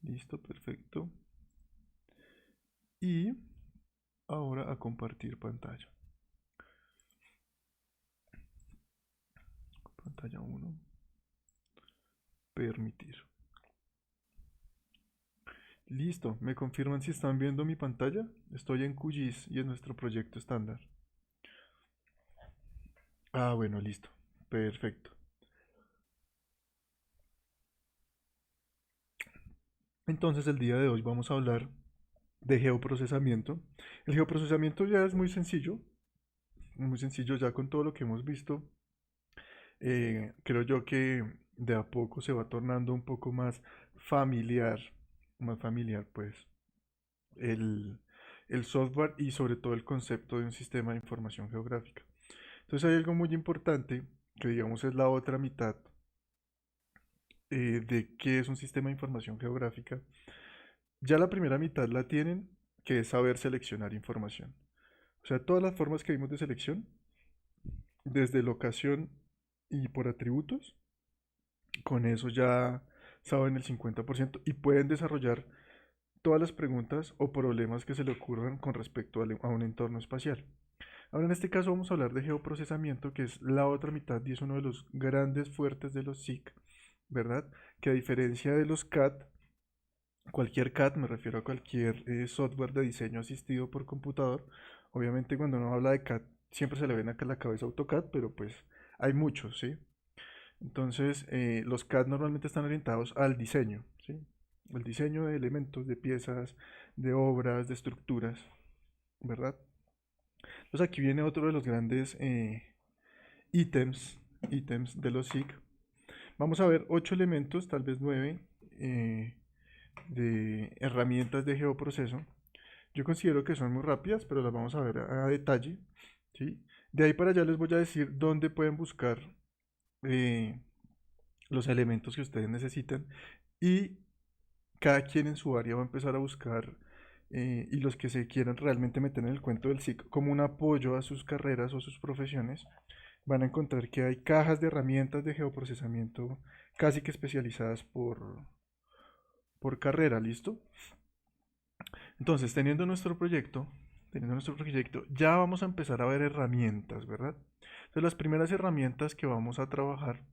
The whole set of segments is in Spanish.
Listo, perfecto. Y ahora a compartir pantalla. Pantalla uno. Permitir. Listo, ¿me confirman si están viendo mi pantalla? Estoy en QGIS y en nuestro proyecto estándar. Ah, bueno, listo. Perfecto. Entonces el día de hoy vamos a hablar de geoprocesamiento. El geoprocesamiento ya es muy sencillo ya con todo lo que hemos visto. Creo yo que de a poco se va tornando un poco familiar, más familiar pues el, el software y sobre todo el concepto de un sistema de información geográfica. Entonces hay algo muy importante que digamos es la otra mitad de qué es un sistema de información geográfica. Ya la primera mitad la tienen, que es saber seleccionar información. O sea, todas las formas que vimos de selección, desde locación y por atributos, con eso ya saben el 50% y pueden desarrollar todas las preguntas o problemas que se le ocurran con respecto a un entorno espacial. Ahora en este caso vamos a hablar de geoprocesamiento, que es la otra mitad y es uno de los grandes fuertes de los SIC, ¿verdad? Que a diferencia de los CAD, cualquier CAD, me refiero a cualquier software de diseño asistido por computador, obviamente cuando uno habla de CAD siempre se le ven acá a la cabeza AutoCAD, pero pues hay muchos, ¿sí? Entonces, los CAD normalmente están orientados al diseño, ¿sí? El diseño de elementos, de piezas, de obras, de estructuras, ¿verdad? Entonces aquí viene otro de los grandes ítems, ítems de los SIG. Vamos a ver 8 elementos, tal vez 9, de herramientas de geoproceso. Yo considero que son muy rápidas, pero las vamos a ver a detalle, ¿sí? De ahí para allá les voy a decir dónde pueden buscar eh, los elementos que ustedes necesitan y cada quien en su área va a empezar a buscar y los que se quieran realmente meter en el cuento del SIC como un apoyo a sus carreras o sus profesiones, van a encontrar que hay cajas de herramientas de geoprocesamiento casi que especializadas por carrera, ¿listo? Entonces, teniendo nuestro proyecto, ya vamos a empezar a ver herramientas, ¿verdad? Entonces, las primeras herramientas que vamos a trabajar,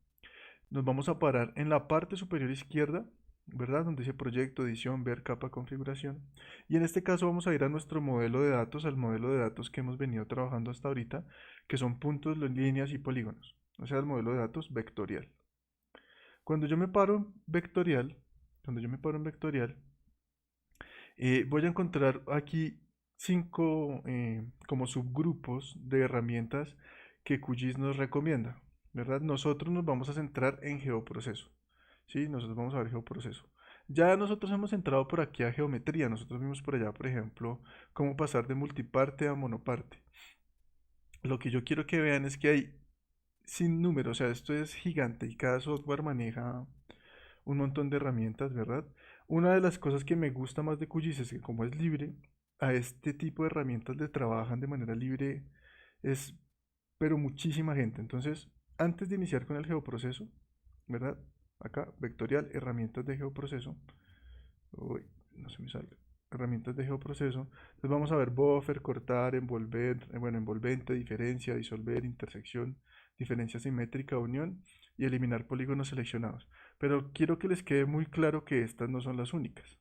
nos vamos a parar en la parte superior izquierda, ¿verdad? Donde dice proyecto, edición, ver capa, configuración. Y en este caso vamos a ir a nuestro modelo de datos, al modelo de datos que hemos venido trabajando hasta ahorita, que son puntos, líneas y polígonos. O sea, el modelo de datos vectorial. Cuando yo me paro en vectorial, cuando yo me paro en vectorial, voy a encontrar aquí 5 como subgrupos de herramientas que QGIS nos recomienda, ¿verdad? Nosotros nos vamos a centrar en geoproceso, ¿sí? Nosotros vamos a ver geoproceso. Ya nosotros hemos entrado por aquí a geometría, nosotros vimos por allá, por ejemplo, cómo pasar de multiparte a monoparte. Lo que yo quiero que vean es que hay sin número, o sea, esto es gigante y cada software maneja un montón de herramientas, ¿verdad? Una de las cosas que me gusta más de QGIS es que como es libre, a este tipo de herramientas le trabajan de manera libre, es, pero muchísima gente. Entonces, antes de iniciar con el geoproceso, ¿verdad? Acá, vectorial, herramientas de geoproceso. Uy, no se me salga. Herramientas de geoproceso. Entonces vamos a ver buffer, cortar, envolver, bueno, envolvente, diferencia, disolver, intersección, diferencia simétrica, unión y eliminar polígonos seleccionados. Pero quiero que les quede muy claro que estas no son las únicas.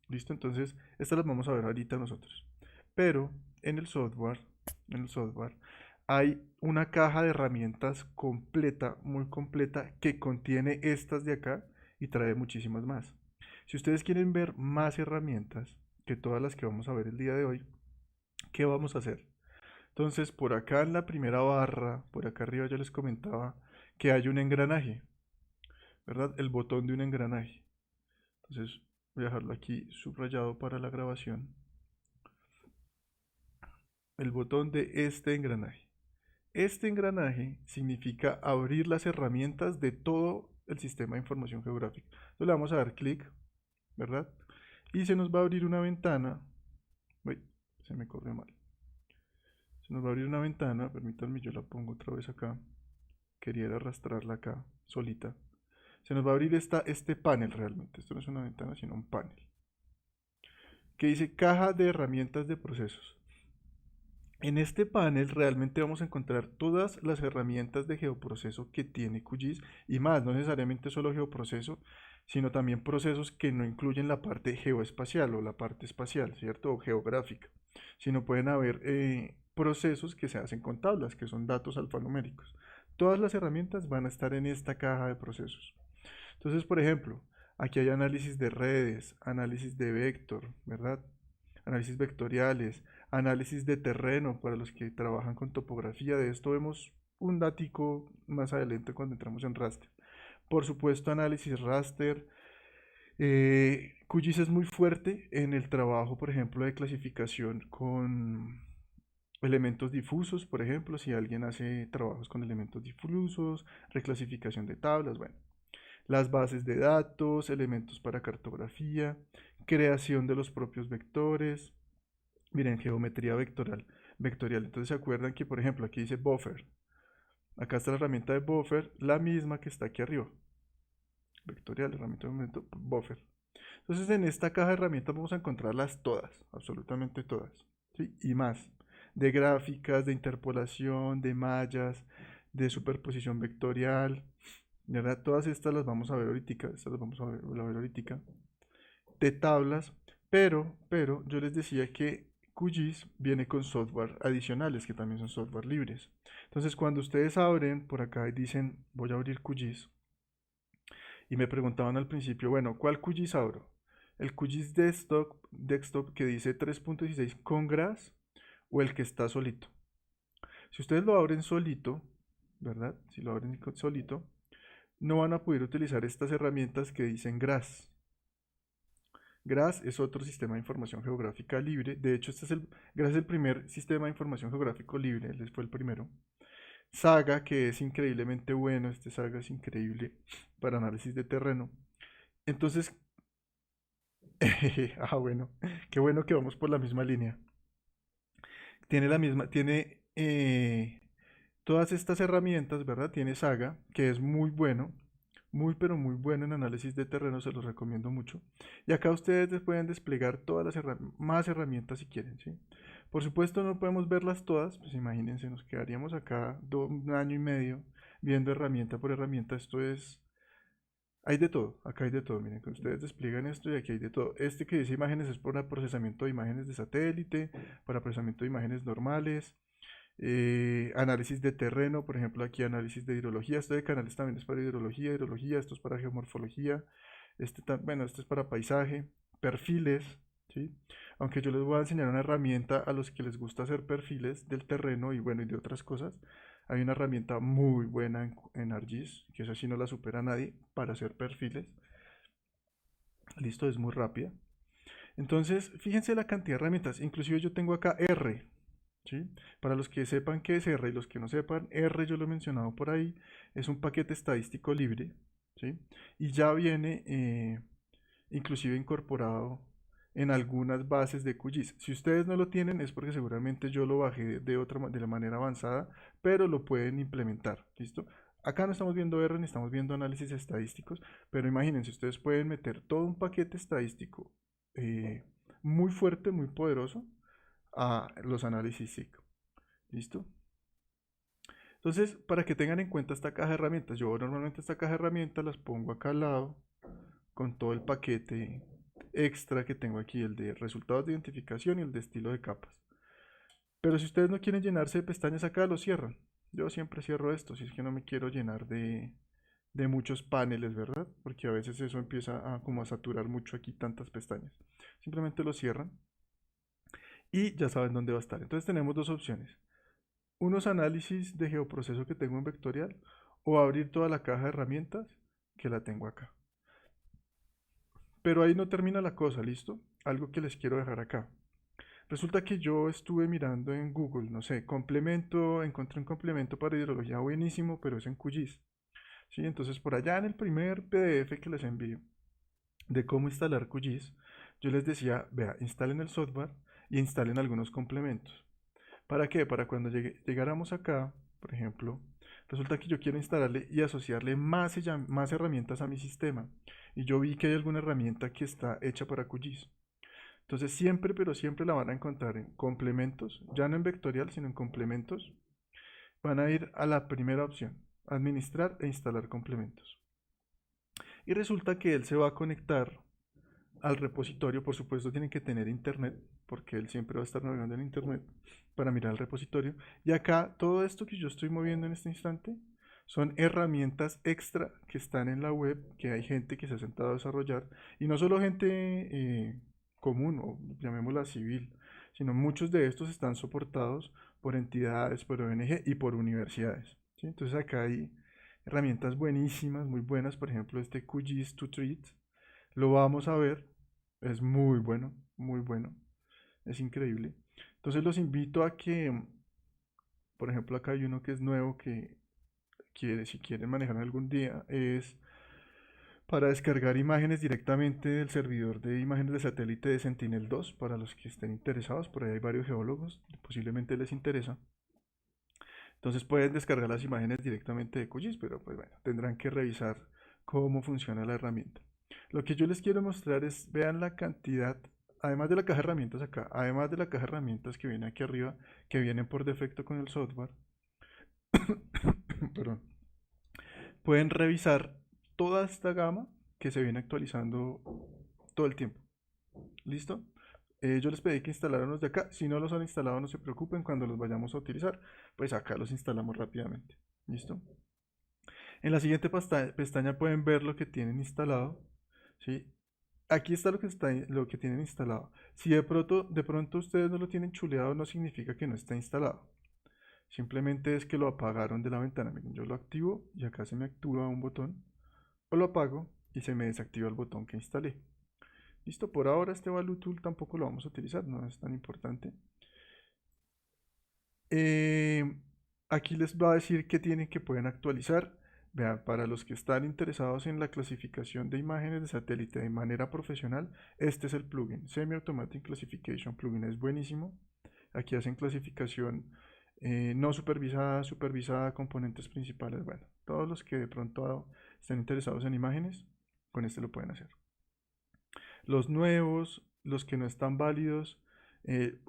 ¿Listo? Entonces, estas las vamos a ver ahorita nosotros. Pero en el software, hay una caja de herramientas completa, muy completa, que contiene estas de acá y trae muchísimas más. Si ustedes quieren ver más herramientas que todas las que vamos a ver el día de hoy, ¿qué vamos a hacer? Entonces, por acá en la primera barra, por acá arriba yo les comentaba que hay un engranaje, ¿verdad? El botón de un engranaje. Entonces, voy a dejarlo aquí subrayado para la grabación. El botón de este engranaje. Este engranaje significa abrir las herramientas de todo el sistema de información geográfica. Entonces le vamos a dar clic, ¿verdad? Y se nos va a abrir una ventana. Uy, se me corrió mal. Se nos va a abrir una ventana, permítanme, yo la pongo otra vez acá. Quería arrastrarla acá, solita. se nos va a abrir este panel realmente. Esto no es una ventana, sino un panel. Que dice caja de herramientas de procesos. En este panel realmente vamos a encontrar todas las herramientas de geoproceso que tiene QGIS y más, no necesariamente solo geoproceso, sino también procesos que no incluyen la parte geoespacial o la parte espacial, ¿cierto? O geográfica, sino pueden haber procesos que se hacen con tablas, que son datos alfanuméricos. Todas las herramientas van a estar en esta caja de procesos. Entonces, por ejemplo, aquí hay análisis de redes, análisis de vector, ¿verdad? Análisis vectoriales, análisis de terreno para los que trabajan con topografía. De esto vemos un datico más adelante cuando entramos en raster. Por supuesto, análisis raster. QGIS es muy fuerte en el trabajo, por ejemplo, de clasificación con elementos difusos, por ejemplo, si alguien hace trabajos con elementos difusos, reclasificación de tablas, bueno, las bases de datos, elementos para cartografía, creación de los propios vectores, miren, geometría vectorial. Entonces se acuerdan que, por ejemplo, aquí dice buffer. Acá está la herramienta de buffer, la misma que está aquí arriba. Vectorial, herramienta de momento, buffer. Entonces en esta caja de herramientas vamos a encontrarlas todas, absolutamente todas, ¿sí? Y más, de gráficas, de interpolación, de mallas, de superposición vectorial, ¿verdad? Todas estas las vamos a ver ahorita, estas las vamos a ver ahorita, de tablas, pero yo les decía que QGIS viene con software adicionales que también son software libres. Entonces cuando ustedes abren por acá y dicen voy a abrir QGIS y me preguntaban al principio, bueno, ¿cuál QGIS abro? ¿El QGIS desktop que dice 3.16 con GRASS o el que está solito? Si ustedes lo abren solito, ¿verdad? Si lo abren solito, no van a poder utilizar estas herramientas que dicen GRASS. GRASS es otro sistema de información geográfica libre. De hecho, GRASS es el primer sistema de información geográfico libre, él fue el primero. Saga, que es increíblemente bueno, este Saga es increíble para análisis de terreno. Entonces, bueno, qué bueno que vamos por la misma línea. Tiene todas estas herramientas, ¿verdad? Tiene Saga, que es muy bueno, muy pero muy bueno en análisis de terreno, se los recomiendo mucho. Y acá ustedes pueden desplegar todas las más herramientas si quieren, ¿sí? Por supuesto no podemos verlas todas, pues imagínense, nos quedaríamos acá un año y medio viendo herramienta por herramienta. Esto es, hay de todo, acá hay de todo, miren, que ustedes despliegan esto y aquí hay de todo. Este que dice imágenes es para procesamiento de imágenes de satélite, para procesamiento de imágenes normales, análisis de terreno, por ejemplo aquí análisis de hidrología, este de canales también es para hidrología, esto es para geomorfología, bueno, este es para paisaje, perfiles, ¿sí? Aunque yo les voy a enseñar una herramienta a los que les gusta hacer perfiles del terreno y bueno, y de otras cosas. Hay una herramienta muy buena en ArcGIS, que esa sí no la supera nadie, para hacer perfiles. Listo, es muy rápida. Entonces, fíjense la cantidad de herramientas. Inclusive yo tengo acá R, ¿sí? Para los que sepan qué es R y los que no sepan, R yo lo he mencionado por ahí, es un paquete estadístico libre, ¿sí? Y ya viene inclusive incorporado en algunas bases de QGIS. Si ustedes no lo tienen es porque seguramente yo lo bajé de la manera avanzada, pero lo pueden implementar, ¿listo? Acá no estamos viendo R ni estamos viendo análisis estadísticos, pero imagínense, ustedes pueden meter todo un paquete estadístico eh, muy fuerte, muy poderoso a los análisis SIC. ¿Listo? Entonces, para que tengan en cuenta esta caja de herramientas, yo normalmente esta caja de herramientas las pongo acá al lado con todo el paquete extra que tengo aquí, el de resultados de identificación y el de estilo de capas. Pero si ustedes no quieren llenarse de pestañas acá, lo cierran. Yo siempre cierro esto, si es que no me quiero llenar de muchos paneles, ¿verdad? Porque a veces eso empieza a como a saturar mucho aquí tantas pestañas. Simplemente lo cierran y ya saben dónde va a estar. Entonces tenemos dos opciones. Unos análisis de geoproceso que tengo en vectorial o abrir toda la caja de herramientas que la tengo acá. Pero ahí no termina la cosa, ¿listo? Algo que les quiero dejar acá. Resulta que yo estuve mirando en Google, no sé, complemento, encontré un complemento para hidrología buenísimo, pero es en QGIS. ¿Sí? Entonces por allá en el primer PDF que les envío de cómo instalar QGIS, yo les decía, vea, instalen el software y instalen algunos complementos. ¿Para qué? Para cuando llegáramos acá, por ejemplo, Resulta que yo quiero instalarle y asociarle más herramientas a mi sistema. Y yo vi que hay alguna herramienta que está hecha para QGIS. Entonces siempre, pero siempre la van a encontrar en complementos, ya no en vectorial, sino en complementos. Van a ir a la primera opción, administrar e instalar complementos. Y resulta que él se va a conectar al repositorio. Por supuesto tienen que tener internet, porque él siempre va a estar navegando en internet para mirar el repositorio. Y acá todo esto que yo estoy moviendo en este instante son herramientas extra que están en la web, que hay gente que se ha sentado a desarrollar, y no solo gente común, o llamémosla civil, sino muchos de estos están soportados por entidades, por ONG y por universidades, ¿sí? Entonces acá hay herramientas buenísimas, muy buenas, por ejemplo este QGIS to Treat, lo vamos a ver, es muy bueno, es increíble. Entonces los invito a que, por ejemplo, acá hay uno que es nuevo que si quieren manejar algún día, es para descargar imágenes directamente del servidor de imágenes de satélite de Sentinel-2, para los que estén interesados, por ahí hay varios geólogos, posiblemente les interesa. Entonces pueden descargar las imágenes directamente de QGIS, pero pues bueno, tendrán que revisar cómo funciona la herramienta. Lo que yo les quiero mostrar es, vean la cantidad, además de la caja de herramientas acá, además de la caja de herramientas que viene aquí arriba, que vienen por defecto con el software, perdón, pueden revisar toda esta gama que se viene actualizando todo el tiempo. ¿Listo? Yo les pedí que instalaran los de acá. Si no los han instalado, no se preocupen. Cuando los vayamos a utilizar, pues acá los instalamos rápidamente. ¿Listo? En la siguiente pestaña pueden ver lo que tienen instalado. ¿Sí? Aquí está lo que tienen instalado. Si de pronto ustedes no lo tienen chuleado, no significa que no está instalado. Simplemente es que lo apagaron de la ventana. Miren, yo lo activo y acá se me activa un botón. O lo apago y se me desactiva el botón que instalé. Listo, por ahora este Value Tool tampoco lo vamos a utilizar, no es tan importante. Eh, Aquí les va a decir que tienen que pueden actualizar. Vean, para los que están interesados en la clasificación de imágenes de satélite de manera profesional, este es el plugin, Semi Automatic Classification Plugin, es buenísimo. Aquí hacen clasificación no supervisada, supervisada, componentes principales. Bueno, todos los que de pronto estén interesados en imágenes, con este lo pueden hacer. Los nuevos, los que no están válidos,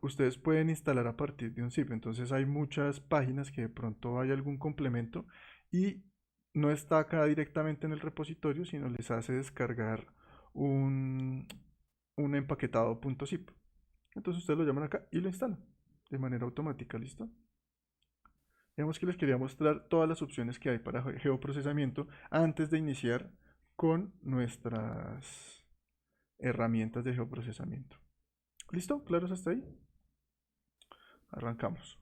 ustedes pueden instalar a partir de un zip. Entonces hay muchas páginas que de pronto hay algún complemento y no está acá directamente en el repositorio, sino les hace descargar un, un empaquetado .zip. Entonces ustedes lo llaman acá y lo instalan de manera automática, ¿listo? Digamos que les quería mostrar todas las opciones que hay para geoprocesamiento antes de iniciar con nuestras herramientas de geoprocesamiento. ¿Listo? ¿Claros hasta ahí? Arrancamos.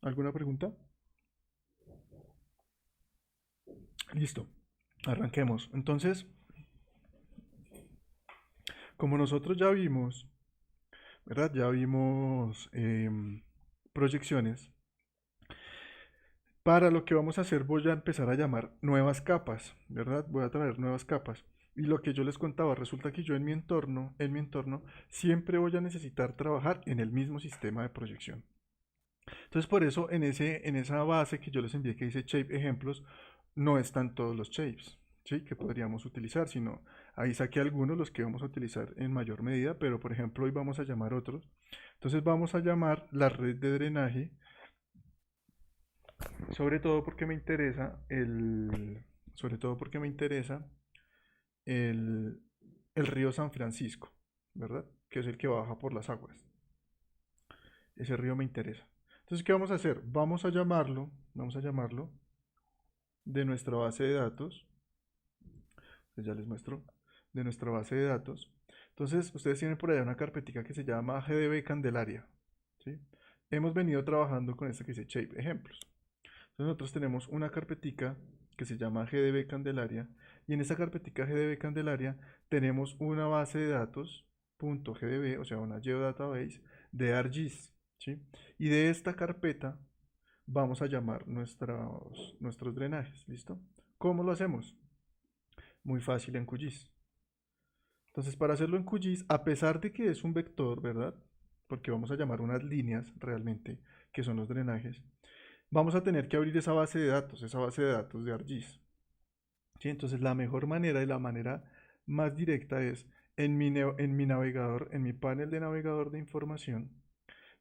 ¿Alguna pregunta? Listo. Arranquemos. Entonces, como nosotros ya vimos, ¿verdad? Ya vimos proyecciones. Para lo que vamos a hacer voy a empezar a llamar nuevas capas, ¿verdad? Voy a traer nuevas capas. Y lo que yo les contaba, resulta que yo en mi entorno, siempre voy a necesitar trabajar en el mismo sistema de proyección. Entonces, por eso en esa base que yo les envié que dice shape ejemplos, no están todos los shapes, ¿sí? Que podríamos utilizar, sino ahí saqué algunos los que vamos a utilizar en mayor medida, pero por ejemplo hoy vamos a llamar otros. Entonces vamos a llamar la red de drenaje, sobre todo porque me interesa sobre todo porque me interesa el, el río San Francisco, ¿verdad? Que es el que baja por las aguas. Ese río me interesa. Entonces, ¿qué vamos a hacer? Vamos a llamarlo de nuestra base de datos. Pues ya les muestro, de nuestra base de datos. Entonces, ustedes tienen por allá una carpetica que se llama GDB Candelaria, ¿sí? Hemos venido trabajando con esto que dice Shape Ejemplos. Entonces, nosotros tenemos una carpetica que se llama GDB Candelaria y en esa carpetica GDB Candelaria tenemos una base de datos .gdb, o sea, una geodatabase de ArcGIS, ¿sí? Y de esta carpeta vamos a llamar nuestros drenajes, ¿listo? ¿Cómo lo hacemos? Muy fácil en QGIS. Entonces, para hacerlo en QGIS, a pesar de que es un vector, ¿verdad? Porque vamos a llamar unas líneas realmente, que son los drenajes. vamos a tener que abrir esa base de datos de ArcGIS. ¿Sí? Entonces la mejor manera y la manera más directa es en mi navegador, en mi panel de navegador de información,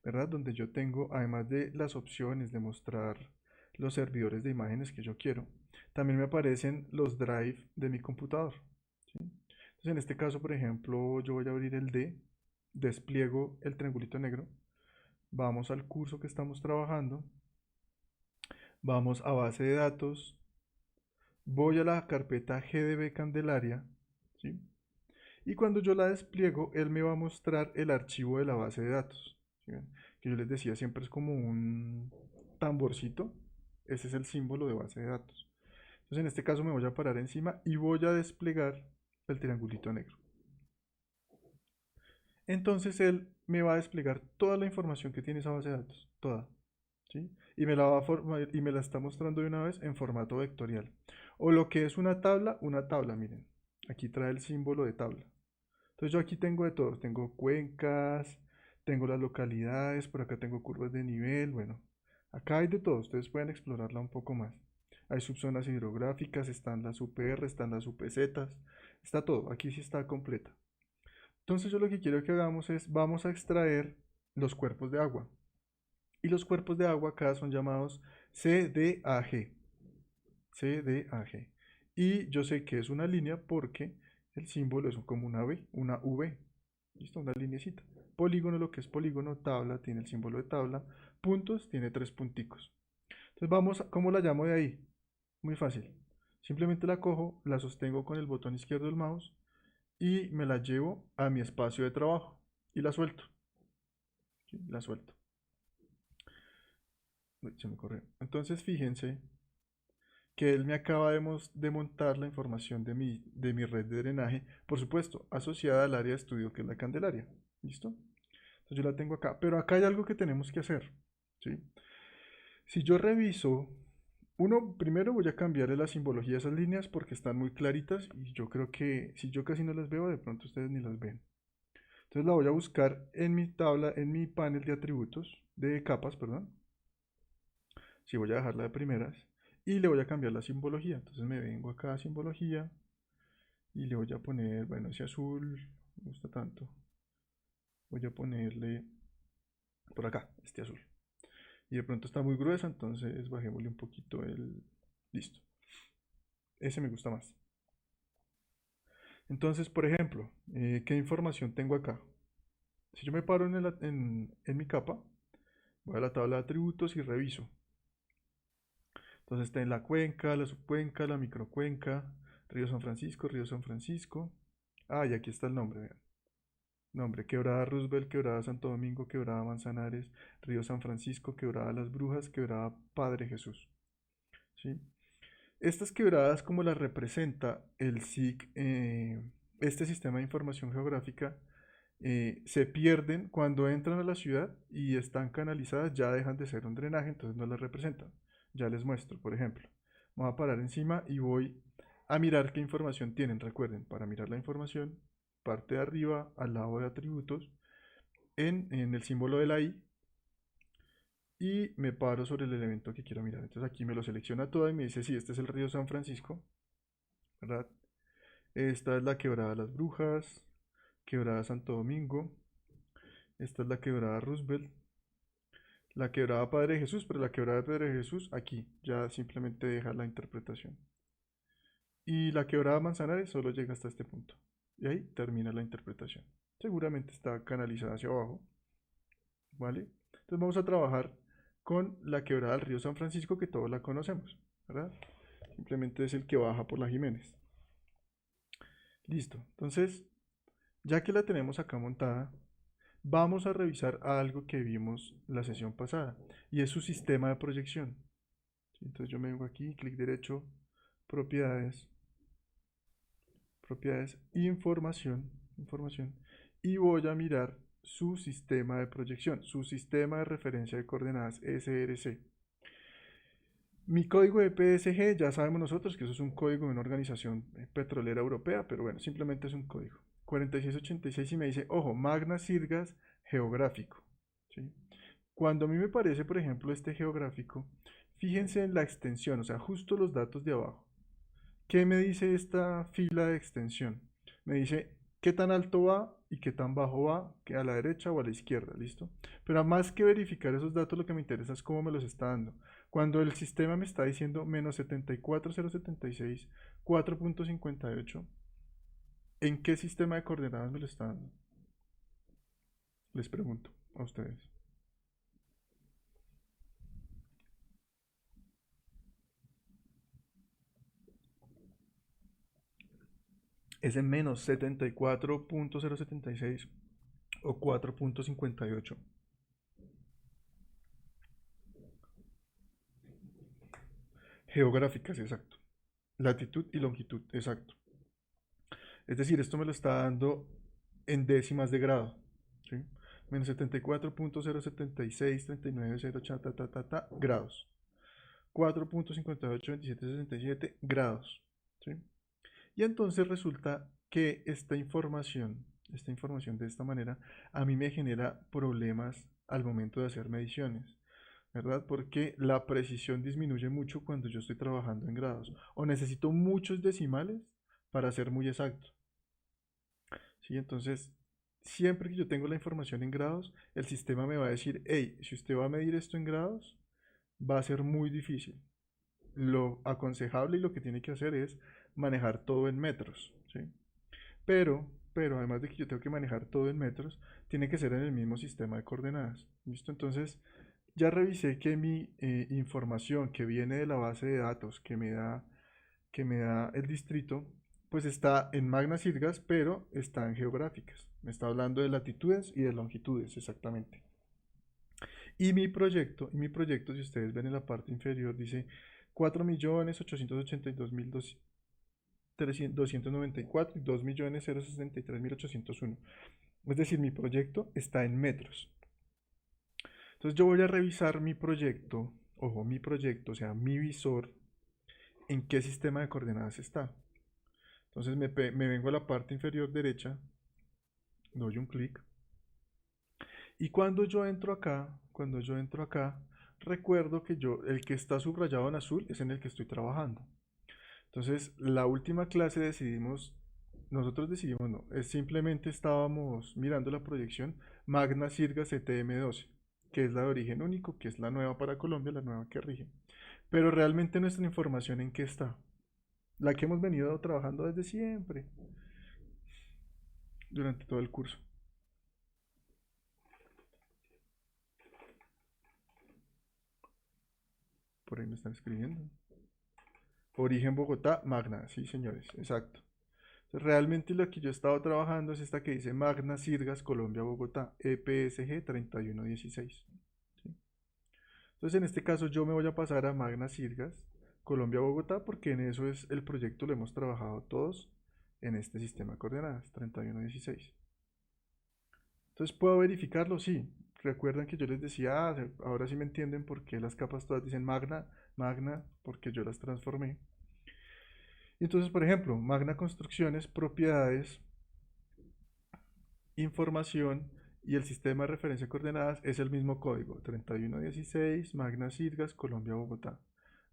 ¿verdad? Donde yo tengo, además de las opciones de mostrar los servidores de imágenes que yo quiero, también me aparecen los drive de mi computador. ¿Sí? Entonces en este caso, por ejemplo, yo voy a abrir el D, despliego el triangulito negro, vamos al curso que estamos trabajando, vamos a base de datos, voy a la carpeta GDB Candelaria, ¿sí? Y cuando yo la despliego, él me va a mostrar el archivo de la base de datos. ¿Sí ven? Que yo les decía, siempre es como un tamborcito. Ese es el símbolo de base de datos. Entonces en este caso me voy a parar encima y voy a desplegar el triangulito negro. Entonces él me va a desplegar toda la información que tiene esa base de datos, toda. ¿Sí? Y me la va a formar, y me la está mostrando de una vez en formato vectorial. O lo que es una tabla, miren. Aquí trae el símbolo de tabla. Entonces yo aquí tengo de todo, tengo cuencas, tengo las localidades, por acá tengo curvas de nivel, bueno, acá hay de todo, ustedes pueden explorarla un poco más. Hay subzonas hidrográficas, están las UPR, están las UPZ, está todo, aquí sí está completa. Entonces yo lo que quiero que hagamos es, vamos a extraer los cuerpos de agua. Y los cuerpos de agua acá son llamados CDAG. CDAG. Y yo sé que es una línea porque el símbolo es como una V. ¿Listo? Una linecita. Polígono, lo que es polígono, tabla, tiene el símbolo de tabla. Puntos, tiene tres punticos. Entonces vamos, ¿cómo la llamo de ahí? Muy fácil. Simplemente la cojo, la sostengo con el botón izquierdo del mouse y me la llevo a mi espacio de trabajo y la suelto. ¿Sí? La suelto. Uy, se me corrió. Entonces fíjense que él me acaba de montar la información de mi red de drenaje, por supuesto, asociada al área de estudio que es la Candelaria. ¿Listo? Entonces yo la tengo acá, pero acá hay algo que tenemos que hacer. ¿Sí? Si yo reviso, primero voy a cambiarle la simbología a esas líneas porque están muy claritas y yo creo que si yo casi no las veo, de pronto ustedes ni las ven. Entonces la voy a buscar en mi tabla, en mi panel de atributos, de capas, perdón. Si voy a dejarla de primeras y le voy a cambiar la simbología. Entonces me vengo acá a simbología y le voy a poner, bueno, ese azul me gusta tanto. Voy a ponerle por acá, este azul. Y de pronto está muy gruesa, entonces bajémosle un poquito el... Listo. Ese me gusta más. Entonces, por ejemplo, ¿qué información tengo acá? Si yo me paro en mi capa, voy a la tabla de atributos y reviso. Entonces está en la cuenca, la subcuenca, la microcuenca, Río San Francisco, Río San Francisco. Ah, y aquí está el nombre, vean. Nombre, Quebrada Roosevelt, Quebrada Santo Domingo, Quebrada Manzanares, Río San Francisco, Quebrada Las Brujas, Quebrada Padre Jesús. ¿Sí? Estas quebradas, como las representa el SIG, este sistema de información geográfica, se pierden cuando entran a la ciudad y están canalizadas, ya dejan de ser un drenaje, entonces no las representan. Ya les muestro, por ejemplo. Voy a parar encima y voy a mirar qué información tienen. Recuerden, para mirar la información, parte de arriba, al lado de atributos, en el símbolo de la I, y me paro sobre el elemento que quiero mirar. Entonces aquí me lo selecciona todo y me dice, sí, este es el río San Francisco, ¿verdad? Esta es la quebrada Las Brujas, quebrada Santo Domingo, esta es la quebrada Roosevelt, la quebrada Padre Jesús, pero la quebrada Padre Jesús aquí, ya simplemente deja la interpretación. Y la quebrada Manzanares solo llega hasta este punto. Y ahí termina la interpretación. Seguramente está canalizada hacia abajo, ¿vale? Entonces vamos a trabajar con la quebrada del río San Francisco, que todos la conocemos, ¿verdad? Simplemente es el que baja por la Jiménez. Listo. Entonces, ya que la tenemos acá montada, vamos a revisar algo que vimos la sesión pasada, y es su sistema de proyección. ¿Sí? Entonces yo me vengo aquí, clic derecho, propiedades, propiedades, información, y voy a mirar su sistema de proyección, su sistema de referencia de coordenadas SRC. Mi código de PSG, ya sabemos nosotros que eso es un código de una organización petrolera europea, pero bueno, simplemente es un código. 4686 y me dice, ojo, Magna Sirgas geográfico. ¿Sí? Cuando a mí me parece, por ejemplo, este geográfico, Fíjense en la extensión, o sea, justo los datos de abajo. ¿Qué me dice esta fila de extensión? Me dice qué tan alto va y qué tan bajo va, que a la derecha o a la izquierda, ¿listo? Pero más que verificar esos datos, lo que me interesa es cómo me los está dando. Cuando el sistema me está diciendo menos 74,076, 4,58, ¿en qué sistema de coordenadas me lo está dando? Les pregunto a ustedes. Es en menos 74,076 o 4,58. Geográficas, exacto. Latitud y longitud, exacto. Es decir, esto me lo está dando en décimas de grado. ¿Sí? Menos 74,076,39,0 grados. 4,58,27,67 grados. ¿Sí? Y entonces resulta que esta información de esta manera, a mí me genera problemas al momento de hacer mediciones, ¿verdad? Porque la precisión disminuye mucho cuando yo estoy trabajando en grados. O necesito muchos decimales para ser muy exacto. ¿Sí? Entonces, siempre que yo tengo la información en grados, el sistema me va a decir, hey, si usted va a medir esto en grados, va a ser muy difícil. Lo aconsejable y lo que tiene que hacer es manejar todo en metros, ¿sí? Pero además de que yo tengo que manejar todo en metros, tiene que ser en el mismo sistema de coordenadas. ¿Listo? Entonces, ya revisé que mi información que viene de la base de datos que me da el distrito, pues está en magnas irgas, pero está en geográficas. Me está hablando de latitudes y de longitudes, exactamente. Y mi proyecto, si ustedes ven en la parte inferior, dice 4.882.294 y 2.063.801. Es decir, mi proyecto está en metros. Entonces yo voy a revisar mi proyecto, ojo, mi proyecto, o sea, mi visor, en qué sistema de coordenadas está. Entonces me vengo a la parte inferior derecha, doy un clic y cuando yo entro acá, recuerdo que el que está subrayado en azul es en el que estoy trabajando. Entonces, la última clase nosotros decidimos no, es simplemente estábamos mirando la proyección Magna Sirga CTM12, que es la de origen único, que es la nueva para Colombia, la nueva que rige. Pero realmente nuestra información en qué está, la que hemos venido trabajando desde siempre, durante todo el curso. Por ahí me están escribiendo. Origen Bogotá, Magna, sí señores, exacto. Realmente lo que yo he estado trabajando es esta que dice Magna Sirgas Colombia Bogotá, EPSG 3116. ¿Sí? Entonces en este caso yo me voy a pasar a Magna Sirgas Colombia Bogotá porque en eso es el proyecto, lo hemos trabajado todos en este sistema de coordenadas 3116. Entonces puedo verificarlo, sí. Recuerdan que yo les decía, ahora sí me entienden por qué las capas todas dicen Magna, Magna, porque yo las transformé. Entonces, por ejemplo, Magna Construcciones, propiedades, información y el sistema de referencia de coordenadas es el mismo código, 3116, Magna Sirgas, Colombia, Bogotá.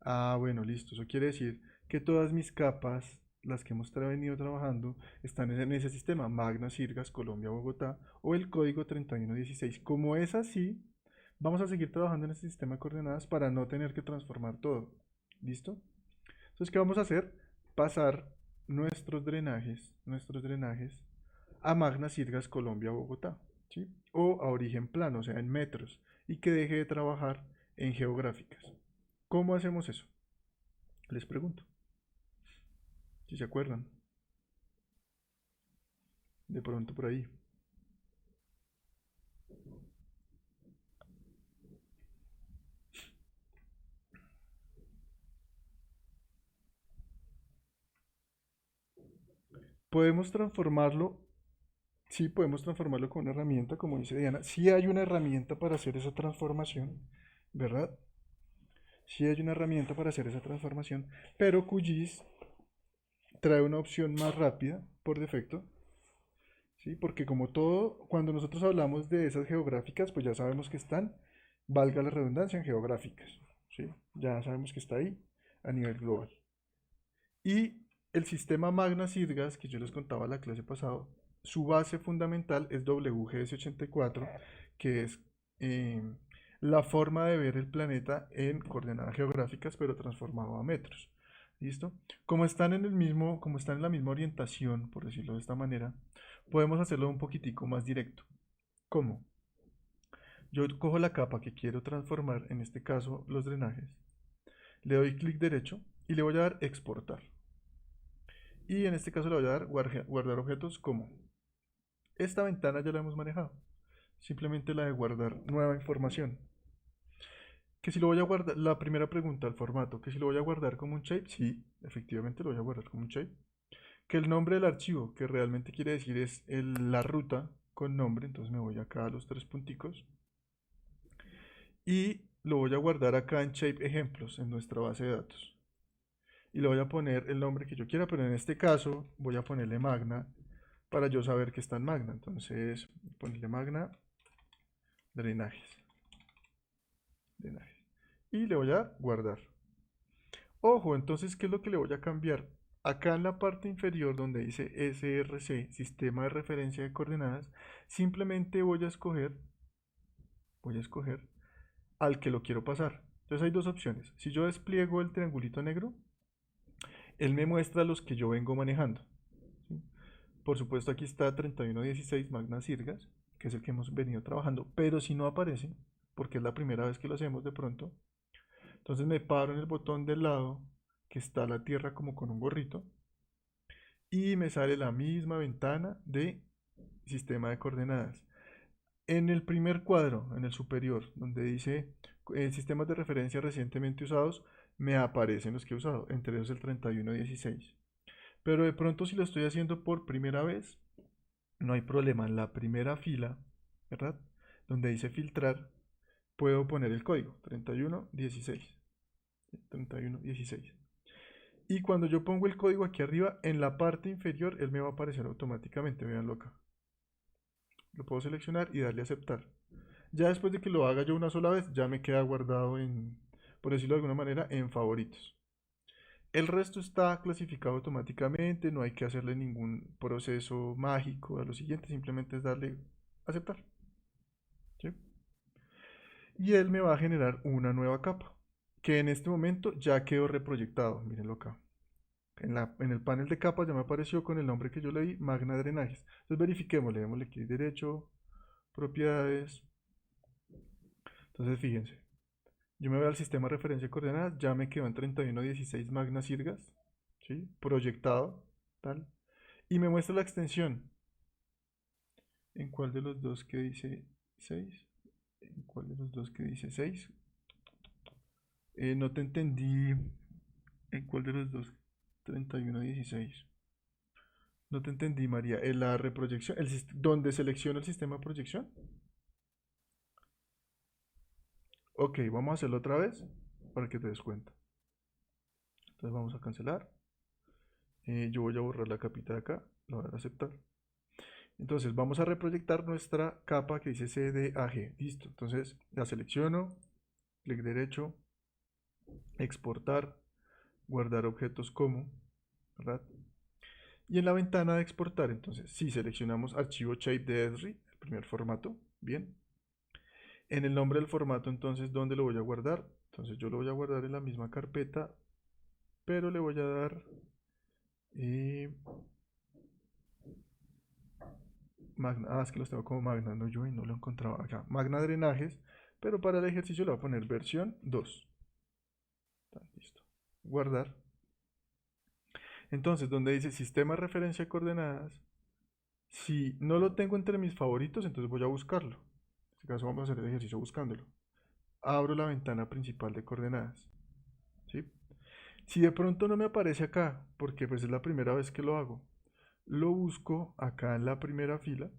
Ah, bueno, listo. Eso quiere decir que todas mis capas, las que hemos venido trabajando, están en ese sistema, Magna Sirgas, Colombia, Bogotá, o el código 3116. Como es así, vamos a seguir trabajando en este sistema de coordenadas para no tener que transformar todo. ¿Listo? Entonces, ¿qué vamos a hacer? Pasar nuestros drenajes a Magna Sirgas Colombia Bogotá, ¿sí? O a origen plano, o sea, en metros, y que deje de trabajar en geográficas. ¿Cómo hacemos eso? Les pregunto, si se acuerdan, de pronto por ahí. Podemos transformarlo, sí podemos transformarlo con una herramienta, como dice Diana. Sí hay una herramienta para hacer esa transformación, ¿verdad? Sí hay una herramienta para hacer esa transformación, pero QGIS trae una opción más rápida por defecto, ¿sí? Porque como todo, cuando nosotros hablamos de esas geográficas, pues ya sabemos que están, valga la redundancia, en geográficas, ¿sí? Ya sabemos que está ahí a nivel global. Y el sistema Magna Sirgas, que yo les contaba la clase pasada, su base fundamental es WGS84, que es eh, la forma de ver el planeta en coordenadas geográficas, pero transformado a metros. ¿Listo? Como están en el mismo, como están en la misma orientación, por decirlo de esta manera, podemos hacerlo un poquitico más directo. ¿Cómo? Yo cojo la capa que quiero transformar, en este caso los drenajes, le doy clic derecho y le voy a dar exportar. Y en este caso le voy a dar guardar objetos como. Esta ventana ya la hemos manejado. Simplemente la de guardar nueva información. Que si lo voy a guardar, la primera pregunta, el formato, que si lo voy a guardar como un shape, sí, efectivamente lo voy a guardar como un shape. Que el nombre del archivo, que realmente quiere decir es la ruta con nombre, entonces me voy acá a los tres punticos. Y lo voy a guardar acá en shape ejemplos, en nuestra base de datos. Y le voy a poner el nombre que yo quiera, pero en este caso voy a ponerle Magna para yo saber que está en Magna. Entonces, ponerle Magna drenajes. Drenajes. Y le voy a guardar. Ojo, entonces, ¿qué es lo que le voy a cambiar? Acá en la parte inferior donde dice SRC, Sistema de Referencia de Coordenadas, simplemente voy a escoger al que lo quiero pasar. Entonces hay dos opciones. Si yo despliego el triangulito negro, él me muestra los que yo vengo manejando. ¿Sí? Por supuesto, aquí está 3116 Magna Sirgas, que es el que hemos venido trabajando, pero si no aparece, porque es la primera vez que lo hacemos de pronto, entonces me paro en el botón del lado que está la tierra como con un gorrito y me sale la misma ventana de sistema de coordenadas. En el primer cuadro, en el superior, donde dice sistemas de referencia recientemente usados, me aparecen los que he usado, entre ellos el 3116. Pero de pronto si lo estoy haciendo por primera vez, no hay problema. En la primera fila, ¿verdad? Donde dice filtrar, puedo poner el código 3116. 3116. Y cuando yo pongo el código aquí arriba, en la parte inferior, él me va a aparecer automáticamente. Véanlo acá. Lo puedo seleccionar y darle a aceptar. Ya después de que lo haga yo una sola vez, ya me queda guardado en, por decirlo de alguna manera, en favoritos. El resto está clasificado automáticamente, no hay que hacerle ningún proceso mágico a lo siguiente, simplemente es darle aceptar. ¿Sí? Y él me va a generar una nueva capa, que en este momento ya quedó reproyectado, mírenlo acá. En el panel de capas ya me apareció con el nombre que yo le di, Magna Drenajes. Entonces verifiquemos, le démosle clic derecho, propiedades. Entonces fíjense, yo me voy al sistema de referencia de coordenadas, ya me quedó en 3116 Magna Sirgas, ¿sí? Proyectado, tal. Y me muestra la extensión. ¿En cuál de los dos que dice 6? ¿En cuál de los dos que dice 6? No te entendí. ¿En cuál de los dos? 3116. No te entendí, María. ¿En la reproyección? ¿Donde selecciona el sistema de proyección? Ok, vamos a hacerlo otra vez para que te des cuenta. Entonces vamos a cancelar. Yo voy a borrar la capita de acá. La voy a aceptar. Entonces vamos a reproyectar nuestra capa que dice CDAG. Listo. Entonces la selecciono. Clic derecho. Exportar. Guardar objetos como. ¿Verdad? Y en la ventana de exportar, entonces, si seleccionamos archivo shape de Esri, el primer formato, bien. En el nombre del formato, entonces, ¿dónde lo voy a guardar? Entonces yo lo voy a guardar en la misma carpeta, pero le voy a dar eh, Magna. Ah, es que los tengo como Magna, no yo y no lo encontraba acá. Magna Drenajes, pero para el ejercicio le voy a poner versión 2. Listo. Guardar. Entonces, donde dice sistema de referencia de coordenadas, si no lo tengo entre mis favoritos, entonces voy a buscarlo. En este caso vamos a hacer el ejercicio buscándolo. Abro la ventana principal de coordenadas. ¿Sí? Si de pronto no me aparece acá, porque pues es la primera vez que lo hago, lo busco acá en la primera fila,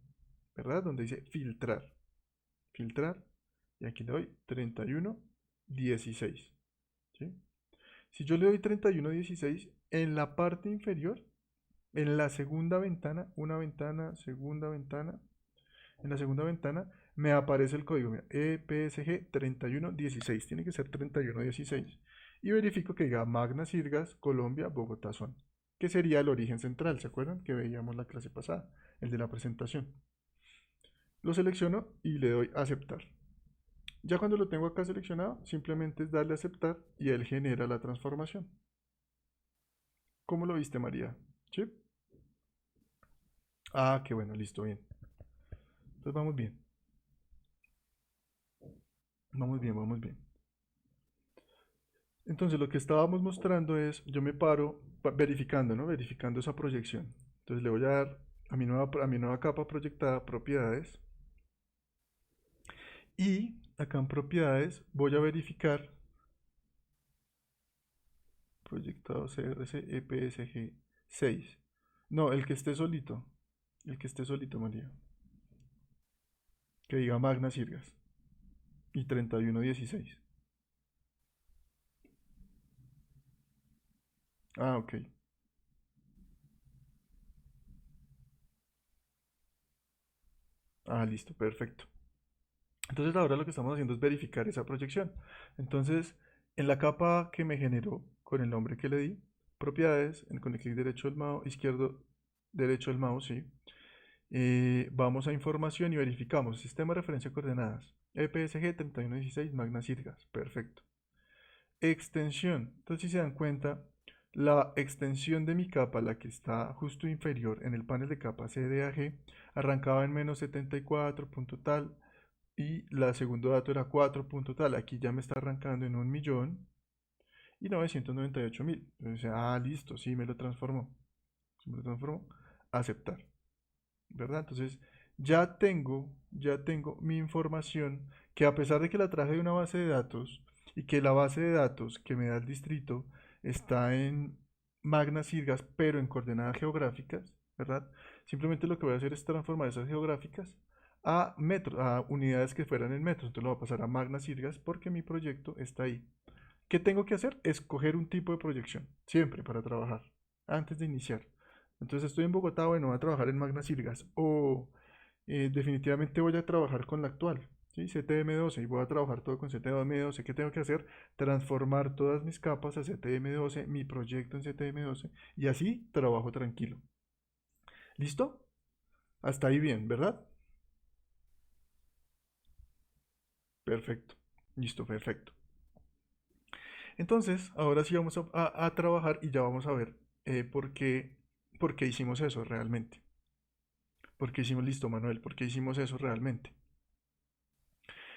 ¿verdad? Donde dice filtrar. Filtrar. Y aquí le doy 3116. ¿Sí? Si yo le doy 3116, en la parte inferior, en la segunda ventana, una ventana, segunda ventana, en la segunda ventana me aparece el código, mira, EPSG 3116, tiene que ser 3116. Y verifico que diga Magna Sirgas, Colombia, Bogotá son, que sería el origen central, ¿se acuerdan? Que veíamos la clase pasada, el de la presentación. Lo selecciono y le doy a aceptar. Ya cuando lo tengo acá seleccionado, simplemente es darle a aceptar y él genera la transformación. ¿Cómo lo viste, María? ¿Sí? Ah, qué bueno, listo, bien. Entonces vamos bien. Vamos bien, vamos bien. Entonces lo que estábamos mostrando es, yo me paro verificando, ¿no? Verificando esa proyección. Entonces le voy a dar a mi nueva capa proyectada propiedades. Y acá en propiedades voy a verificar proyectado CRC EPSG 6. No, el que esté solito. El que esté solito, María. Que diga Magna Sirgas. Y 3116. Ah, ok. Ah, listo, perfecto. Entonces ahora lo que estamos haciendo es verificar esa proyección. Entonces, en la capa que me generó con el nombre que le di, propiedades, con el clic derecho del mouse, izquierdo, derecho del mouse, sí. Vamos a información y verificamos. Sistema de referencia de coordenadas. EPSG 3116 Magna Sirgas. Perfecto. Extensión. Entonces, si se dan cuenta, la extensión de mi capa, la que está justo inferior en el panel de capa CDAG, arrancaba en menos 74 punto tal y la segundo dato era 4 punto tal. Aquí ya me está arrancando en 1.998.000. Entonces, listo, sí me lo transformó. Sí me lo transformó. Aceptar. ¿Verdad? Entonces, ya tengo mi información que a pesar de que la traje de una base de datos y que la base de datos que me da el distrito está en Magna Sirgas, pero en coordenadas geográficas, ¿verdad? Simplemente lo que voy a hacer es transformar esas geográficas a metros, a unidades que fueran en metros. Entonces lo voy a pasar a Magna Sirgas porque mi proyecto está ahí. ¿Qué tengo que hacer? Escoger un tipo de proyección, siempre para trabajar, antes de iniciar. Entonces estoy en Bogotá, bueno, voy a trabajar en Magna Sirgas. O definitivamente voy a trabajar con la actual, ¿sí? CTM12 y voy a trabajar todo con CTM12. ¿Qué tengo que hacer? Transformar todas mis capas a CTM12, mi proyecto en CTM12 y así trabajo tranquilo. ¿Listo? Hasta ahí bien, ¿verdad? Perfecto. Listo, perfecto. Entonces, ahora sí vamos a trabajar y ya vamos a ver por qué hicimos eso realmente. ¿Por qué hicimos, listo, Manuel? ¿Por qué hicimos eso realmente?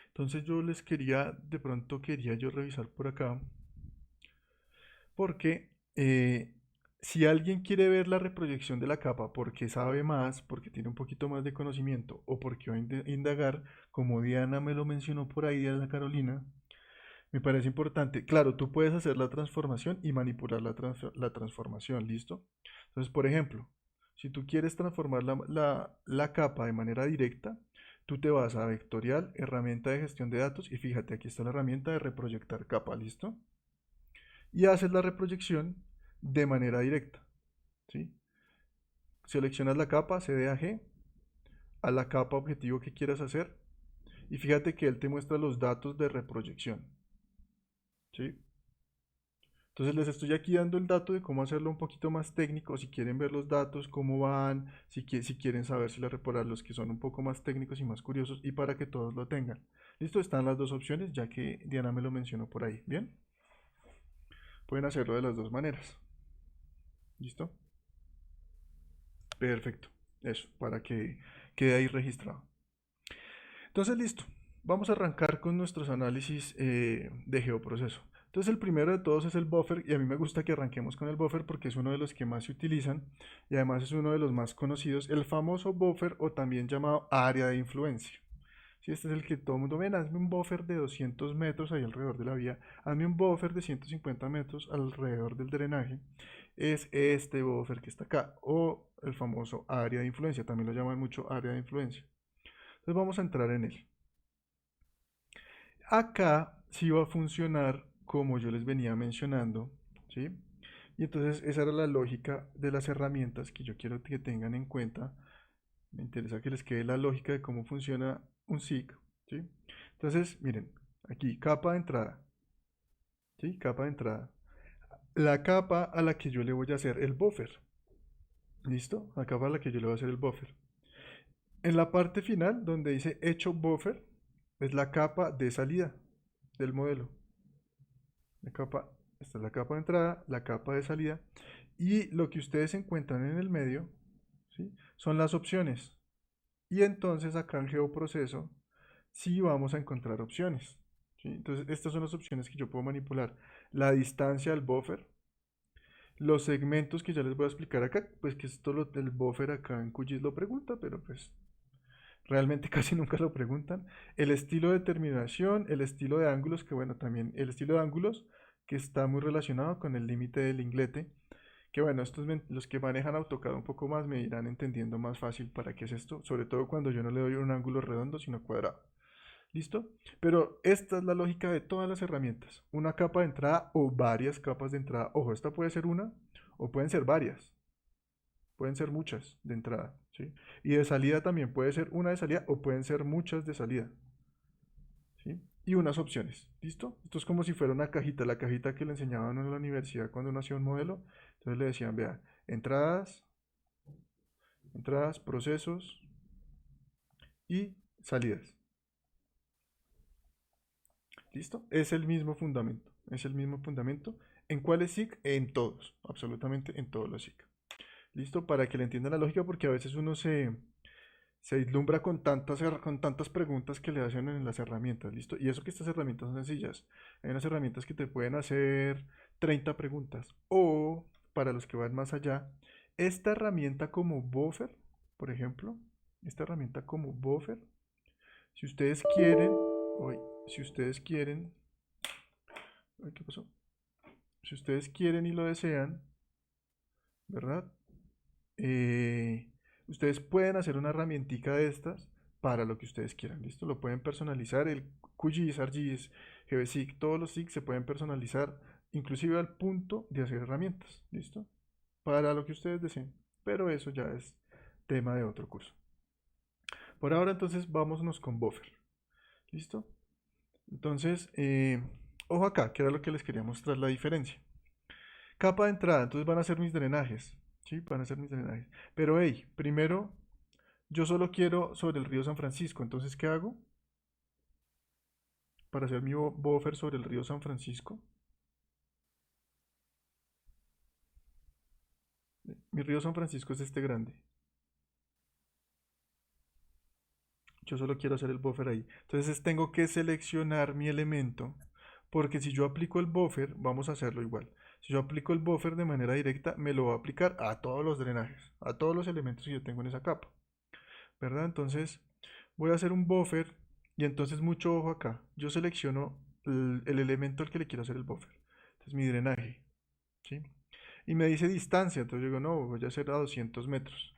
Entonces yo les quería, de pronto quería yo revisar por acá, porque si alguien quiere ver la reproyección de la capa porque sabe más, porque tiene un poquito más de conocimiento o porque va a indagar, como Diana me lo mencionó por ahí, Diana Carolina, me parece importante. Claro, tú puedes hacer la transformación y manipular la transformación, ¿listo? Entonces, por ejemplo, si tú quieres transformar la capa de manera directa, tú te vas a vectorial, herramienta de gestión de datos y fíjate, aquí está la herramienta de reproyectar capa, ¿listo? Y haces la reproyección de manera directa, ¿sí? Seleccionas la capa CDAG a la capa objetivo que quieras hacer y fíjate que él te muestra los datos de reproyección, ¿sí? Entonces les estoy aquí dando el dato de cómo hacerlo un poquito más técnico, si quieren ver los datos, cómo van, si quieren saber si la reparar los que son un poco más técnicos y más curiosos y para que todos lo tengan. Listo, están las dos opciones ya que Diana me lo mencionó por ahí. Bien, pueden hacerlo de las dos maneras. ¿Listo? Perfecto. Eso, para que quede ahí registrado. Entonces, listo. Vamos a arrancar con nuestros análisis de geoproceso. Entonces, el primero de todos es el buffer y a mí me gusta que arranquemos con el buffer porque es uno de los que más se utilizan y además es uno de los más conocidos, el famoso buffer o también llamado área de influencia. Si este es el que todo el mundo ve, hazme un buffer de 200 metros ahí alrededor de la vía, hazme un buffer de 150 metros alrededor del drenaje, es este buffer que está acá o el famoso área de influencia, también lo llaman mucho área de influencia. Entonces vamos a entrar en él. Acá sí va a funcionar como yo les venía mencionando, ¿sí? Y entonces esa era la lógica de las herramientas que yo quiero que tengan en cuenta Me interesa que les quede la lógica de cómo funciona un SIG, ¿sí? Entonces, miren, aquí, capa de entrada, ¿sí? Capa de entrada. La capa a la que yo le voy a hacer el buffer, ¿listo? La capa a la que yo le voy a hacer el buffer. En la parte final, donde dice hecho buffer, es la capa de salida del modelo. La capa, esta es la capa de entrada, la capa de salida. Y lo que ustedes encuentran en el medio, ¿sí? Son las opciones. Y entonces acá en geoproceso sí vamos a encontrar opciones, ¿sí? Entonces estas son las opciones que yo puedo manipular. La distancia al buffer, los segmentos que ya les voy a explicar acá, pues que esto el buffer acá en QGIS lo pregunta, pero pues realmente casi nunca lo preguntan. El estilo de terminación, el estilo de ángulos, que bueno, también el estilo de ángulos que está muy relacionado con el límite del inglete, que bueno, los que manejan AutoCAD un poco más me irán entendiendo más fácil para qué es esto, sobre todo cuando yo no le doy un ángulo redondo, sino cuadrado. ¿Listo? Pero esta es la lógica de todas las herramientas. Una capa de entrada o varias capas de entrada. Ojo, esta puede ser una o pueden ser varias. Pueden ser muchas de entrada, ¿sí? Y de salida también puede ser una de salida o pueden ser muchas de salida, ¿sí? Y unas opciones, ¿listo? Esto es como si fuera una cajita, la cajita que le enseñaban en la universidad cuando uno hacía un modelo. Entonces le decían, vea, entradas, entradas, procesos y salidas. ¿Listo? Es el mismo fundamento. Es el mismo fundamento. ¿En cuáles SIG? En todos. Absolutamente en todos los SIG. ¿Listo? Para que le entiendan la lógica, porque a veces uno se vislumbra con tantas preguntas que le hacen en las herramientas. ¿Listo? Y eso que estas herramientas son sencillas. Hay unas herramientas que te pueden hacer 30 preguntas. O, para los que van más allá, esta herramienta como buffer, por ejemplo, esta herramienta como buffer, si ustedes quieren, hoy, si ustedes quieren, ay, ¿qué pasó? Si ustedes quieren y lo desean, ¿verdad? Eh, Ustedes pueden hacer una herramientica de estas para lo que ustedes quieran, ¿listo? Lo pueden personalizar, el QGIS, ArcGIS, GBSIG, todos los SIG se pueden personalizar, inclusive al punto de hacer herramientas, ¿listo? Para lo que ustedes deseen, pero eso ya es tema de otro curso. Por ahora entonces vámonos con buffer, ¿listo? Entonces, ojo acá, que era lo que les quería mostrar la diferencia. Capa de entrada, entonces van a ser mis drenajes, ¿sí? Van a ser mis drenajes. Pero, hey, primero, yo solo quiero sobre el río San Francisco, entonces, ¿qué hago? Para hacer mi buffer sobre el río San Francisco. Mi río San Francisco es este grande. Yo solo quiero hacer el buffer ahí. Entonces tengo que seleccionar mi elemento, porque si yo aplico el buffer, vamos a hacerlo igual. Si yo aplico el buffer de manera directa, me lo va a aplicar a todos los drenajes, a todos los elementos que yo tengo en esa capa, ¿verdad? Entonces voy a hacer un buffer y entonces mucho ojo acá. Yo selecciono el elemento al que le quiero hacer el buffer. Entonces mi drenaje, ¿sí? Y me dice distancia, entonces yo digo, no, voy a hacer a 200 metros.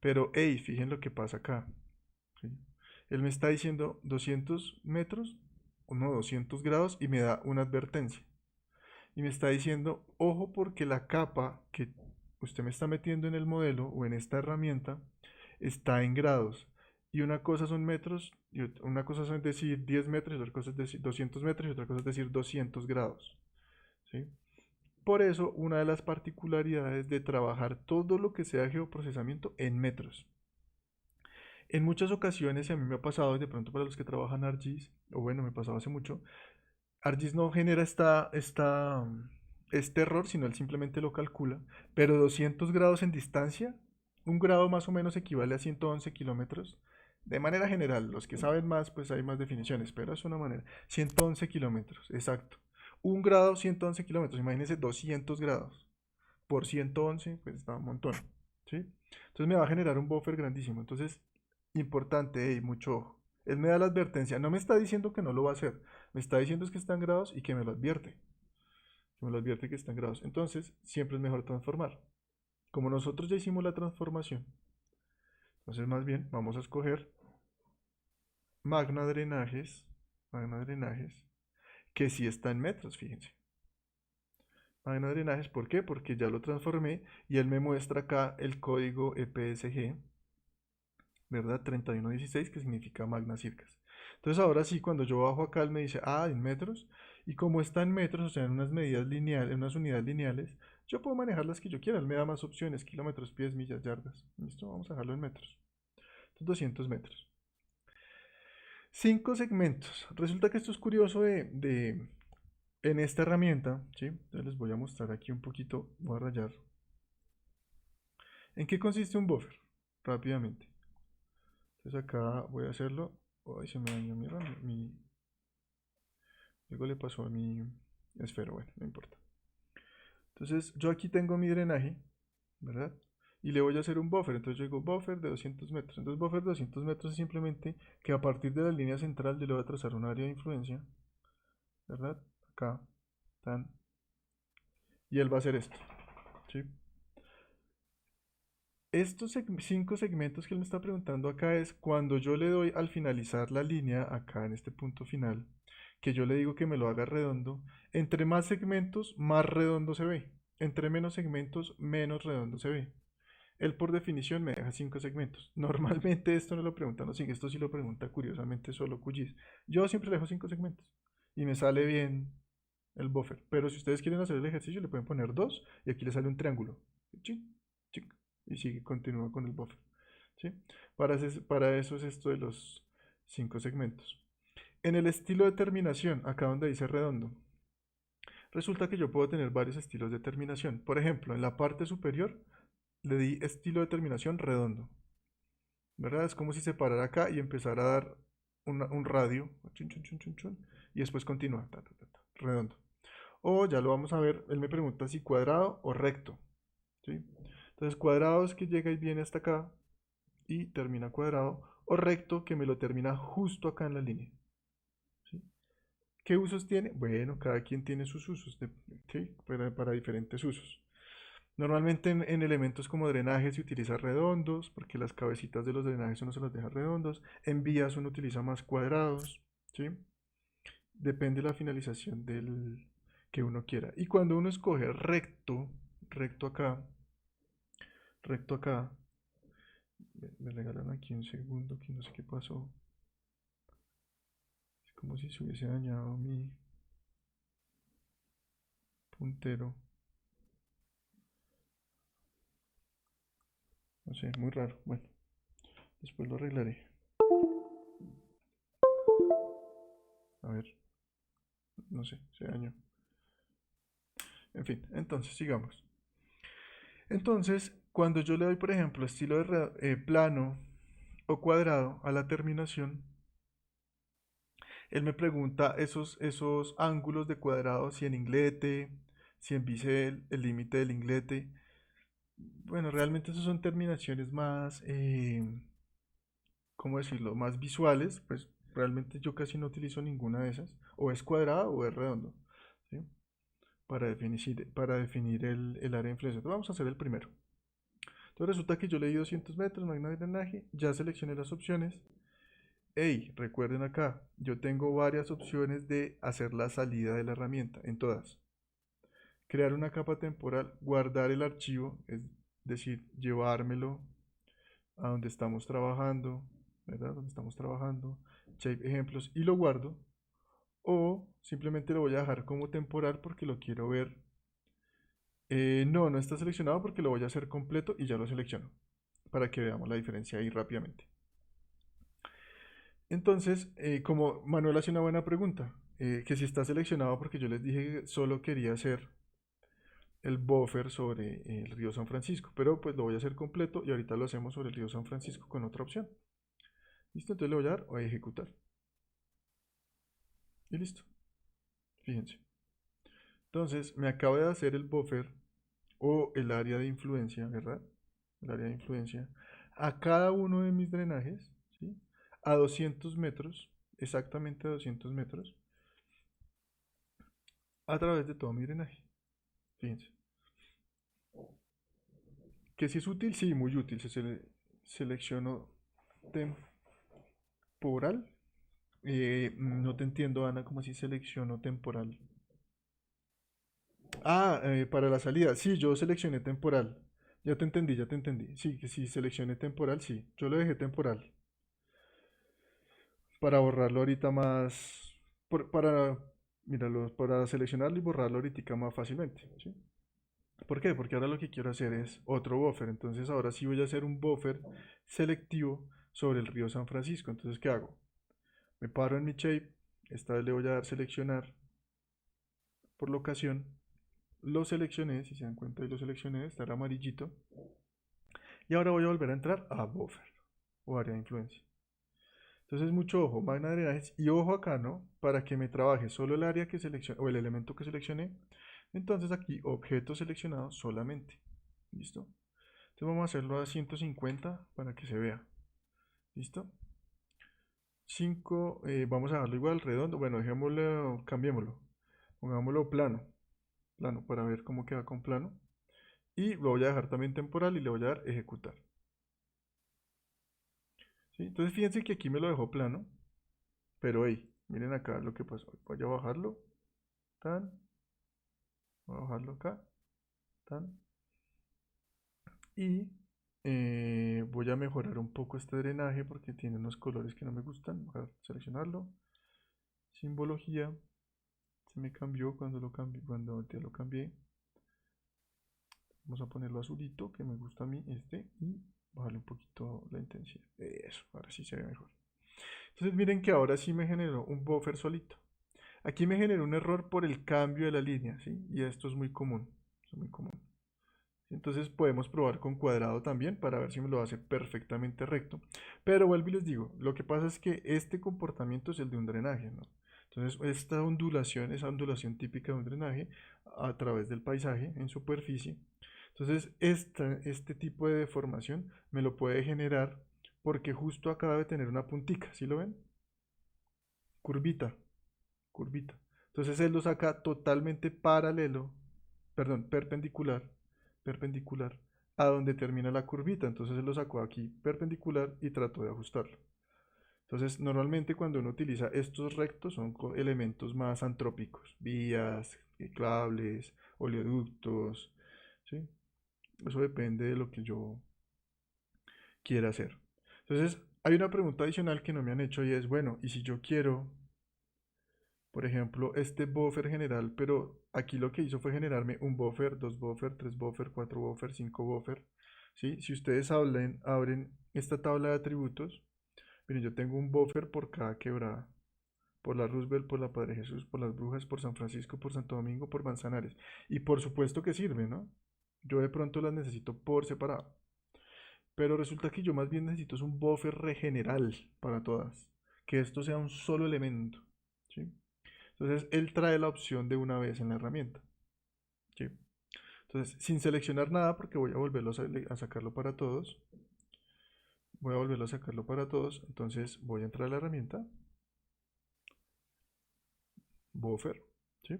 Pero, hey, fíjense lo que pasa acá, ¿sí? Él me está diciendo 200 metros, o no, 200 grados, y me da una advertencia. Y me está diciendo, ojo porque la capa que usted me está metiendo en el modelo o en esta herramienta está en grados. Y una cosa son metros, y una cosa es decir 10 metros, y otra cosa es decir 200 metros, y otra cosa es decir 200 grados, ¿sí? Por eso, una de las particularidades de trabajar todo lo que sea geoprocesamiento en metros. En muchas ocasiones, y a mí me ha pasado, de pronto para los que trabajan ArcGIS, o bueno, me pasaba hace mucho, ArcGIS no genera este error, sino él simplemente lo calcula, pero 200 grados en distancia, un grado más o menos equivale a 111 kilómetros. De manera general, los que saben más, pues hay más definiciones, pero es una manera. 111 kilómetros, exacto. Un grado, 111 kilómetros, imagínense 200 grados por 111, pues está un montón, ¿sí? Entonces me va a generar un buffer grandísimo. Entonces, importante, mucho ojo. Él me da la advertencia, no me está diciendo que no lo va a hacer, me está diciendo es que está en grados y que me lo advierte. Que me lo advierte que está en grados. Entonces, siempre es mejor transformar. Como nosotros ya hicimos la transformación, entonces más bien vamos a escoger Magna Drenajes, que sí está en metros, fíjense. Magna Drenajes, ¿por qué? Porque ya lo transformé y él me muestra acá el código EPSG ¿verdad? 3116, que significa magna circas. Entonces ahora sí, cuando yo bajo acá, él me dice, ah, en metros, y como está en metros, o sea, en unas medidas lineales, en unas unidades lineales, yo puedo manejar las que yo quiera, él me da más opciones, kilómetros, pies, millas, yardas. Listo, vamos a dejarlo en metros. Entonces, 200 metros. 5 segmentos. Resulta que esto es curioso en esta herramienta, ¿sí? Entonces les voy a mostrar aquí un poquito, voy a rayar. ¿En qué consiste un buffer? Rápidamente. Entonces acá voy a hacerlo. Ay, se me dañó algo le pasó a mi esfero, bueno, no importa. Entonces yo aquí tengo mi drenaje, ¿verdad? Y le voy a hacer un buffer. Entonces yo digo buffer de 200 metros. Entonces buffer de 200 metros es simplemente que a partir de la línea central yo le voy a trazar un área de influencia, ¿verdad? Acá, tan. Y él va a hacer esto, ¿sí? Estos 5 segmentos que él me está preguntando acá es cuando yo le doy al finalizar la línea, acá en este punto final, que yo le digo que me lo haga redondo, entre más segmentos, más redondo se ve. Entre menos segmentos, menos redondo se ve. Él por definición me deja 5 segmentos. Normalmente esto no lo preguntan los 5, esto sí lo pregunta curiosamente solo QGIS. Yo siempre le dejo 5 segmentos y me sale bien el buffer. Pero si ustedes quieren hacer el ejercicio, le pueden poner 2 y aquí le sale un triángulo. Chic, chic, y sigue, continúa con el buffer. ¿Sí? Para eso es esto de los 5 segmentos. En el estilo de terminación, acá donde dice redondo, resulta que yo puedo tener varios estilos de terminación. Por ejemplo, en la parte superior le di estilo de terminación redondo, ¿verdad? Es como si se parara acá y empezara a dar un radio, chun, chun, chun, chun, chun, y después continúa, ta, ta, ta, ta, redondo. O ya lo vamos a ver, él me pregunta si cuadrado o recto, ¿sí? Entonces cuadrado es que llega y viene hasta acá y termina cuadrado, o recto que me lo termina justo acá en la línea, ¿sí? ¿Qué usos tiene? Bueno, cada quien tiene sus usos, ¿sí? Para diferentes usos. Normalmente en elementos como drenaje se utiliza redondos, porque las cabecitas de los drenajes uno se los deja redondos. En vías uno utiliza más cuadrados, ¿sí? Depende de la finalización del que uno quiera. Y cuando uno escoge recto, recto acá, me regalan aquí un segundo que no sé qué pasó. Es como si se hubiese dañado mi puntero. No sé, muy raro. Bueno, después lo arreglaré. A ver, no sé, se dañó. En fin, entonces sigamos. Entonces, cuando yo le doy, por ejemplo, estilo de plano o cuadrado a la terminación, él me pregunta esos ángulos de cuadrado, si en inglete, si en bisel, el límite del inglete. Bueno, realmente esas son terminaciones más, ¿cómo decirlo? Más visuales, pues realmente yo casi no utilizo ninguna de esas. O es cuadrado o es redondo, ¿sí? Para definir el área de influencia. Entonces vamos a hacer el primero. Entonces resulta que yo le di 200 metros, magna de drenaje, ya seleccioné las opciones. Hey, recuerden acá, yo tengo varias opciones de hacer la salida de la herramienta, en todas. Crear una capa temporal, guardar el archivo, es decir, llevármelo a donde estamos trabajando, ¿verdad? Donde estamos trabajando, shape ejemplos y lo guardo. O simplemente lo voy a dejar como temporal porque lo quiero ver. No, no está seleccionado porque lo voy a hacer completo y ya lo selecciono para que veamos la diferencia ahí rápidamente. Entonces, como Manuel hace una buena pregunta, que si está seleccionado porque yo les dije que solo quería hacer el buffer sobre el río San Francisco, pero pues lo voy a hacer completo y ahorita lo hacemos sobre el río San Francisco con otra opción. ¿Listo? Entonces le voy a dar a ejecutar. Y listo. Fíjense. Entonces, me acaba de hacer el buffer o el área de influencia, ¿verdad? El área de influencia a cada uno de mis drenajes, ¿sí? A 200 metros, exactamente a 200 metros, a través de todo mi drenaje. Fíjense. Que si es útil, sí, muy útil. Selecciono temporal. No te entiendo, Ana, como si selecciono temporal. Ah, para la salida. Sí, yo seleccioné temporal. Ya te entendí, ya te entendí. Sí, que si seleccioné temporal, sí. Yo lo dejé temporal para borrarlo ahorita más, para, míralo, para seleccionarlo y borrarlo ahorita más fácilmente, ¿sí? ¿Por qué? Porque ahora lo que quiero hacer es otro buffer. Entonces ahora sí voy a hacer un buffer selectivo sobre el río San Francisco. Entonces, ¿qué hago? Me paro en mi shape. Esta vez le voy a dar seleccionar por locación. Lo seleccioné, si se dan cuenta, y lo seleccioné, está el amarillito. Y ahora voy a volver a entrar a buffer o área de influencia. Entonces, mucho ojo, magna de drenajes y ojo acá, ¿no? Para que me trabaje solo el área que seleccioné o el elemento que seleccioné. Entonces aquí, objeto seleccionado solamente. ¿Listo? Entonces vamos a hacerlo a 150 para que se vea. ¿Listo? 5, vamos a darlo igual, redondo. Bueno, dejémoslo, cambiémoslo. Pongámoslo plano. Plano para ver cómo queda con plano. Y lo voy a dejar también temporal y le voy a dar ejecutar. ¿Sí? Entonces fíjense que aquí me lo dejó plano. Pero hey, miren acá lo que pasó. Voy a bajarlo. Tan. Voy a bajarlo acá. Tan. Y voy a mejorar un poco este drenaje porque tiene unos colores que no me gustan. Voy a seleccionarlo. Simbología. Se me cambió cuando lo cambié. Cuando te lo cambié. Vamos a ponerlo azulito, que me gusta a mí este. Y bajarle un poquito la intensidad. Eso, ahora sí se ve mejor. Entonces miren que ahora sí me generó un buffer solito. Aquí me generó un error por el cambio de la línea, ¿sí? Y esto es muy común. Es muy común. Entonces podemos probar con cuadrado también para ver si me lo hace perfectamente recto. Pero vuelvo y les digo, lo que pasa es que este comportamiento es el de un drenaje, ¿no? Entonces esta ondulación, esa ondulación típica de un drenaje a través del paisaje en superficie. Entonces este tipo de deformación me lo puede generar porque justo acá debe tener una puntica, ¿sí lo ven? Curvita, curvita. Entonces él lo saca totalmente paralelo, perdón, perpendicular a donde termina la curvita. Entonces él lo sacó aquí perpendicular y trató de ajustarlo. Entonces normalmente cuando uno utiliza estos rectos son elementos más antrópicos, vías, cables, oleoductos, ¿sí? Eso depende de lo que yo quiera hacer. Entonces hay una pregunta adicional que no me han hecho y es, bueno, ¿y si yo quiero por ejemplo, este buffer general, pero aquí lo que hizo fue generarme un buffer, dos buffer, tres buffer, cuatro buffer, cinco buffer? ¿Sí? Si ustedes abren esta tabla de atributos, miren, yo tengo un buffer por cada quebrada. Por la Roosevelt, por la Padre Jesús, por las Brujas, por San Francisco, por Santo Domingo, por Manzanares. Y por supuesto que sirve, ¿no? Yo de pronto las necesito por separado. Pero resulta que yo más bien necesito es un buffer regeneral para todas. Que esto sea un solo elemento. ¿Sí? Entonces, él trae la opción de una vez en la herramienta. ¿Sí? Entonces, sin seleccionar nada, porque voy a volverlo a sacarlo para todos. Voy a volverlo a sacarlo para todos. Entonces, voy a entrar a la herramienta. Buffer. ¿Sí?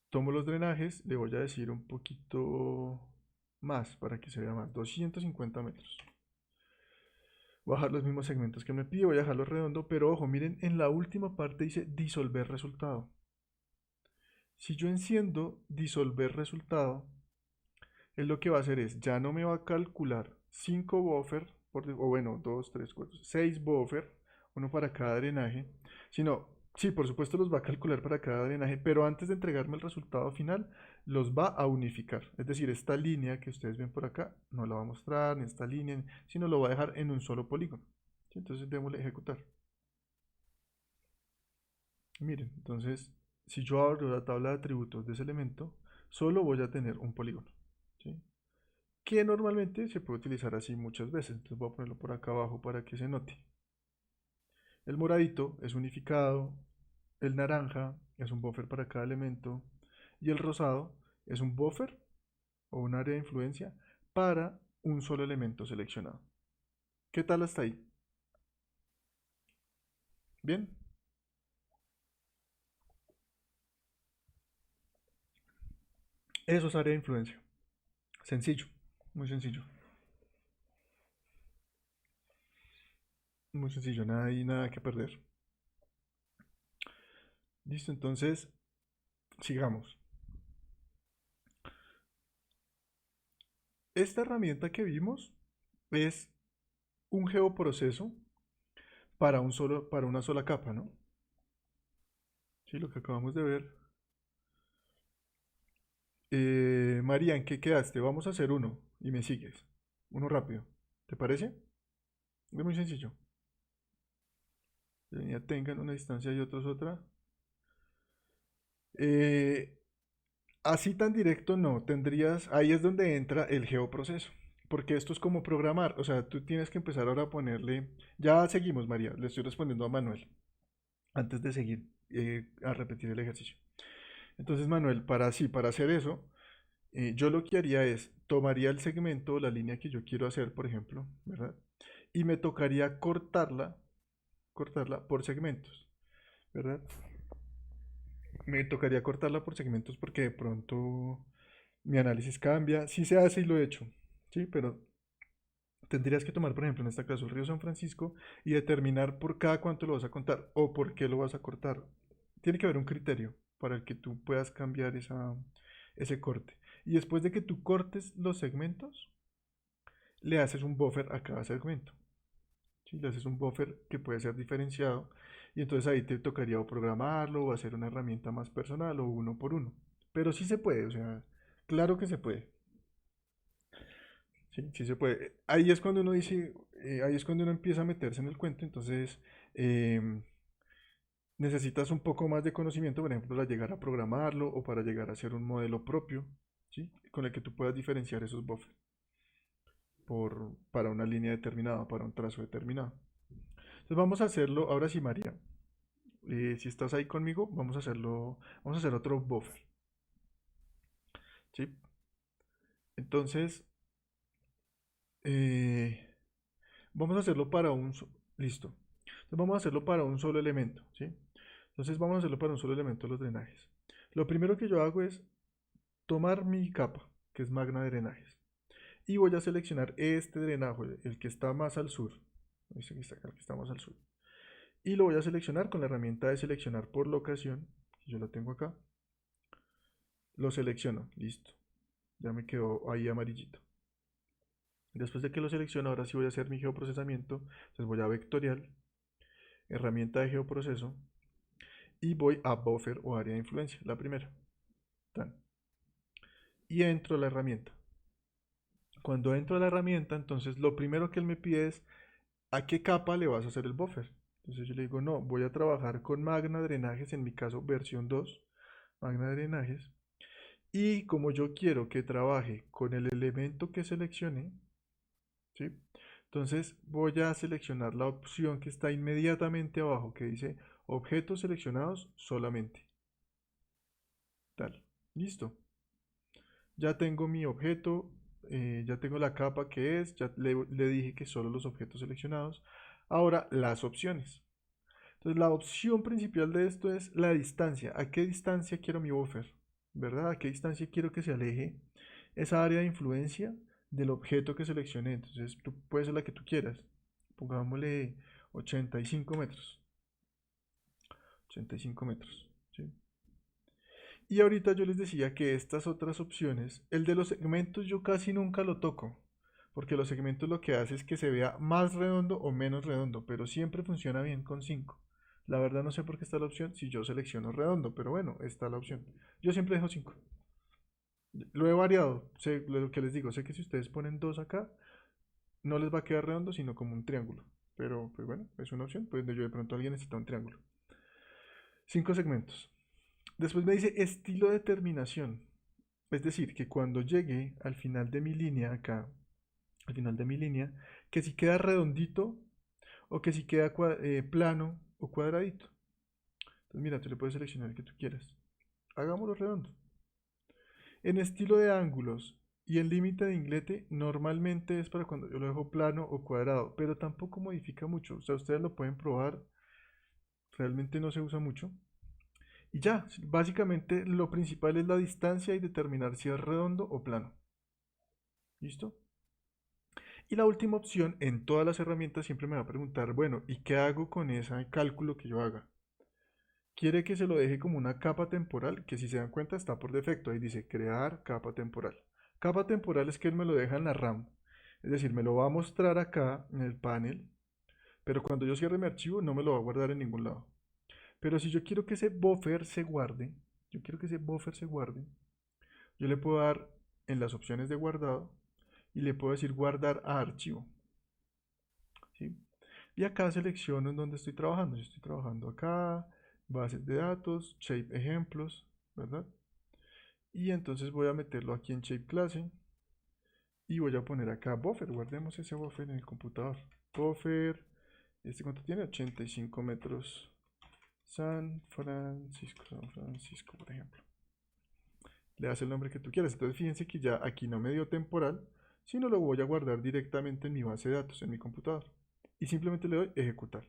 Tomo los drenajes. Le voy a decir un poquito más para que se vea más. 250 metros. Voy a dejar los mismos segmentos que me pide. Voy a dejarlo redondo. Pero ojo, miren, en la última parte dice disolver resultado. Si yo enciendo disolver resultado, él lo que va a hacer es, ya no me va a calcular 5 buffer, o bueno, 2 3 4 6 buffer, uno para cada drenaje, sino, sí, por supuesto los va a calcular para cada drenaje, pero antes de entregarme el resultado final, los va a unificar. Es decir, esta línea que ustedes ven por acá, no la va a mostrar, ni esta línea, sino lo va a dejar en un solo polígono. ¿Sí? Entonces démosle ejecutar. Miren, entonces, si yo abro la tabla de atributos de ese elemento, solo voy a tener un polígono. ¿Sí? Que normalmente se puede utilizar así muchas veces. Entonces voy a ponerlo por acá abajo para que se note. El moradito es unificado, el naranja es un buffer para cada elemento y el rosado es un buffer o un área de influencia para un solo elemento seleccionado. ¿Qué tal hasta ahí? Bien, eso es área de influencia. Sencillo, muy sencillo. Muy sencillo, nada y nada que perder. Listo, entonces sigamos. esta herramienta que vimos es un geoproceso para una sola capa, ¿no? Sí, lo que acabamos de ver. María, ¿en qué quedaste? Vamos a hacer uno y me sigues. Uno rápido. ¿Te parece? Es muy sencillo. La línea tengan una distancia y otros otra. Eh, Así tan directo no. Ahí es donde entra el geoproceso. Porque esto es como programar. O sea, tú tienes que empezar ahora a ponerle. Ya seguimos, María. Le estoy respondiendo a Manuel. Antes de seguir a repetir el ejercicio. Entonces, Manuel, para hacer eso, yo lo que haría es, tomaría el segmento, la línea que yo quiero hacer, por ejemplo, ¿verdad? Y me tocaría cortarla por segmentos, ¿verdad? Me tocaría cortarla por segmentos porque de pronto mi análisis cambia. Sí se hace y lo he hecho, ¿sí? Pero tendrías que tomar, por ejemplo, en este caso, el río San Francisco y determinar por cada cuánto lo vas a contar o por qué lo vas a cortar. Tiene que haber un criterio para el que tú puedas cambiar ese corte. Y después de que tú cortes los segmentos, le haces un buffer a cada segmento. ¿Sí? Le haces un buffer que puede ser diferenciado y entonces ahí te tocaría o programarlo o hacer una herramienta más personal o uno por uno. Pero sí se puede, o sea, claro que se puede. Sí, sí se puede. Ahí es cuando uno dice, ahí es cuando uno empieza a meterse en el cuento, entonces necesitas un poco más de conocimiento, por ejemplo, para llegar a programarlo o para llegar a hacer un modelo propio, ¿sí? Con el que tú puedas diferenciar esos buffers para una línea determinada, para un trazo determinado. Entonces vamos a hacerlo, ahora sí, María, si estás ahí conmigo, vamos a hacer otro buffer, ¿sí? Entonces, eh, vamos a hacerlo para listo. Entonces vamos a hacerlo para un solo elemento, ¿sí? Entonces vamos a hacerlo para un solo elemento de los drenajes. Lo primero que yo hago es tomar mi capa, que es magna de drenajes, y voy a seleccionar este drenaje, el que está más al sur, este que está acá, el que está más al sur, y lo voy a seleccionar con la herramienta de seleccionar por locación, que yo lo tengo acá, lo selecciono, listo, ya me quedó ahí amarillito. Después de que lo selecciono, ahora sí voy a hacer mi geoprocesamiento, entonces voy a vectorial, herramienta de geoproceso, y voy a buffer o área de influencia, la primera, tan, y entro a la herramienta. Cuando entro a la herramienta, entonces lo primero que él me pide es a qué capa le vas a hacer el buffer. Entonces yo le digo, no, voy a trabajar con Magna Drenajes, en mi caso versión 2, Magna Drenajes. Y como yo quiero que trabaje con el elemento que seleccioné, ¿sí? Entonces voy a seleccionar la opción que está inmediatamente abajo, que dice objetos seleccionados solamente. Tal. Listo. Ya tengo mi objeto, ya tengo la capa que es, ya le dije que solo los objetos seleccionados. Ahora las opciones. Entonces la opción principal de esto es la distancia. ¿A qué distancia quiero mi buffer? ¿Verdad? ¿A qué distancia quiero que se aleje esa área de influencia del objeto que seleccioné? Entonces tú puedes ser la que tú quieras. Pongámosle 85 metros. 85 metros. ¿Sí? Y ahorita yo les decía que estas otras opciones, el de los segmentos yo casi nunca lo toco, porque los segmentos lo que hace es que se vea más redondo o menos redondo, pero siempre funciona bien con 5. La verdad no sé por qué está la opción si yo selecciono redondo, pero bueno, está la opción. Yo siempre dejo 5. Lo he variado, sé lo que les digo, sé que si ustedes ponen 2 acá, no les va a quedar redondo, sino como un triángulo. Pero pues bueno, es una opción, pues yo de pronto alguien necesita un triángulo. 5 segmentos. Después me dice estilo de terminación. Es decir, que cuando llegue al final de mi línea acá, al final de mi línea, que si queda redondito o que si queda plano o cuadradito. Entonces mira, tú le puedes seleccionar el que tú quieras. Hagámoslo redondo. En estilo de ángulos y el límite de inglete normalmente es para cuando yo lo dejo plano o cuadrado, pero tampoco modifica mucho. O sea, ustedes lo pueden probar, realmente no se usa mucho. Y ya, básicamente lo principal es la distancia y determinar si es redondo o plano. ¿Listo? Y la última opción, en todas las herramientas siempre me va a preguntar, bueno, ¿y qué hago con ese cálculo que yo haga? Quiere que se lo deje como una capa temporal, que si se dan cuenta está por defecto, ahí dice crear capa temporal. Capa temporal es que él me lo deja en la RAM. Es decir, me lo va a mostrar acá en el panel, pero cuando yo cierre mi archivo no me lo va a guardar en ningún lado. Pero si yo quiero que ese buffer se guarde, yo quiero que ese buffer se guarde, yo le puedo dar en las opciones de guardado y le puedo decir guardar a archivo. ¿Sí? Y acá selecciono en donde estoy trabajando. Yo estoy trabajando acá, bases de datos, shape ejemplos, ¿verdad? Y entonces voy a meterlo aquí en shape clase y voy a poner acá buffer. Guardemos ese buffer en el computador. Buffer, ¿este cuánto tiene? 85 metros. San Francisco, por ejemplo. Le das el nombre que tú quieras. Entonces fíjense que ya aquí no me dio temporal, sino lo voy a guardar directamente en mi base de datos, en mi computador. Y simplemente le doy ejecutar.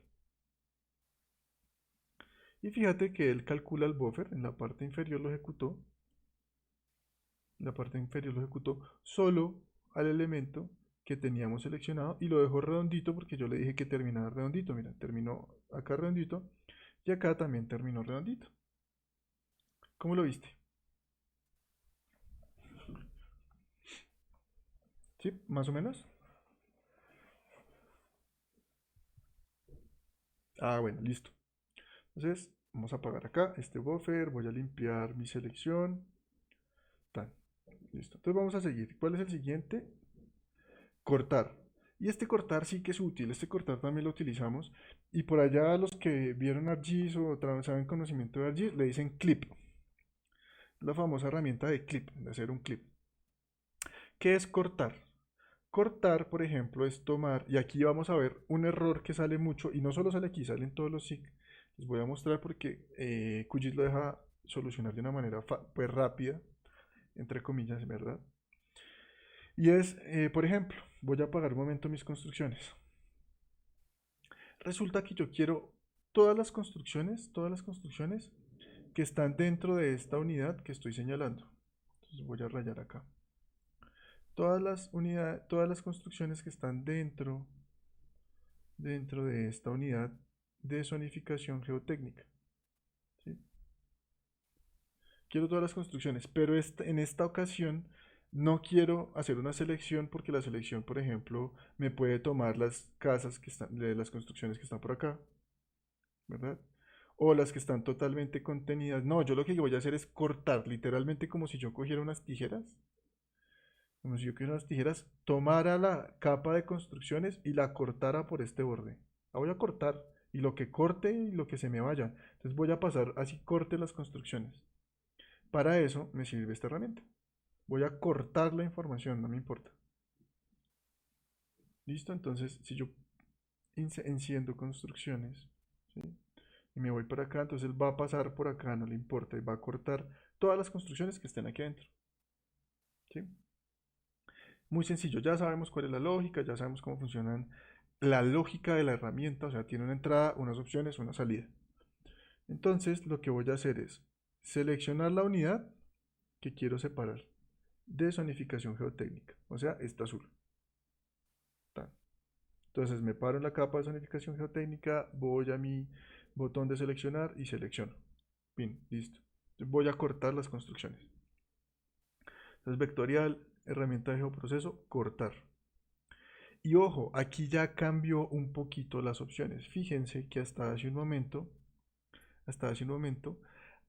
Y fíjate que él calcula el buffer, en la parte inferior lo ejecutó, en la parte inferior lo ejecutó solo al elemento que teníamos seleccionado y lo dejó redondito porque yo le dije que terminara redondito. Mira, terminó acá redondito y acá también terminó redondito. ¿Cómo lo viste? ¿Sí? ¿Más o menos? Ah, bueno, listo. Entonces, vamos a apagar acá este buffer, voy a limpiar mi selección. Tan, listo. Entonces vamos a seguir. ¿Cuál es el siguiente? Cortar. Y este cortar sí que es útil, este cortar también lo utilizamos. Y por allá los que vieron ArcGIS o saben conocimiento de ArcGIS le dicen clip. La famosa herramienta de clip, de hacer un clip. ¿Qué es cortar? Cortar, por ejemplo, es tomar, y aquí vamos a ver un error que sale mucho, y no solo sale aquí, sale en todos los SIG. Les voy a mostrar porque QGIS lo deja solucionar de una manera pues rápida, entre comillas, ¿verdad? Y es, por ejemplo, voy a apagar un momento mis construcciones. Resulta que yo quiero todas las construcciones que están dentro de esta unidad que estoy señalando. Entonces voy a rayar acá. Todas las unidades, todas las construcciones que están dentro de esta unidad de zonificación geotécnica. ¿Sí? Quiero todas las construcciones, pero en esta ocasión no quiero hacer una selección porque la selección, por ejemplo, me puede tomar las casas que están, de las construcciones que están por acá, ¿verdad? O las que están totalmente contenidas. No, yo lo que voy a hacer es cortar, literalmente como si yo cogiera unas tijeras. Como si yo cogiera unas tijeras, tomara la capa de construcciones y la cortara por este borde. La voy a cortar y lo que corte y lo que se me vaya. Entonces voy a pasar así corte las construcciones. Para eso me sirve esta herramienta. Voy a cortar la información, no me importa. ¿Listo? Entonces, si yo enciendo construcciones, ¿sí? Y me voy para acá, entonces él va a pasar por acá, no le importa, y va a cortar todas las construcciones que estén aquí adentro. ¿Sí? Muy sencillo, ya sabemos cuál es la lógica, ya sabemos cómo funcionan la lógica de la herramienta, o sea, tiene una entrada, unas opciones, una salida. Entonces, lo que voy a hacer es seleccionar la unidad que quiero separar de zonificación geotécnica, o sea, esta azul. Entonces me paro en la capa de zonificación geotécnica, voy a mi botón de seleccionar y selecciono. Bien, listo. Voy a cortar las construcciones. Entonces vectorial, herramienta de geoproceso, cortar. Y ojo, aquí ya cambió un poquito las opciones. Fíjense que hasta hace un momento,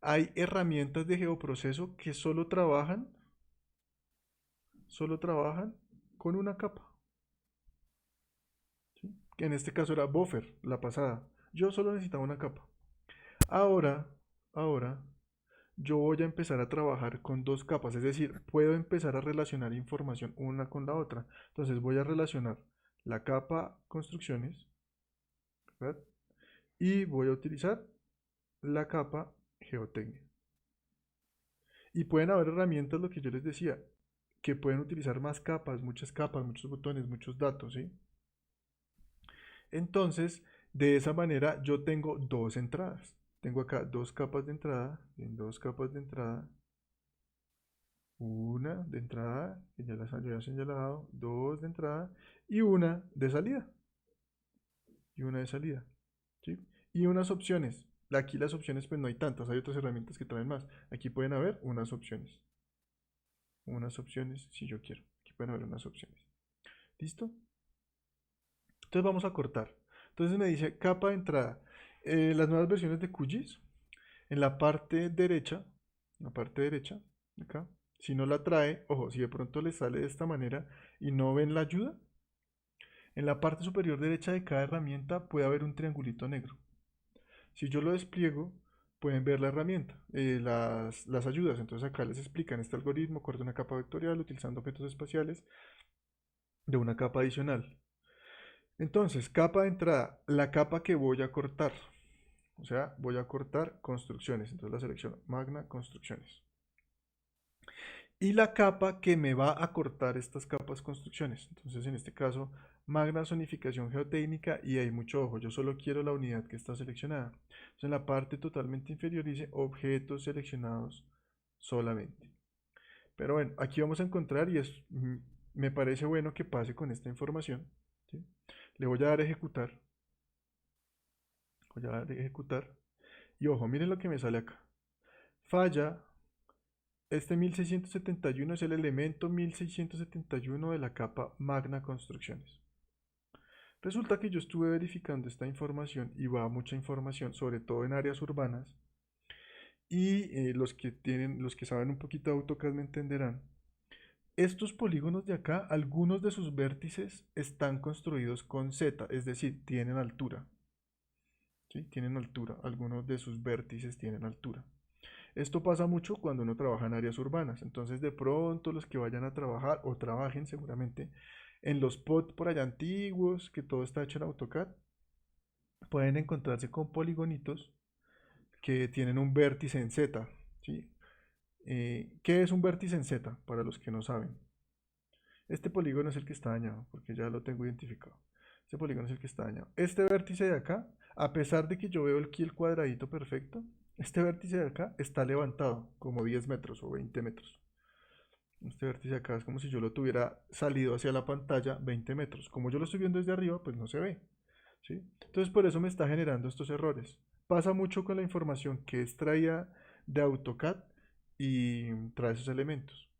hay herramientas de geoproceso que solo trabajan con una capa. ¿Sí? Que en este caso era buffer, la pasada. Yo solo necesitaba una capa. Ahora, ahora, yo voy a empezar a trabajar con dos capas, es decir, puedo empezar a relacionar información una con la otra. Entonces voy a relacionar la capa construcciones, ¿verdad? Y voy a utilizar la capa geotecnia. Y pueden haber herramientas, lo que yo les decía, que pueden utilizar más capas, muchos botones, muchos datos, ¿sí? Entonces, de esa manera yo tengo dos entradas. Tengo acá dos capas de entrada, en dos capas de entrada, una de entrada, que ya las había señalado, dos de entrada y una de salida. Y una de salida. ¿Sí? Y unas opciones. Aquí las opciones pues no hay tantas, hay otras herramientas que traen más. Aquí pueden haber unas opciones. unas opciones si yo quiero. Aquí pueden haber unas opciones. ¿Listo? Entonces vamos a cortar. Entonces me dice capa de entrada. Las nuevas versiones de QGIS, en la parte derecha, acá, si no la trae, ojo, si de pronto le sale de esta manera y no ven la ayuda, en la parte superior derecha de cada herramienta puede haber un triangulito negro. Si yo lo despliego, pueden ver la herramienta, las ayudas. Entonces acá les explican este algoritmo, corta una capa vectorial utilizando objetos espaciales de una capa adicional. Entonces, capa de entrada, la capa que voy a cortar. O sea, voy a cortar construcciones. Entonces la selección Magna Construcciones. Y la capa que me va a cortar estas capas construcciones. Entonces, en este caso, Magna Zonificación Geotécnica y hay mucho ojo. Yo solo quiero la unidad que está seleccionada. Entonces, en la parte totalmente inferior dice objetos seleccionados solamente. Pero bueno, aquí vamos a encontrar y me parece bueno que pase con esta información. ¿Sí? Le voy a dar a ejecutar. Voy a dar a ejecutar. Y ojo, miren lo que me sale acá. Falla. Este 1671 es el elemento 1671 de la capa Magna Construcciones. Resulta que yo estuve verificando esta información y va mucha información, sobre todo en áreas urbanas. Y los que saben un poquito de AutoCAD me entenderán. Estos polígonos de acá, algunos de sus vértices están construidos con Z, es decir, tienen altura. ¿Sí? Tienen altura, algunos de sus vértices tienen altura. Esto pasa mucho cuando uno trabaja en áreas urbanas. Entonces, de pronto, los que vayan a trabajar o trabajen seguramente en los POT por allá antiguos, que todo está hecho en AutoCAD, pueden encontrarse con poligonitos que tienen un vértice en Z. ¿Sí? ¿Qué es un vértice en Z? Para los que no saben. Este polígono es el que está dañado, porque ya lo tengo identificado. Este polígono es el que está dañado. Este vértice de acá, a pesar de que yo veo aquí el cuadradito perfecto, este vértice de acá está levantado como 10 metros o 20 metros. Este vértice de acá es como si yo lo tuviera salido hacia la pantalla 20 metros. Como yo lo estoy viendo desde arriba, pues no se ve. ¿Sí? Entonces por eso me está generando estos errores. Pasa mucho con la información que es traída de AutoCAD y trae esos elementos.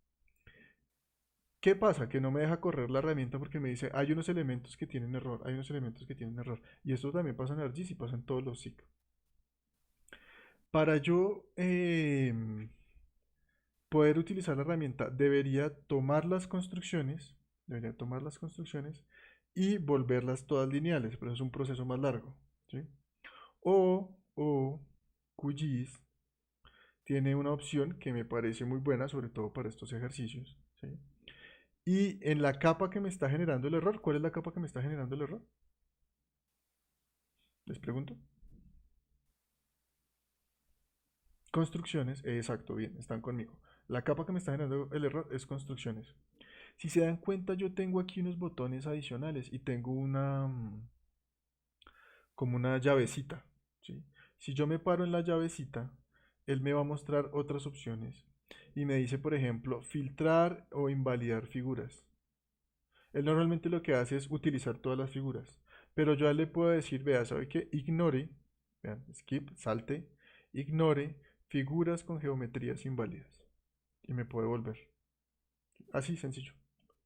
¿Qué pasa? Que no me deja correr la herramienta porque me dice, hay unos elementos que tienen error, hay unos elementos que tienen error. Y esto también pasa en ArcGIS y pasa en todos los SIC. Para yo poder utilizar la herramienta, debería tomar las construcciones y volverlas todas lineales, pero es un proceso más largo. ¿Sí? O QGIS tiene una opción que me parece muy buena, sobre todo para estos ejercicios. ¿Sí? Y en la capa que me está generando el error, ¿cuál es la capa que me está generando el error? Les pregunto. Construcciones, exacto, bien, están conmigo. La capa que me está generando el error es construcciones. Si se dan cuenta, yo tengo aquí unos botones adicionales y tengo como una llavecita, ¿sí? Si yo me paro en la llavecita, él me va a mostrar otras opciones y me dice, por ejemplo, filtrar o invalidar figuras. Él normalmente lo que hace es utilizar todas las figuras, pero yo le puedo decir, vea, ¿sabe qué? Ignore, vean, skip, salte, ignore figuras con geometrías inválidas y me puede volver. Así sencillo.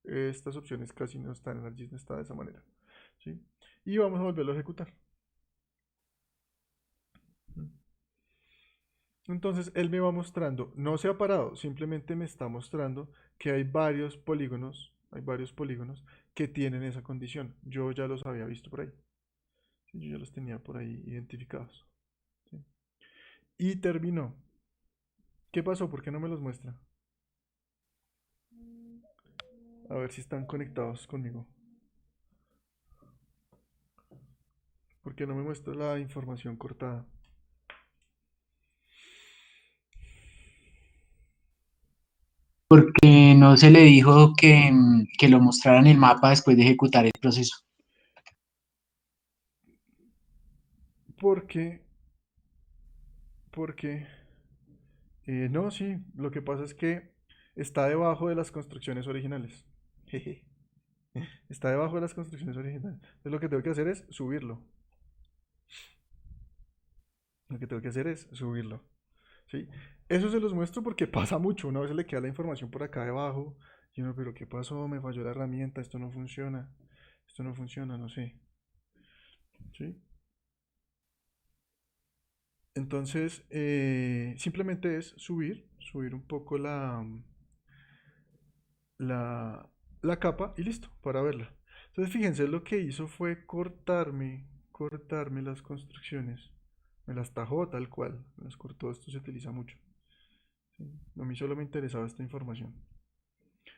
Estas opciones casi no están en ArcGIS, no está de esa manera. ¿Sí? Y vamos a volverlo a ejecutar. Entonces él me va mostrando, no se ha parado, simplemente me está mostrando que hay varios polígonos que tienen esa condición. Yo ya los había visto por ahí. Sí, yo ya los tenía por ahí identificados. ¿Sí? Y terminó. ¿Qué pasó? ¿Por qué no me los muestra? A ver si están conectados conmigo. ¿Por qué no me muestra la información cortada? Porque no se le dijo que lo mostrara en el mapa después de ejecutar el proceso. Porque, porque, no, sí, lo que pasa es que está debajo de las construcciones originales. Jeje. Está debajo de las construcciones originales. Entonces lo que tengo que hacer es subirlo. Lo que tengo que hacer es subirlo. ¿Sí? Eso se los muestro porque pasa mucho. Una vez le queda la información por acá debajo. Y uno, pero ¿qué pasó? Me falló la herramienta, esto no funciona. Esto no funciona, no sé. ¿Sí? Entonces, simplemente es subir un poco la, la capa y listo, para verla. Entonces, fíjense, lo que hizo fue cortarme las construcciones. Me las tajó tal cual, me las cortó, esto se utiliza mucho. ¿Sí? A mí solo me interesaba esta información.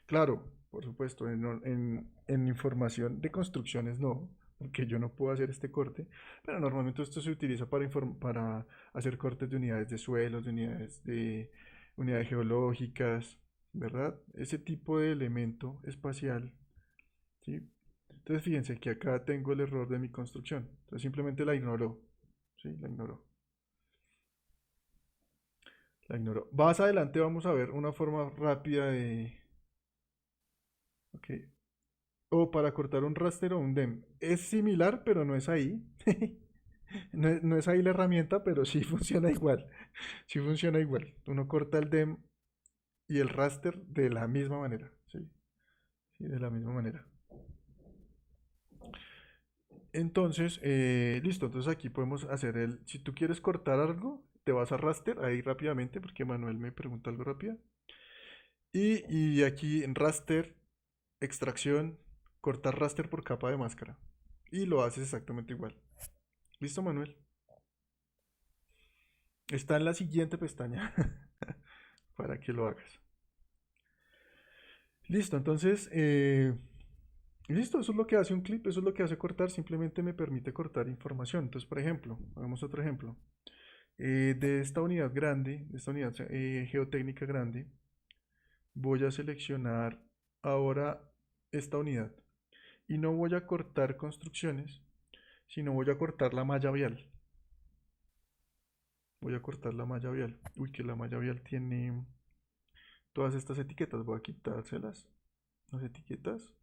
Claro, por supuesto, en información de construcciones no, porque yo no puedo hacer este corte, pero normalmente esto se utiliza para hacer cortes de unidades de suelos, de unidades geológicas, ¿verdad? Ese tipo de elemento espacial, ¿sí? Entonces fíjense que acá tengo el error de mi construcción, entonces simplemente la ignoró, ¿sí? La ignoró. Más adelante vamos a ver una forma rápida ok, o para cortar un raster o un DEM. Es similar, pero no es ahí. No es ahí la herramienta, pero sí funciona igual. Sí funciona igual. Uno corta el DEM y el raster de la misma manera. Sí, sí, de la misma manera. Entonces, listo. Entonces aquí podemos hacer el. Si tú quieres cortar algo, te vas a raster ahí rápidamente, porque Manuel me pregunta algo rápido. Y aquí en raster, extracción, cortar raster por capa de máscara. Y lo haces exactamente igual. ¿Listo, Manuel? Está en la siguiente pestaña para que lo hagas. Listo, entonces, listo, eso es lo que hace un clip, eso es lo que hace cortar, simplemente me permite cortar información. Entonces, por ejemplo, hagamos otro ejemplo. De esta unidad grande, de esta unidad geotécnica grande, voy a seleccionar ahora esta unidad. Y no voy a cortar construcciones, sino voy a cortar la malla vial. Voy a cortar la malla vial. Uy, que la malla vial tiene todas estas etiquetas, voy a quitárselas, las etiquetas.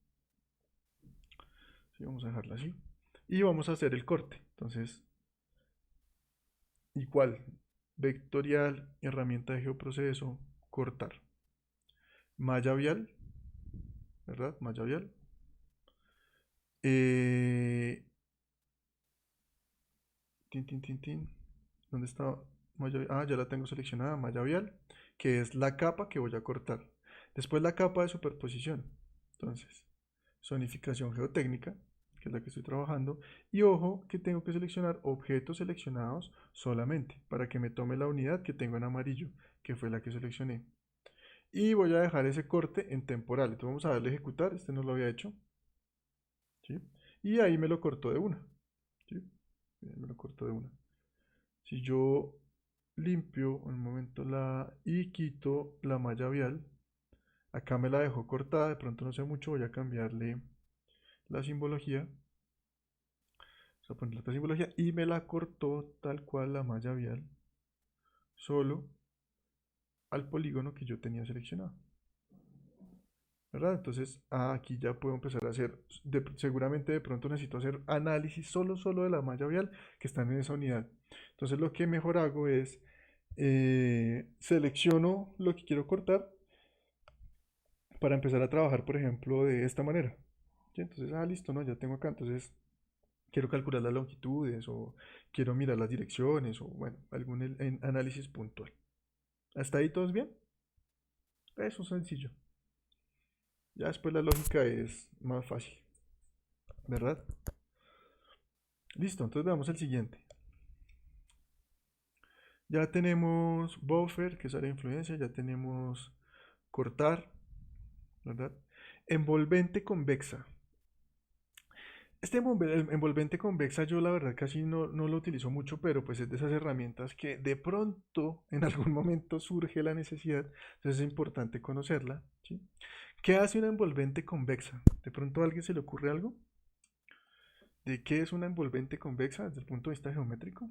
Sí, vamos a dejarla así. Y vamos a hacer el corte. Entonces, igual, vectorial, herramienta de geoproceso, cortar. Malla vial, ¿verdad? Malla vial. Eh, tin, tin, tin, tin. ¿Dónde está malla vial? Ah, ya la tengo seleccionada, malla vial, que es la capa que voy a cortar. Después la capa de superposición. Entonces, zonificación geotécnica, que es la que estoy trabajando. Y ojo que tengo que seleccionar objetos seleccionados solamente, para que me tome la unidad que tengo en amarillo, que fue la que seleccioné. Y voy a dejar ese corte en temporal. Entonces vamos a darle a ejecutar, este no lo había hecho. ¿Sí? Y ahí me lo cortó de una. ¿Sí? Me lo cortó de una. Si yo limpio un momento y quito la malla vial, acá me la dejo cortada, de pronto no sé mucho, voy a cambiarle la simbología. Vamos a ponerle esta simbología y me la cortó tal cual la malla vial, solo al polígono que yo tenía seleccionado. ¿Verdad? Entonces aquí ya puedo empezar a hacer, seguramente de pronto necesito hacer análisis solo de la malla vial que están en esa unidad. Entonces lo que mejor hago es selecciono lo que quiero cortar para empezar a trabajar, por ejemplo, de esta manera. ¿Sí? Entonces, listo, ¿no? Ya tengo acá, entonces quiero calcular las longitudes o quiero mirar las direcciones o, bueno, algún análisis puntual. ¿Hasta ahí todos bien? Eso es sencillo. Ya después la lógica es más fácil, ¿verdad? Listo, entonces veamos el siguiente. Ya tenemos buffer, que es área de influencia, ya tenemos cortar, ¿verdad? Envolvente convexa. Este envolvente convexa yo la verdad casi no lo utilizo mucho, pero pues es de esas herramientas que de pronto en algún momento surge la necesidad, entonces es importante conocerla, ¿sí? ¿Qué hace una envolvente convexa? ¿De pronto a alguien se le ocurre algo? ¿De qué es una envolvente convexa desde el punto de vista geométrico?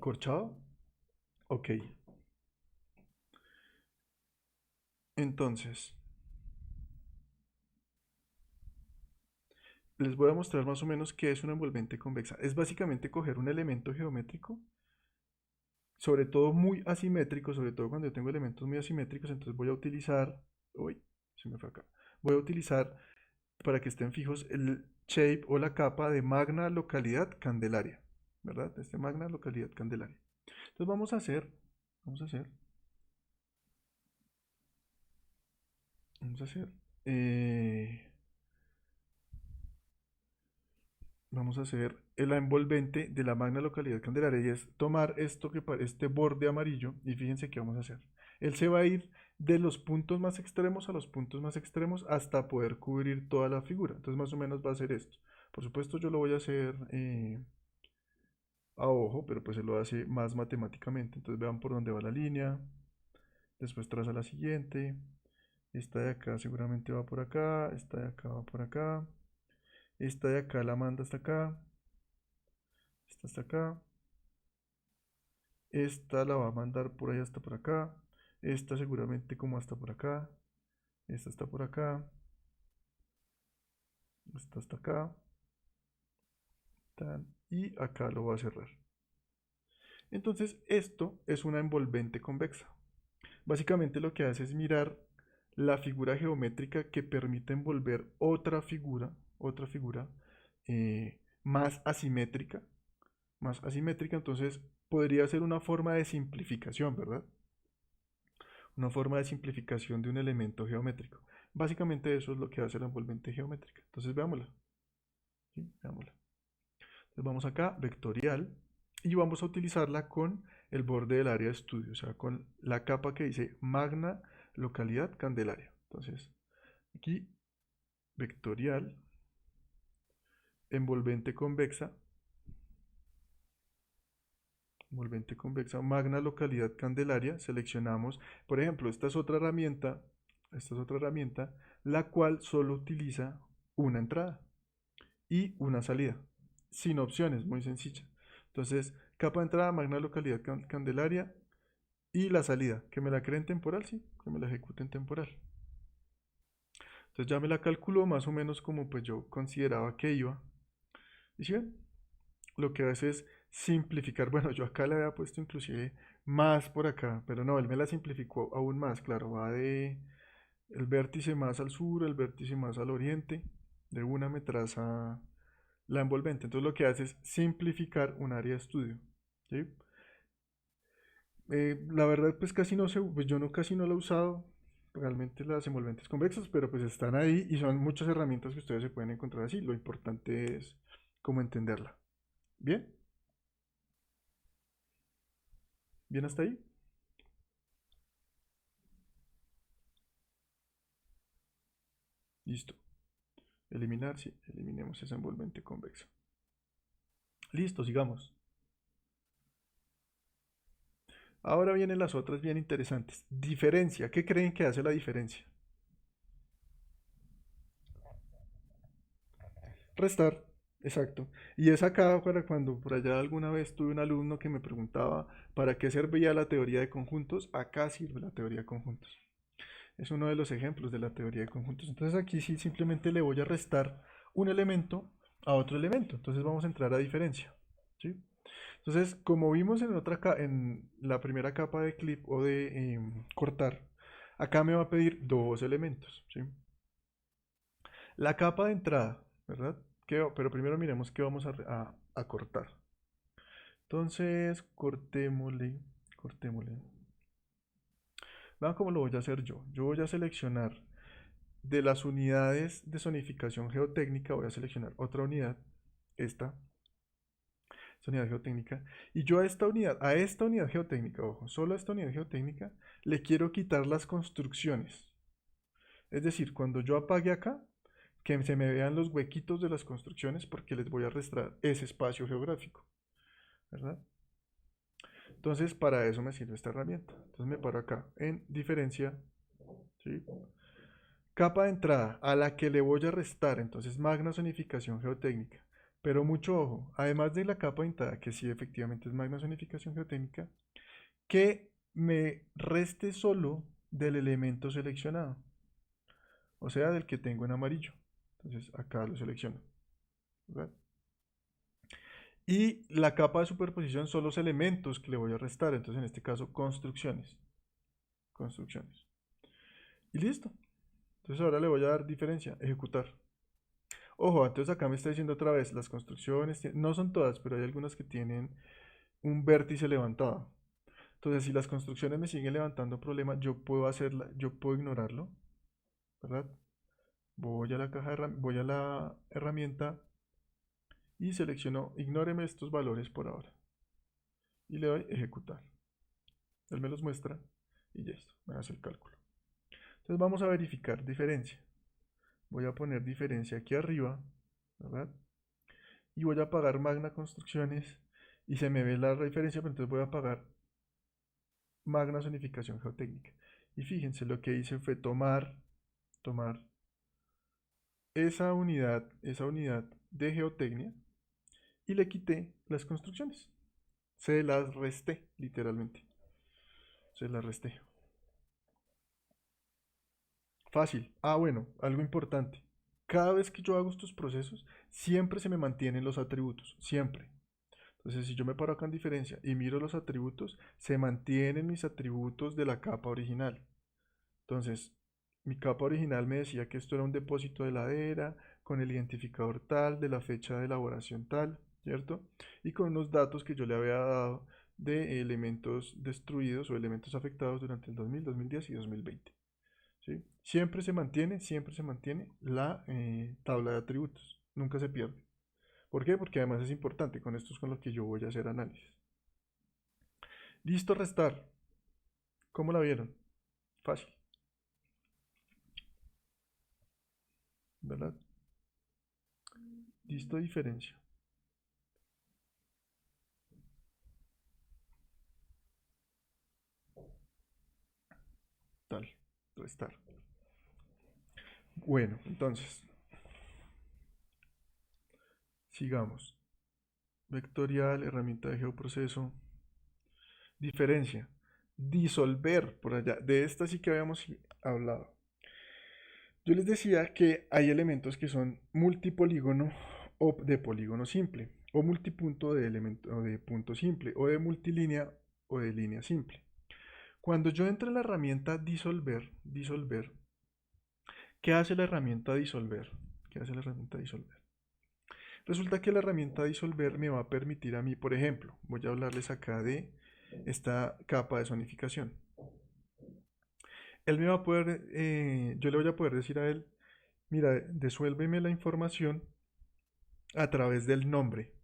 ¿Corchado? Ok, entonces, les voy a mostrar más o menos qué es una envolvente convexa. Es básicamente coger un elemento geométrico, sobre todo muy asimétrico, sobre todo cuando yo tengo elementos muy asimétricos, entonces voy a utilizar, uy, se me fue acá, voy a utilizar para que estén fijos el shape o la capa de magna localidad candelaria, ¿verdad? Este magna localidad candelaria. Entonces vamos a hacer, vamos a hacer, eh, vamos a hacer la envolvente de la magna localidad candelaria y es tomar esto este borde amarillo y fíjense qué vamos a hacer. Él se va a ir de los puntos más extremos a los puntos más extremos hasta poder cubrir toda la figura. Entonces más o menos va a ser esto. Por supuesto yo lo voy a hacer a ojo, pero pues él lo hace más matemáticamente. Entonces vean por dónde va la línea, después traza la siguiente. Esta de acá seguramente va por acá, esta de acá va por acá, esta de acá la manda hasta acá, esta hasta acá. Esta la va a mandar por ahí hasta por acá. Esta seguramente como hasta por acá. Esta está por acá. Esta hasta acá. Tan, y acá lo va a cerrar. Entonces esto es una envolvente convexa. Básicamente lo que hace es mirar la figura geométrica que permite envolver otra figura más asimétrica. Más asimétrica, entonces podría ser una forma de simplificación, ¿verdad? Una forma de simplificación de un elemento geométrico. Básicamente eso es lo que hace la envolvente geométrica. Entonces veámosla. ¿Sí? Veámosla. Entonces vamos acá, vectorial, y vamos a utilizarla con el borde del área de estudio, o sea, con la capa que dice magna localidad candelaria. Entonces, aquí, vectorial, envolvente convexa, magna localidad candelaria, seleccionamos, por ejemplo, esta es otra herramienta, la cual solo utiliza una entrada y una salida, sin opciones, muy sencilla. Entonces, capa de entrada, magna localidad candelaria y la salida, que me la cree en temporal, sí, que me la ejecute en temporal. Entonces ya me la calculó más o menos como pues yo consideraba que iba. Y si ven, lo que hace es simplificar. Bueno, yo acá le había puesto inclusive más por acá, pero no, él me la simplificó aún más, claro, va de el vértice más al sur, el vértice más al oriente, de una me traza la envolvente. Entonces lo que hace es simplificar un área de estudio. ¿Sí? La verdad pues casi no sé, pues yo no casi no lo he usado realmente las envolventes convexas, pero pues están ahí y son muchas herramientas que ustedes se pueden encontrar así. Lo importante es cómo entenderla. ¿Bien? ¿Bien hasta ahí? Listo. Eliminar, sí, eliminemos esa envolvente convexa. Listo, sigamos. Ahora vienen las otras bien interesantes. Diferencia. ¿Qué creen que hace la diferencia? Restar. Exacto. Y es acá para cuando por allá alguna vez tuve un alumno que me preguntaba para qué servía la teoría de conjuntos. Acá sirve la teoría de conjuntos. Es uno de los ejemplos de la teoría de conjuntos. Entonces aquí sí simplemente le voy a restar un elemento a otro elemento. Entonces vamos a entrar a diferencia. ¿Sí? Entonces, como vimos en la primera capa de clip o de cortar, acá me va a pedir dos elementos, ¿sí? La capa de entrada, ¿verdad? Pero primero miremos qué vamos a cortar. Entonces, cortémosle. Vean cómo lo voy a hacer yo. Yo voy a seleccionar de las unidades de zonificación geotécnica, voy a seleccionar otra unidad, esta, unidad geotécnica, y yo a esta unidad geotécnica, ojo, solo a esta unidad geotécnica, le quiero quitar las construcciones. Es decir, cuando yo apague acá, que se me vean los huequitos de las construcciones porque les voy a restar ese espacio geográfico, ¿verdad? Entonces, para eso me sirve esta herramienta. Entonces me paro acá en diferencia, ¿sí? Capa de entrada a la que le voy a restar, entonces magna zonificación geotécnica. Pero mucho ojo, además de la capa de entrada, que sí efectivamente es magna zonificación geotécnica, que me reste solo del elemento seleccionado, o sea, del que tengo en amarillo. Entonces acá lo selecciono, ¿verdad? Y la capa de superposición son los elementos que le voy a restar. Entonces en este caso construcciones. Construcciones. Y listo. Entonces ahora le voy a dar diferencia, ejecutar. Ojo, entonces acá me está diciendo otra vez, las construcciones, no son todas, pero hay algunas que tienen un vértice levantado. Entonces si las construcciones me siguen levantando problemas, yo puedo hacerla, yo puedo ignorarlo, ¿verdad? Voy a la voy a la herramienta y selecciono, ignóreme estos valores por ahora. Y le doy ejecutar. Él me los muestra y ya está, me hace el cálculo. Entonces vamos a verificar diferencia. Voy a poner diferencia aquí arriba, ¿verdad? Y voy a apagar Magna Construcciones y se me ve la referencia, pero entonces voy a apagar Magna Zonificación Geotécnica. Y fíjense, lo que hice fue tomar esa unidad de geotecnia y le quité las construcciones. Se las resté, literalmente. Se las resté. Fácil. Ah, bueno, algo importante. Cada vez que yo hago estos procesos, siempre se me mantienen los atributos. Siempre. Entonces, si yo me paro acá en diferencia y miro los atributos, se mantienen mis atributos de la capa original. Entonces, mi capa original me decía que esto era un depósito de ladera, con el identificador tal, de la fecha de elaboración tal, ¿cierto? Y con unos datos que yo le había dado de elementos destruidos o elementos afectados durante el 2000, 2010 y 2020. ¿Sí? Siempre se mantiene la tabla de atributos, nunca se pierde. ¿Por qué? Porque además es importante, con esto es con lo que yo voy a hacer análisis. Listo, restar. ¿Cómo la vieron? Fácil, ¿verdad? Listo, diferencia. Tal, restar. Bueno, entonces, sigamos. Vectorial, herramienta de geoproceso. Diferencia. Disolver por allá. De esta sí que habíamos hablado. Yo les decía que hay elementos que son multipolígono o de polígono simple, o multipunto de elemento o de punto simple, o de multilínea o de línea simple. Cuando yo entro en la herramienta disolver, ¿qué hace la herramienta disolver? ¿Qué hace la herramienta disolver? Resulta que la herramienta disolver me va a permitir a mí, por ejemplo, voy a hablarles acá de esta capa de zonificación. Él me va a poder, yo le voy a poder decir a él, mira, desuélveme la información a través del nombre.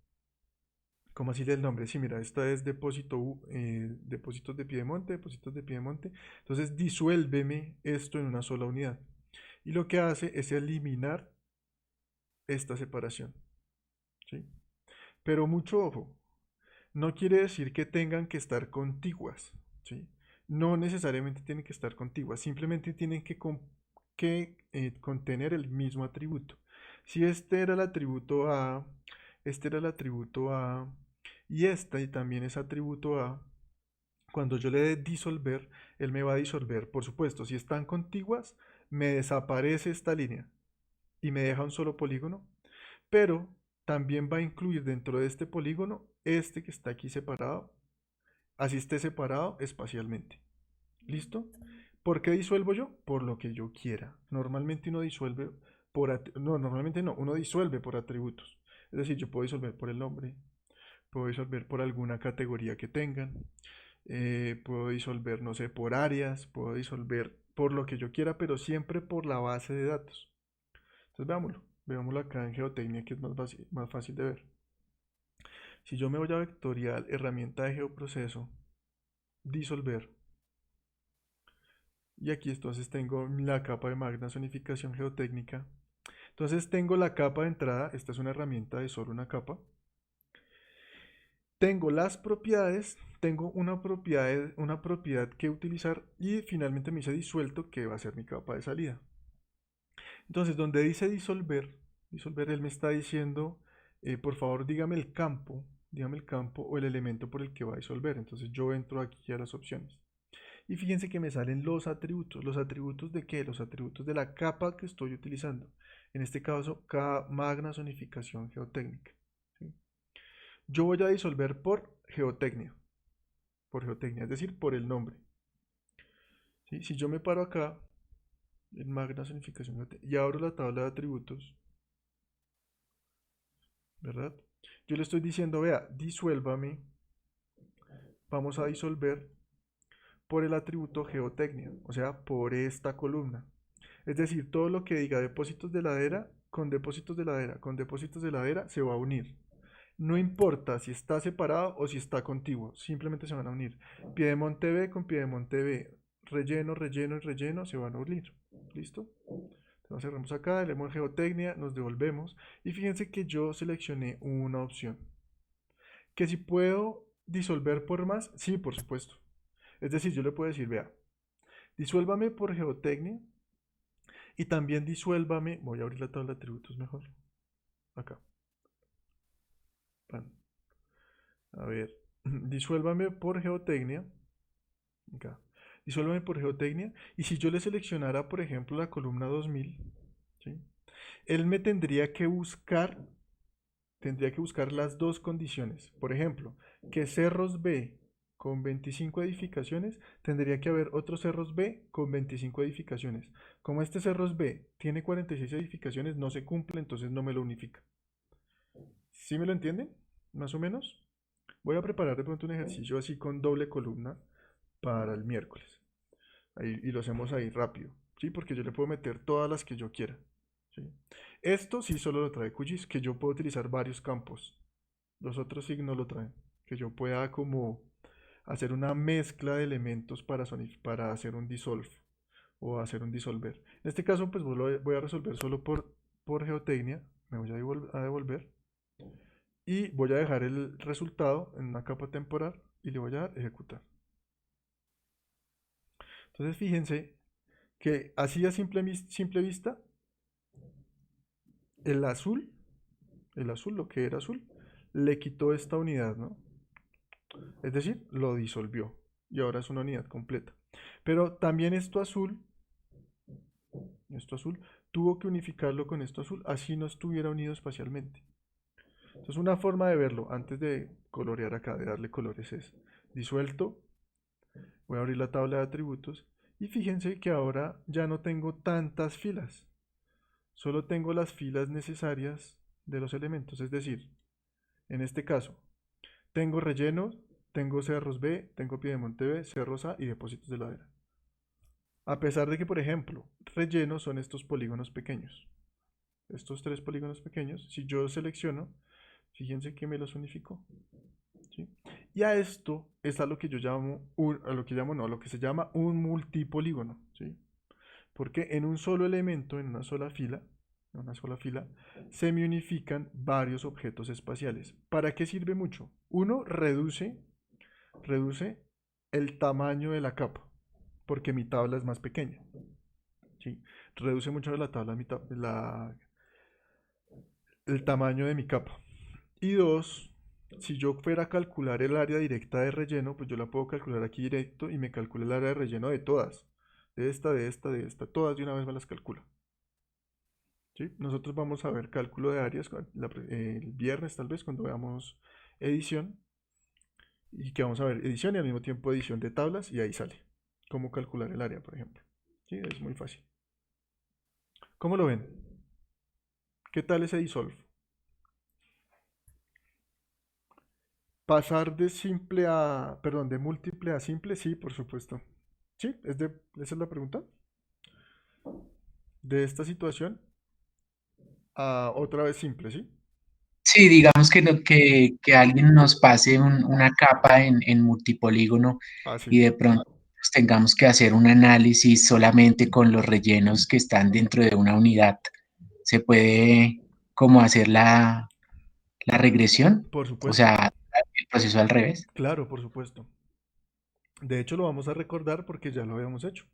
¿Cómo así del nombre? Sí, mira, esta es depósitos de Piedemonte, depósitos de Piedemonte. Entonces, disuélveme esto en una sola unidad. Y lo que hace es eliminar esta separación. ¿Sí? Pero mucho ojo, no quiere decir que tengan que estar contiguas. ¿Sí? No necesariamente tienen que estar contiguas, simplemente tienen que contener el mismo atributo. Si este era el atributo A, este era el atributo A, y esta y también es atributo A, cuando yo le dé disolver, él me va a disolver. Por supuesto, si están contiguas, me desaparece esta línea y me deja un solo polígono, pero también va a incluir dentro de este polígono este que está aquí separado, así esté separado espacialmente. ¿Listo? ¿Por qué disuelvo yo? Por lo que yo quiera. Normalmente uno disuelve no, normalmente no, uno disuelve por atributos. Es decir, yo puedo disolver por el nombre, puedo disolver por alguna categoría que tengan, puedo disolver, no sé, por áreas, puedo disolver por lo que yo quiera, pero siempre por la base de datos. Entonces veámoslo acá en geotecnia que es más fácil de ver. Si yo me voy a vectorial, herramienta de geoproceso, disolver, y aquí entonces tengo la capa de magna zonificación geotécnica. Entonces tengo la capa de entrada, esta es una herramienta de solo una capa. Tengo las propiedades, tengo una propiedad que utilizar y finalmente me dice disuelto que va a ser mi capa de salida. Entonces donde dice disolver, él me está diciendo, por favor dígame el campo dígame el campo o el elemento por el que va a disolver. Entonces yo entro aquí a las opciones. Y fíjense que me salen los atributos. ¿Los atributos de qué? Los atributos de la capa que estoy utilizando. En este caso, Magna Zonificación Geotécnica. ¿Sí? Yo voy a disolver por geotecnia. Por geotecnia, es decir, por el nombre. ¿Sí? Si yo me paro acá, en Magna Zonificación Geotécnica, y abro la tabla de atributos, ¿verdad? Yo le estoy diciendo, vea, disuélvame. Vamos a disolver por el atributo geotecnia, o sea, por esta columna. Es decir, todo lo que diga depósitos de ladera, con depósitos de ladera, con depósitos de ladera, se va a unir. No importa si está separado o si está contiguo, simplemente se van a unir. Piedemonte B con Piedemonte B, relleno, relleno y relleno se van a unir. ¿Listo? Entonces cerramos acá, le damos geotecnia, nos devolvemos y fíjense que yo seleccioné una opción. Que si puedo disolver por más, sí, por supuesto. Es decir, yo le puedo decir, vea, disuélvame por geotecnia y también disuélvame, voy a abrir la tabla de atributos mejor, acá. A ver, disuélvame por geotecnia, acá. Disuélvame por geotecnia y si yo le seleccionara, por ejemplo, la columna 2000, ¿sí? Él me tendría que buscar las dos condiciones. Por ejemplo, que cerros B con 25 edificaciones, tendría que haber otros cerros B con 25 edificaciones. Como este cerros B tiene 46 edificaciones, no se cumple, entonces no me lo unifica. ¿Sí me lo entienden? Más o menos. Voy a preparar de pronto un ejercicio así con doble columna para el miércoles. Ahí, y lo hacemos ahí rápido, ¿sí? Porque yo le puedo meter todas las que yo quiera, ¿sí? Esto sí solo lo trae QGIS, que yo puedo utilizar varios campos. Los otros sí no lo traen. Que yo pueda como hacer una mezcla de elementos para hacer un dissolve o hacer un disolver. En este caso, pues voy a resolver solo por geotecnia. Me voy a devolver. Y voy a dejar el resultado en una capa temporal y le voy a dar ejecutar. Entonces fíjense que así a simple vista, el azul, lo que era azul, le quitó esta unidad, ¿no? Es decir, lo disolvió y ahora es una unidad completa. Pero también esto azul, tuvo que unificarlo con esto azul, así no estuviera unido espacialmente. Entonces una forma de verlo, antes de colorear acá, de darle colores, es disuelto, voy a abrir la tabla de atributos, y fíjense que ahora ya no tengo tantas filas, solo tengo las filas necesarias de los elementos, es decir, en este caso, tengo rellenos, tengo cerros B, tengo piedemonte B, cerros A y depósitos de ladera. A pesar de que, por ejemplo, rellenos son estos polígonos pequeños. Estos tres polígonos pequeños, si yo selecciono, fíjense que me los unificó. ¿Sí? Y a esto es a lo que yo llamo, no, a lo que se llama un multipolígono. ¿Sí? Porque en un solo elemento, en una sola fila, se me unifican varios objetos espaciales. ¿Para qué sirve mucho? Uno, reduce el tamaño de la capa, porque mi tabla es más pequeña. ¿Sí? Reduce mucho la tabla, el tamaño de mi capa. Y dos, si yo fuera a calcular el área directa de relleno, pues yo la puedo calcular aquí directo y me calcula el área de relleno de todas. De esta, todas de una vez me las calcula. ¿Sí? Nosotros vamos a ver cálculo de áreas el viernes tal vez cuando veamos edición y que vamos a ver edición y al mismo tiempo edición de tablas y ahí sale cómo calcular el área, por ejemplo. ¿Sí? Es muy fácil. ¿Cómo lo ven? ¿Qué tal ese dissolve? Pasar de simple a, perdón, de múltiple a simple, sí, por supuesto. Sí, esa es la pregunta. De esta situación a otra vez simple, ¿sí? Sí, digamos que, que alguien nos pase una capa en multipolígono Ah, sí. y de pronto pues, tengamos que hacer un análisis solamente con los rellenos que están dentro de una unidad. ¿Se puede como hacer la regresión? Por O supuesto. sea, el proceso al revés. Claro, por supuesto. De hecho, lo vamos a recordar porque ya lo habíamos hecho.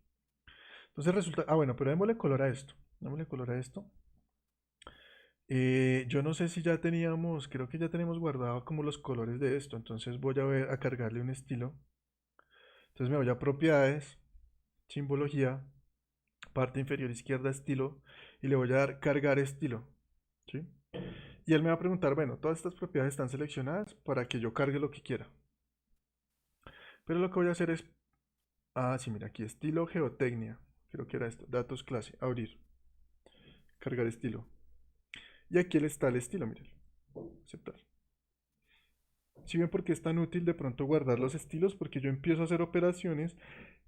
Entonces resulta, bueno, pero démosle color a esto. Démosle color a esto. Yo no sé si ya teníamos, creo que ya tenemos guardado como los colores de esto, entonces voy a ver, a cargarle un estilo. Entonces me voy a propiedades, simbología, parte inferior izquierda, estilo, y le voy a dar cargar estilo, ¿sí? Y él me va a preguntar, bueno, todas estas propiedades están seleccionadas para que yo cargue lo que quiera. Pero lo que voy a hacer es, sí, mira, aquí estilo geotecnia, creo que era esto, datos clase, abrir, cargar estilo. Y aquí está el estilo, miren, aceptar. Si ven por qué es tan útil de pronto guardar los estilos, porque yo empiezo a hacer operaciones,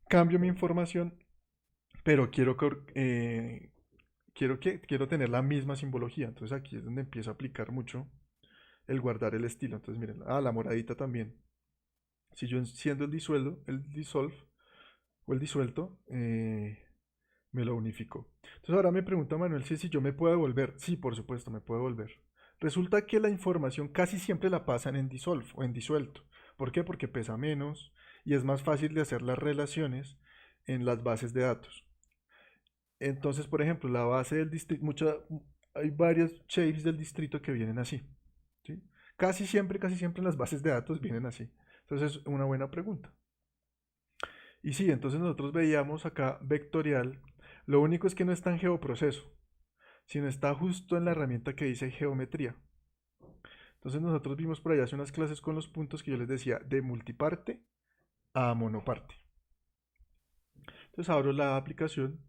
cambio mi información, pero quiero tener la misma simbología. Entonces aquí es donde empiezo a aplicar mucho el guardar el estilo. Entonces miren, la moradita también. Si yo enciendo el dissolve o el disuelto, me lo unificó. Entonces ahora me pregunta Manuel si yo me puedo devolver. Sí, por supuesto, me puedo devolver. Resulta que la información casi siempre la pasan en dissolve o en disuelto. ¿Por qué? Porque pesa menos y es más fácil de hacer las relaciones en las bases de datos. Entonces, por ejemplo, la base del distrito, hay varias shapes del distrito que vienen así. ¿Sí? Casi siempre en las bases de datos vienen así. Entonces, es una buena pregunta. Y sí, entonces nosotros veíamos acá vectorial. Lo único es que no está en geoproceso, sino está justo en la herramienta que dice geometría. Entonces nosotros vimos por allá hace unas clases con los puntos que yo les decía de multiparte a monoparte. Entonces abro la aplicación,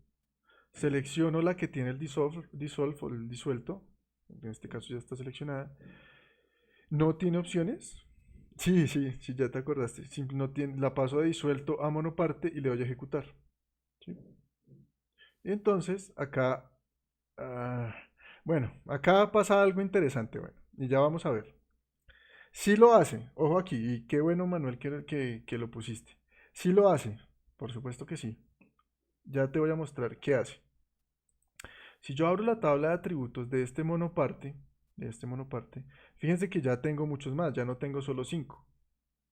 selecciono la que tiene el dissolve o el disuelto, en este caso ya está seleccionada. ¿No tiene opciones? Sí, sí, sí, ya te acordaste. No tiene, la paso de disuelto a monoparte y le doy a ejecutar. ¿Sí? Y entonces acá, ah, bueno, acá pasa algo interesante, bueno, y ya vamos a ver. Sí lo hace, ojo aquí, y qué bueno Manuel que lo pusiste. Sí lo hace, por supuesto que sí. Ya te voy a mostrar qué hace. Si yo abro la tabla de atributos de este monoparte, fíjense que ya tengo muchos más, ya no tengo solo 5.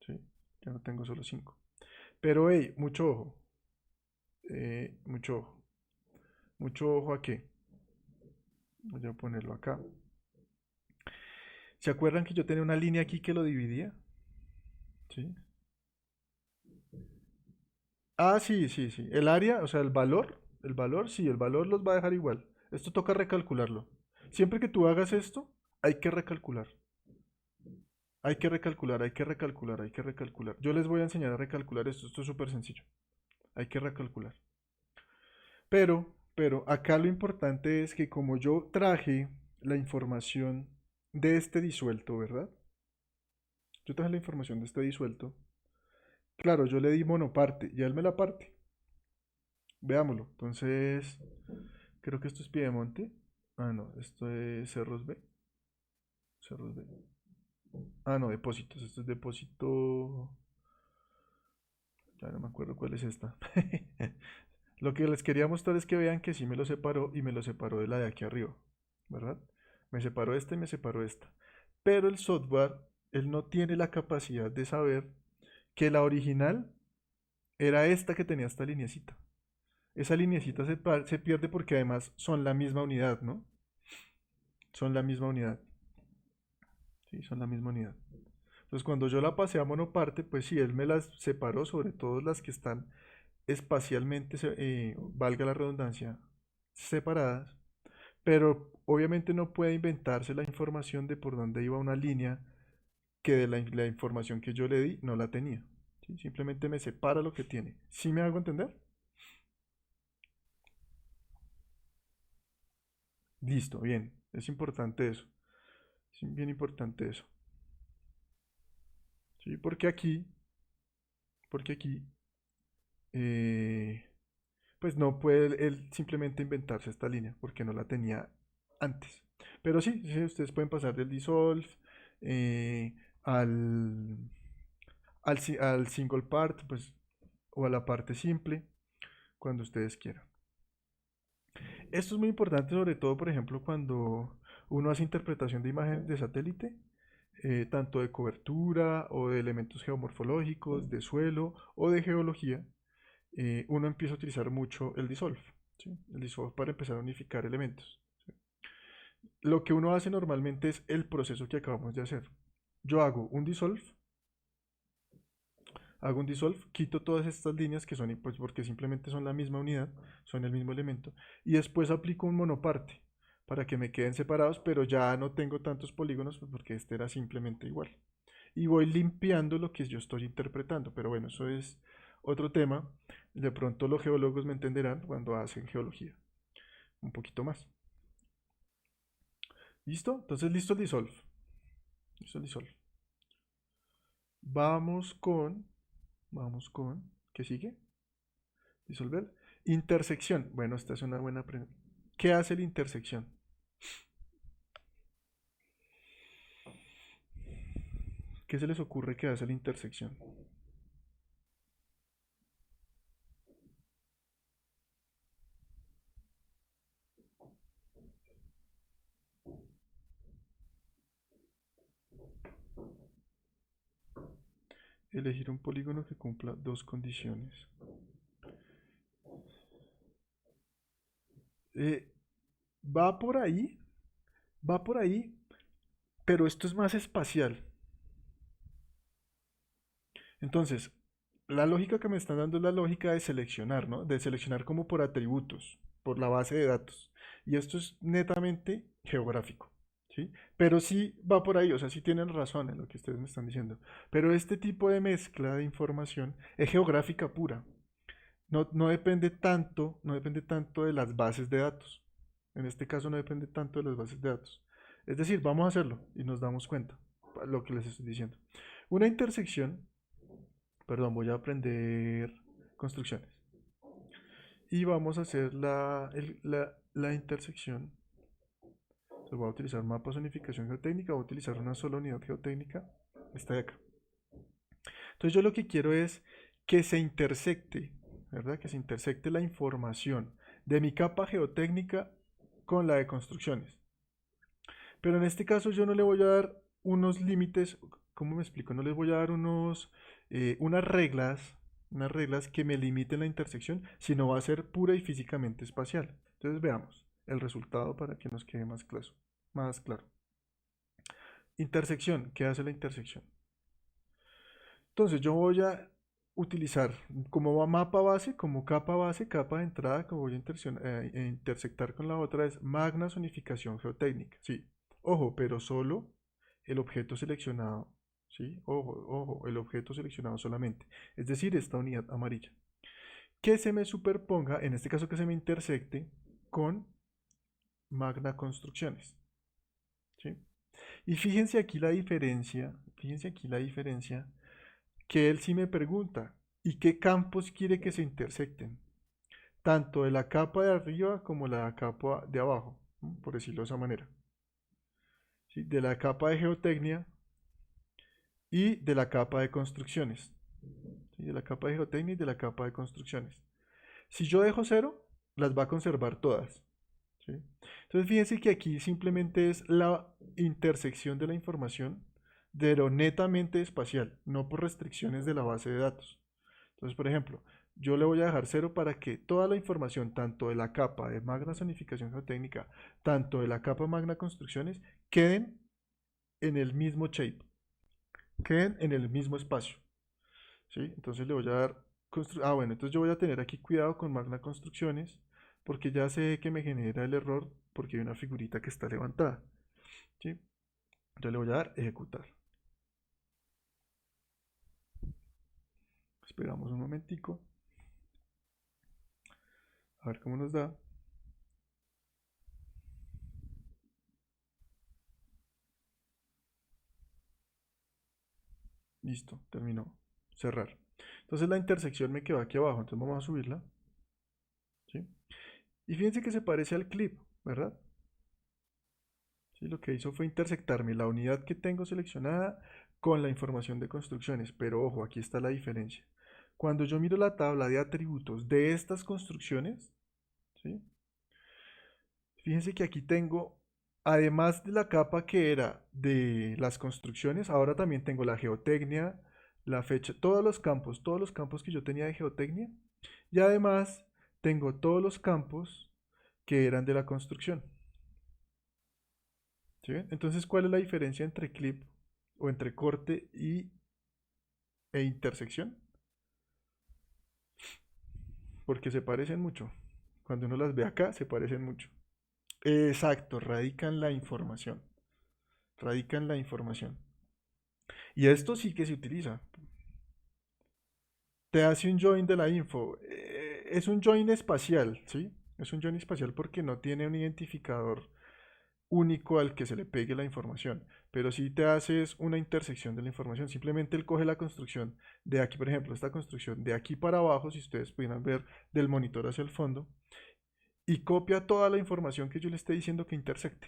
¿Sí? Ya no tengo solo 5. Pero hey, mucho ojo, mucho ojo aquí. Voy a ponerlo acá. ¿Se acuerdan que yo tenía una línea aquí que lo dividía? ¿Sí? Sí, sí, sí. El área, o sea, el valor, sí, el valor los va a dejar igual. Esto toca recalcularlo. Siempre que tú hagas esto, hay que recalcular. Hay que recalcular, hay que recalcular, hay que recalcular. Yo les voy a enseñar a recalcular esto es súper sencillo. Hay que recalcular. Pero acá lo importante es que como yo traje la información de este disuelto, ¿verdad? Yo traje la información de este disuelto. Claro, yo le di monoparte y él me la parte. Veámoslo. Entonces, creo que esto es Piedemonte. No, esto es Cerros B. Cerros B. No, depósitos. Esto es depósito. Ya no me acuerdo cuál es esta. Lo que les quería mostrar es que vean que sí me lo separó y me lo separó de la de aquí arriba, ¿verdad? Me separó esta y me separó esta. Pero el software, él no tiene la capacidad de saber que la original era esta que tenía esta lineecita. Esa lineecita se pierde porque además son la misma unidad, ¿no? Son la misma unidad. Sí, son la misma unidad. Entonces cuando yo la pasé a monoparte, pues sí, él me las separó, sobre todo las que están espacialmente, valga la redundancia, separadas, pero obviamente no puede inventarse la información de por dónde iba una línea que de la información que yo le di no la tenía. ¿Sí? Simplemente me separa lo que tiene. ¿Sí me hago entender? Listo, bien. Es importante eso. Es bien importante eso. ¿Sí? Porque aquí, eh, pues no puede él simplemente inventarse esta línea porque no la tenía antes. Pero sí, sí, ustedes pueden pasar del dissolve eh, al, al single part, pues, o a la parte simple, cuando ustedes quieran. Esto es muy importante, sobre todo, por ejemplo, cuando uno hace interpretación de imágenes de satélite, tanto de cobertura o de elementos geomorfológicos, de suelo o de geología, uno empieza a utilizar mucho el dissolve, ¿sí? El dissolve para empezar a unificar elementos. ¿Sí? lo que uno hace normalmente es el proceso que acabamos de hacer. Yo hago un dissolve, quito todas estas líneas que son, pues porque simplemente son la misma unidad, son el mismo elemento, y después aplico un monoparte para que me queden separados, pero ya no tengo tantos polígonos pues porque este era simplemente igual. Y voy limpiando lo que yo estoy interpretando, pero bueno, eso es otro tema. De pronto los geólogos me entenderán cuando hacen geología, un poquito más. ¿Listo? Entonces, listo el dissolve. Listo el dissolve. Vamos con, ¿qué sigue? Disolver. Intersección. Bueno, esta es una buena pregunta. ¿Qué hace la intersección? ¿Qué se les ocurre que hace la intersección? Elegir un polígono que cumpla dos condiciones. Eh, va por ahí, va por ahí, pero esto es más espacial. Entonces, la lógica que me están dando es la lógica de seleccionar, ¿no? De seleccionar como por atributos, por la base de datos. Y esto es netamente geográfico, ¿sí? Pero sí va por ahí, o sea, sí tienen razón en lo que ustedes me están diciendo. Pero este tipo de mezcla de información es geográfica pura. No depende tanto de las bases de datos. En este caso no depende tanto de las bases de datos. Es decir, vamos a hacerlo y nos damos cuenta, lo que les estoy diciendo. Una intersección, perdón, voy a aprender construcciones. Y vamos a hacer la intersección. Entonces voy a utilizar mapa zonificación geotécnica, voy a utilizar una sola unidad geotécnica, esta de acá. Entonces yo lo que quiero es que se intersecte, ¿verdad? Que se intersecte la información de mi capa geotécnica con la de construcciones. Pero en este caso yo no le voy a dar unos límites, ¿cómo me explico? No les voy a dar unas reglas que me limiten la intersección, sino va a ser pura y físicamente espacial. Entonces veamos el resultado para que nos quede más claro. Más claro. Intersección, ¿qué hace la intersección? Entonces yo voy a utilizar como mapa base, como capa base, capa de entrada que voy a intersectar con la otra es magna zonificación geotécnica. Sí, ojo, pero solo el objeto seleccionado. Sí, ojo, el objeto seleccionado solamente. Es decir, esta unidad amarilla. Que se me superponga, en este caso que se me intersecte con magna construcciones. ¿Sí? Y fíjense aquí la diferencia que él sí me pregunta, ¿y qué campos quiere que se intersecten? Tanto de la capa de arriba como la capa de abajo, ¿no? Por decirlo de esa manera. ¿Sí? De la capa de geotecnia y de la capa de construcciones. ¿Sí? De la capa de geotecnia y de la capa de construcciones. Si yo dejo cero, las va a conservar todas. ¿Sí? Entonces fíjense que aquí simplemente es la intersección de la información de lo netamente espacial, no por restricciones de la base de datos. Entonces, por ejemplo, yo le voy a dejar cero para que toda la información, tanto de la capa de magna zonificación geotécnica, tanto de la capa magna construcciones, queden en el mismo shape, queden en el mismo espacio. ¿Sí? Entonces le voy a dar... bueno, entonces yo voy a tener aquí cuidado con magna construcciones, porque ya sé que me genera el error porque hay una figurita que está levantada. ¿Sí? Entonces le voy a dar ejecutar. Esperamos un momentico. A ver cómo nos da. Listo, terminó. Cerrar. Entonces la intersección me quedó aquí abajo, entonces vamos a subirla. ¿Sí? Y fíjense que se parece al clip, ¿verdad? ¿Sí? Lo que hizo fue intersectarme la unidad que tengo seleccionada con la información de construcciones, pero ojo, aquí está la diferencia. Cuando yo miro la tabla de atributos de estas construcciones, ¿sí? Fíjense que aquí tengo, además de la capa que era de las construcciones, ahora también tengo la geotecnia, la fecha, todos los campos que yo tenía de geotecnia, y además tengo todos los campos que eran de la construcción. ¿Sí ven? Entonces, ¿cuál es la diferencia entre clip o entre corte e intersección? Porque se parecen mucho. Cuando uno las ve acá, se parecen mucho. Exacto, radican la información. Radican la información. Y esto sí que se utiliza. Te hace un join de la info. Es un join espacial, ¿sí? Es un join espacial porque no tiene un identificador único al que se le pegue la información, pero si te haces una intersección de la información, simplemente él coge la construcción de aquí, por ejemplo, esta construcción de aquí para abajo, si ustedes pudieran ver del monitor hacia el fondo, y copia toda la información que yo le esté diciendo que intersecte,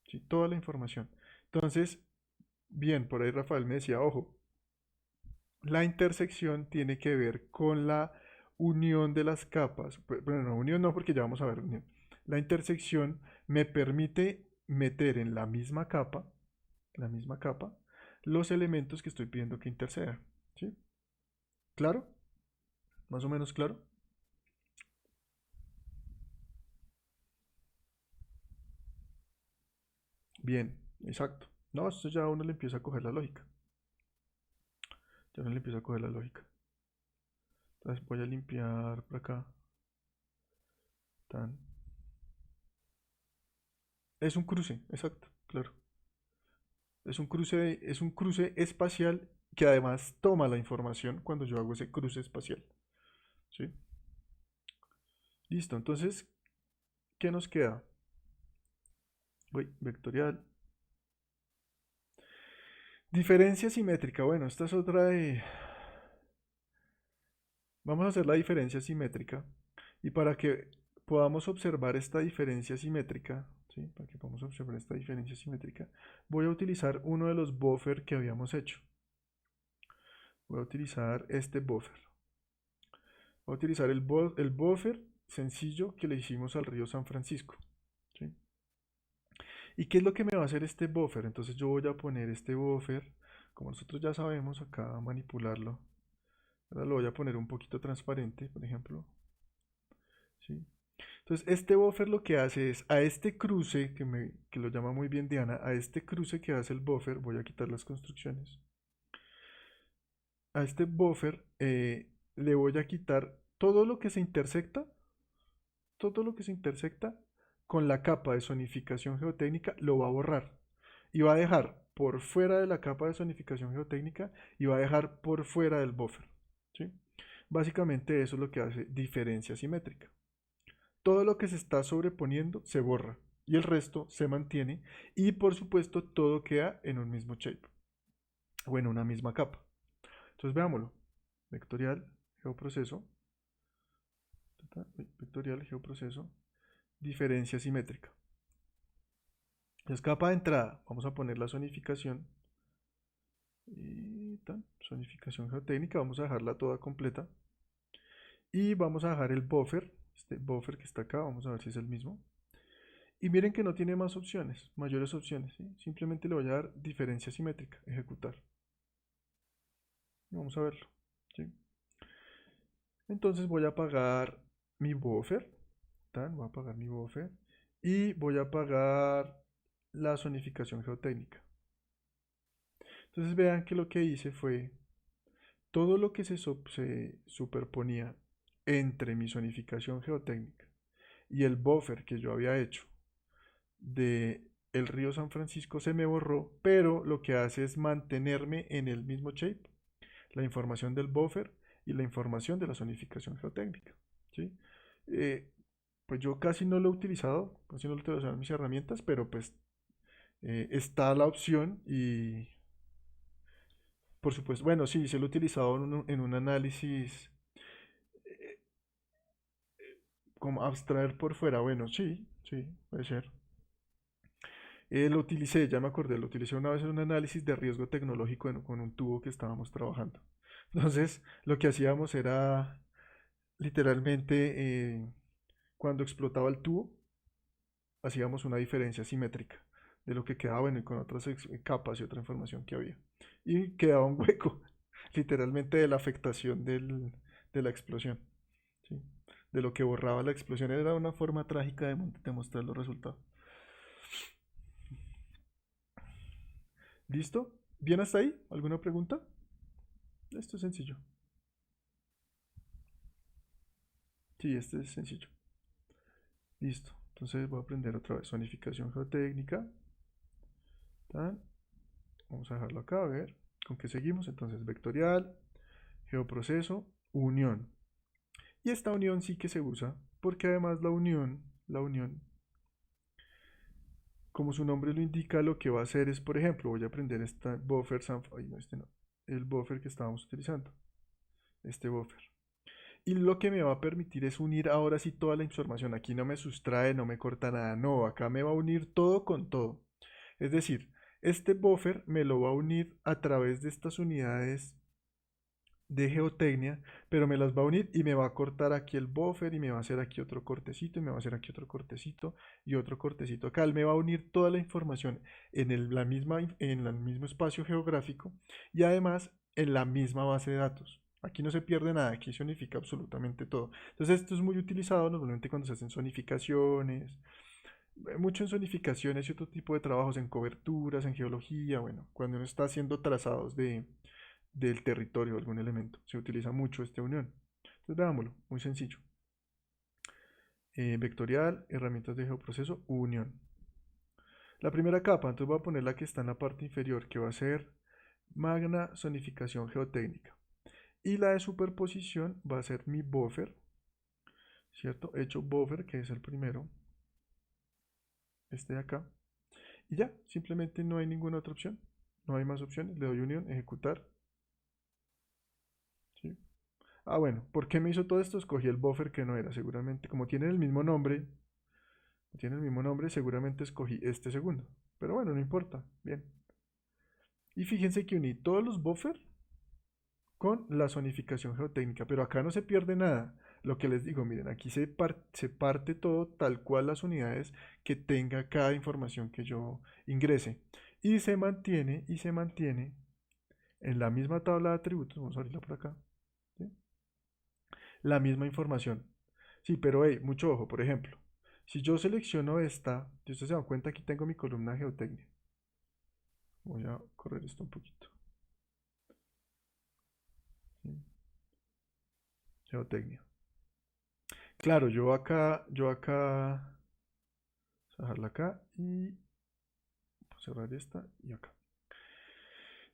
¿sí? Toda la información. Entonces, bien, por ahí Rafael me decía, ojo, la intersección tiene que ver con la unión de las capas. Bueno, no, unión no, porque ya vamos a ver unión. La intersección me permite meter en la misma capa, los elementos que estoy pidiendo que interceda. ¿Sí? ¿Claro? ¿Más o menos claro? Bien, exacto. No, esto ya uno le empieza a coger la lógica. Ya uno le empieza a coger la lógica. Entonces voy a limpiar por acá. Tan. Es un cruce, exacto, claro. Es un cruce espacial que además toma la información cuando yo hago ese cruce espacial. ¿Sí? Listo, entonces, ¿qué nos queda? Uy, vectorial. Diferencia simétrica. Bueno, esta es otra de... Vamos a hacer la diferencia simétrica. Y para que podamos observar esta diferencia simétrica, ¿sí? Para que podamos observar esta diferencia simétrica, voy a utilizar uno de los buffer que habíamos hecho. Voy a utilizar este buffer. Voy a utilizar el buffer sencillo que le hicimos al río San Francisco. ¿Sí? ¿Y qué es lo que me va a hacer este buffer? Entonces yo voy a poner este buffer, como nosotros ya sabemos acá manipularlo. Ahora lo voy a poner un poquito transparente, por ejemplo. ¿Sí? Entonces este buffer lo que hace es a este cruce, que lo llama muy bien Diana, a este cruce que hace el buffer, voy a quitar las construcciones. A este buffer le voy a quitar todo lo que se intersecta con la capa de zonificación geotécnica lo va a borrar y va a dejar por fuera de la capa de zonificación geotécnica y va a dejar por fuera del buffer. ¿Sí? Básicamente eso es lo que hace diferencia simétrica. Todo lo que se está sobreponiendo se borra y el resto se mantiene y por supuesto todo queda en un mismo shape o en una misma capa. Entonces veámoslo. Vectorial, geoproceso, vectorial, geoproceso, diferencia simétrica. Entonces, capa de entrada, vamos a poner la zonificación. Y zonificación geotécnica, vamos a dejarla toda completa. Y vamos a dejar el buffer, este buffer que está acá, vamos a ver si es el mismo. Y miren que no tiene más opciones, mayores opciones. ¿Sí? Simplemente le voy a dar diferencia simétrica, ejecutar. Vamos a verlo. ¿Sí? Entonces voy a apagar mi buffer. Voy a apagar mi buffer. Y voy a apagar la zonificación geotécnica. Entonces vean que lo que hice fue todo lo que se superponía entre mi zonificación geotécnica y el buffer que yo había hecho de el río San Francisco se me borró, pero lo que hace es mantenerme en el mismo shape, la información del buffer y la información de la zonificación geotécnica. ¿Sí? Eh, pues yo casi no lo he utilizado, casi no lo he utilizado en mis herramientas, pero pues está la opción y por supuesto, bueno, sí, se lo he utilizado en un análisis como abstraer por fuera. Bueno, sí, sí, puede ser. Lo utilicé, ya me acordé, lo utilicé una vez en un análisis de riesgo tecnológico con un tubo que estábamos trabajando. Entonces, lo que hacíamos era literalmente cuando explotaba el tubo, hacíamos una diferencia simétrica de lo que quedaba bueno, y con otras capas y otra información que había. Y quedaba un hueco, literalmente de la afectación de la explosión. ¿Sí? De lo que borraba la explosión. Era una forma trágica de mostrar los resultados. ¿Listo? ¿Bien hasta ahí? ¿Alguna pregunta? Esto es sencillo. Sí, este es sencillo. Listo. Entonces voy a aprender otra vez. Zonificación geotécnica. Tan. Vamos a dejarlo acá, a ver con qué seguimos. Entonces, vectorial, geoproceso, unión. Y esta unión sí que se usa porque además la unión, como su nombre lo indica, lo que va a hacer es, por ejemplo, voy a aprender esta buffer, ay, no, este no, el buffer que estábamos utilizando, este buffer. Y lo que me va a permitir es unir ahora sí toda la información. Aquí no me sustrae, no me corta nada, no, acá me va a unir todo con todo. Es decir, este buffer me lo va a unir a través de estas unidades de geotecnia, pero me las va a unir y me va a cortar aquí el buffer y me va a hacer aquí otro cortecito y me va a hacer aquí otro cortecito y otro cortecito acá. Él me va a unir toda la información en en el mismo espacio geográfico y además en la misma base de datos. Aquí no se pierde nada, aquí se unifica absolutamente todo. Entonces esto es muy utilizado normalmente cuando se hacen zonificaciones, mucho en zonificaciones y otro tipo de trabajos en coberturas, en geología, bueno, cuando uno está haciendo trazados del territorio de algún elemento. Se utiliza mucho esta unión. Entonces veámoslo, muy sencillo. Vectorial, herramientas de geoproceso, unión. La primera capa, entonces voy a poner la que está en la parte inferior, que va a ser magna zonificación geotécnica. Y la de superposición va a ser mi buffer, ¿cierto? Hecho buffer, que es el primero, este de acá. Y ya, simplemente no hay ninguna otra opción. No hay más opciones. Le doy unión, ejecutar. ¿Sí? Ah, bueno, ¿por qué me hizo todo esto? Escogí el buffer que no era, seguramente. Como tiene el mismo nombre, seguramente escogí este segundo. Pero bueno, no importa. Bien. Y fíjense que uní todos los buffers con la zonificación geotécnica, pero acá no se pierde nada. Lo que les digo, miren, aquí se parte todo tal cual las unidades que tenga cada información que yo ingrese. Y se mantiene en la misma tabla de atributos. Vamos a abrirla por acá. ¿Sí? La misma información. Sí, pero hey, mucho ojo, por ejemplo, si yo selecciono esta, si ustedes se dan cuenta, aquí tengo mi columna geotecnia. Voy a correr esto un poquito. ¿Sí? Geotecnia. Claro, yo acá, vamos a dejarla acá y cerrar esta y acá.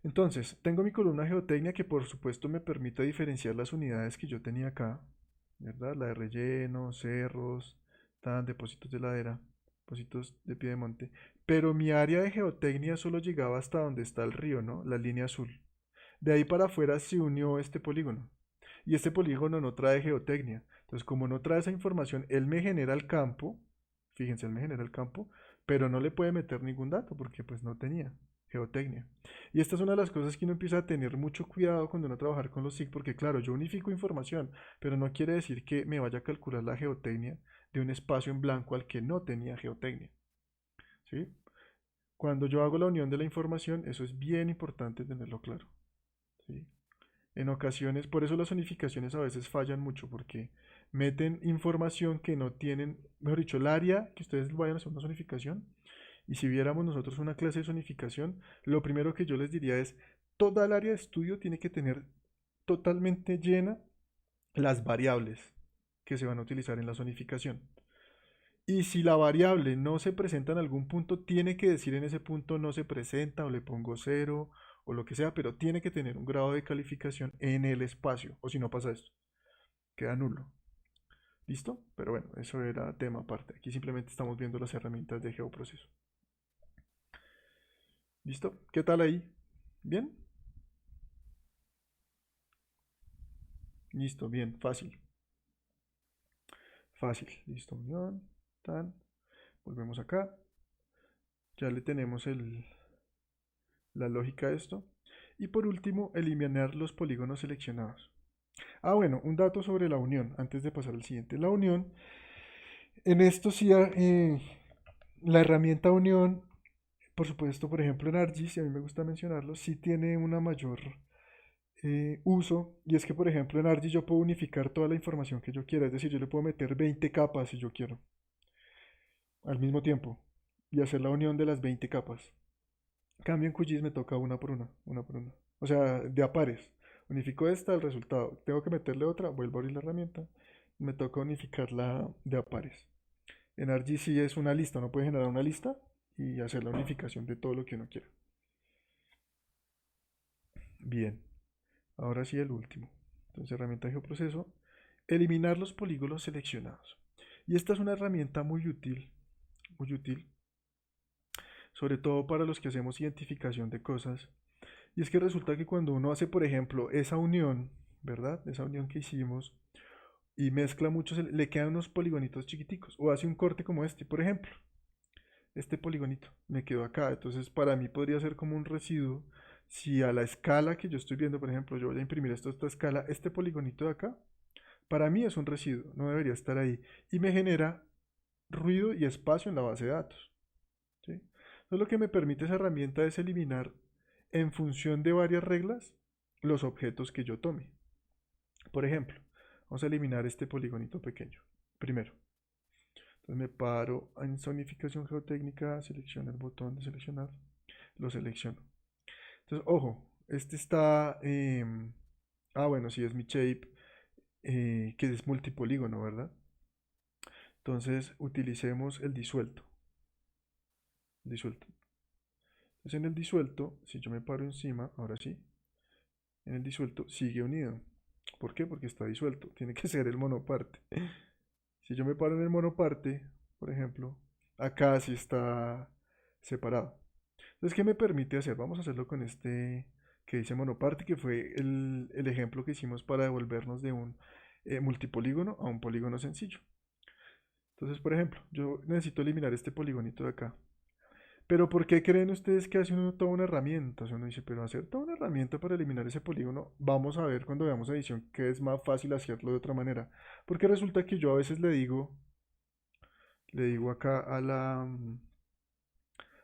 Entonces, tengo mi columna geotecnia que por supuesto me permite diferenciar las unidades que yo tenía acá, ¿verdad? La de relleno, cerros, depósitos de ladera, depósitos de pie de monte. Pero mi área de geotecnia solo llegaba hasta donde está el río, ¿no? La línea azul. De ahí para afuera se unió este polígono. Y este polígono no trae geotecnia. Entonces, como no trae esa información, él me genera el campo. Fíjense, él me genera el campo, pero no le puede meter ningún dato porque pues no tenía geotecnia. Y esta es una de las cosas que uno empieza a tener mucho cuidado cuando uno trabajar con los SIG, porque claro, yo unifico información, pero no quiere decir que me vaya a calcular la geotecnia de un espacio en blanco al que no tenía geotecnia. ¿Sí? Cuando yo hago la unión de la información, eso es bien importante tenerlo claro. ¿Sí? En ocasiones, por eso las unificaciones a veces fallan mucho, porque meten información que no tienen, mejor dicho, el área que ustedes vayan a hacer una zonificación, y si viéramos nosotros una clase de zonificación, lo primero que yo les diría es, toda el área de estudio tiene que tener totalmente llena las variables que se van a utilizar en la zonificación. Y si la variable no se presenta en algún punto, tiene que decir en ese punto no se presenta o le pongo cero o lo que sea, pero tiene que tener un grado de calificación en el espacio, o si no pasa esto, queda nulo. ¿Listo? Pero bueno, eso era tema aparte. Aquí simplemente estamos viendo las herramientas de geoproceso. ¿Listo? ¿Qué tal ahí? ¿Bien? Listo, bien, fácil. Fácil. Listo, unión, tan. Volvemos acá. Ya le tenemos la lógica de esto. Y por último, eliminar los polígonos seleccionados. Ah, bueno, un dato sobre la unión, antes de pasar al siguiente. La unión, en esto sí, la herramienta unión, por supuesto, por ejemplo en ArcGIS, y a mí me gusta mencionarlo, sí tiene una mayor uso, y es que, por ejemplo, en ArcGIS yo puedo unificar toda la información que yo quiera, es decir, yo le puedo meter 20 capas si yo quiero, al mismo tiempo, y hacer la unión de las 20 capas. Cambio en QGIS me toca una por una por una. O sea, de a pares. Unifico esta, el resultado. Tengo que meterle otra, vuelvo a abrir la herramienta. Me toca unificarla de a pares. En ArcGIS es una lista, uno puede generar una lista y hacer la unificación de todo lo que uno quiera. Bien, ahora sí el último. Entonces, herramienta de geoproceso, eliminar los polígonos seleccionados. Y esta es una herramienta muy útil, sobre todo para los que hacemos identificación de cosas. Y es que resulta que cuando uno hace, por ejemplo, esa unión, ¿verdad? Esa unión que hicimos y mezcla muchos, le quedan unos poligonitos chiquiticos. O hace un corte como este, por ejemplo. Este poligonito me quedó acá. Entonces, para mí podría ser como un residuo. Si a la escala que yo estoy viendo, por ejemplo, yo voy a imprimir esto a esta escala, este poligonito de acá, para mí es un residuo, no debería estar ahí. Y me genera ruido y espacio en la base de datos. ¿Sí? Entonces, lo que me permite esa herramienta es eliminar en función de varias reglas los objetos que yo tome. Por ejemplo, vamos a eliminar este poligonito pequeño. Primero, entonces me paro en zonificación geotécnica, selecciono el botón de seleccionar, lo selecciono. Entonces, ojo, este está, bueno, sí es mi shape, que es multipolígono, ¿verdad? Entonces, utilicemos el disuelto. Disuelto. Entonces, en el disuelto, si yo me paro encima, ahora sí, en el disuelto sigue unido. ¿Por qué? Porque está disuelto. Tiene que ser el monoparte. Si yo me paro en el monoparte, por ejemplo, acá sí está separado. Entonces, ¿qué me permite hacer? Vamos a hacerlo con este que dice monoparte, que fue el ejemplo que hicimos para devolvernos de un multipolígono a un polígono sencillo. Entonces, por ejemplo, yo necesito eliminar este poligonito de acá. Pero ¿por qué creen ustedes que hace uno toda una herramienta? O sea, uno dice, pero hacer toda una herramienta para eliminar ese polígono, vamos a ver cuando veamos edición que es más fácil hacerlo de otra manera. Porque resulta que yo a veces le digo acá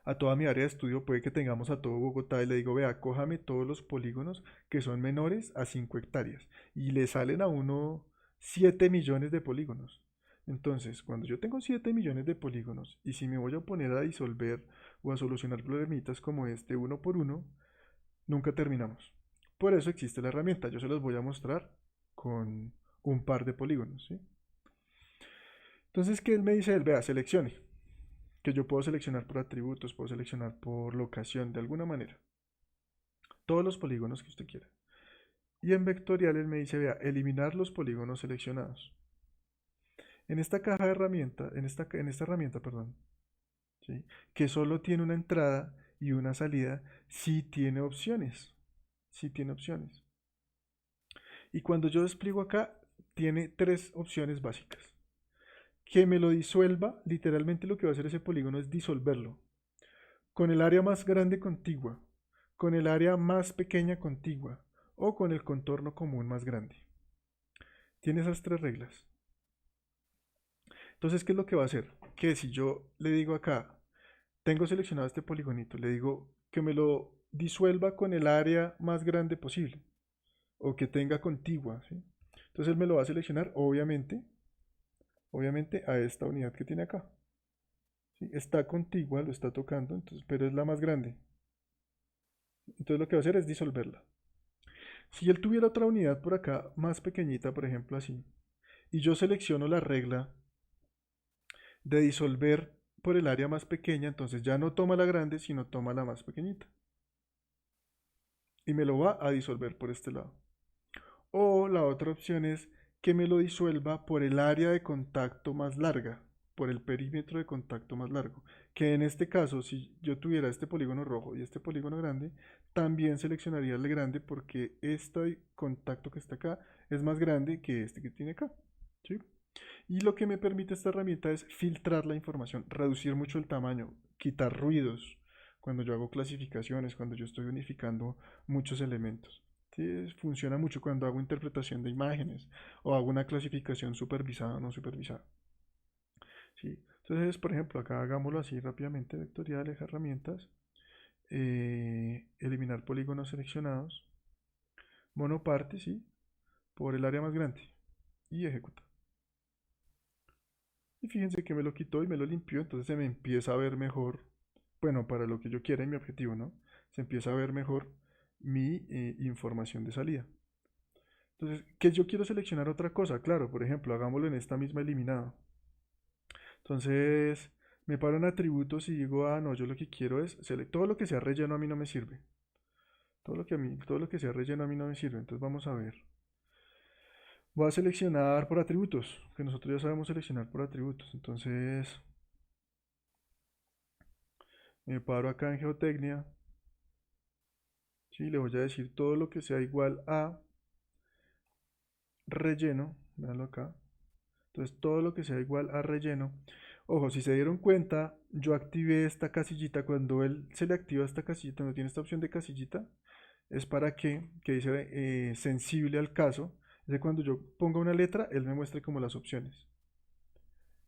a toda mi área de estudio, puede que tengamos a todo Bogotá y le digo, vea, cójame todos los polígonos que son menores a 5 hectáreas. Y le salen a uno 7 millones de polígonos. Entonces, cuando yo tengo 7 millones de polígonos y si me voy a poner a disolver o a solucionar problemitas como este uno por uno, nunca terminamos. Por eso existe la herramienta. Yo se los voy a mostrar con un par de polígonos, ¿sí? Entonces, ¿qué él me dice? Él, vea, seleccione. Que yo puedo seleccionar por atributos, puedo seleccionar por locación, de alguna manera. Todos los polígonos que usted quiera. Y en vectorial él me dice, vea, eliminar los polígonos seleccionados. En esta caja de herramienta, en esta herramienta, perdón, ¿sí? Que solo tiene una entrada y una salida, sí tiene opciones. Sí tiene opciones. Y cuando yo despliego acá, tiene tres opciones básicas. Que me lo disuelva, literalmente lo que va a hacer ese polígono es disolverlo. Con el área más grande contigua, con el área más pequeña contigua o con el contorno común más grande. Tiene esas tres reglas. Entonces, ¿qué es lo que va a hacer? Que si yo le digo acá, tengo seleccionado este poligonito, le digo que me lo disuelva con el área más grande posible o que tenga contigua, ¿sí? Entonces él me lo va a seleccionar, obviamente a esta unidad que tiene acá. ¿Sí? Está contigua, lo está tocando, entonces, pero es la más grande. Entonces lo que va a hacer es disolverla. Si él tuviera otra unidad por acá, más pequeñita, por ejemplo así, y yo selecciono la regla de disolver por el área más pequeña, entonces ya no toma la grande, sino toma la más pequeñita. Y me lo va a disolver por este lado. O la otra opción es que me lo disuelva por el área de contacto más larga, por el perímetro de contacto más largo. Que en este caso, si yo tuviera este polígono rojo y este polígono grande, también seleccionaría el grande porque este contacto que está acá es más grande que este que tiene acá. ¿Sí? Y lo que me permite esta herramienta es filtrar la información, reducir mucho el tamaño, quitar ruidos cuando yo hago clasificaciones, cuando yo estoy unificando muchos elementos. Sí, funciona mucho cuando hago interpretación de imágenes o hago una clasificación supervisada o no supervisada. ¿Sí? Entonces, por ejemplo, acá hagámoslo así rápidamente, vectoriales, herramientas, eliminar polígonos seleccionados, monoparte, ¿sí? Por el área más grande y ejecuta. Y fíjense que me lo quitó y me lo limpió, entonces se me empieza a ver mejor bueno, para lo que yo quiera y mi objetivo, ¿no? Se empieza a ver mejor mi información de salida. Entonces, que yo quiero seleccionar otra cosa, claro, por ejemplo, hagámoslo en esta misma eliminada. Entonces, me paro en atributos y digo, ah, no, yo lo que quiero es, todo lo que sea relleno a mí no me sirve. Todo lo que sea relleno a mí no me sirve. Entonces vamos a ver. Voy a seleccionar por atributos, que nosotros ya sabemos seleccionar por atributos. Entonces, me paro acá en geotecnia. Sí, le voy a decir todo lo que sea igual a relleno. Véanlo acá. Entonces, todo lo que sea igual a relleno. Ojo, si se dieron cuenta, yo activé esta casillita. Cuando él se le activa esta casillita, cuando tiene esta opción de casillita, es para que dice sensible al caso. Es de cuando yo ponga una letra, él me muestre como las opciones.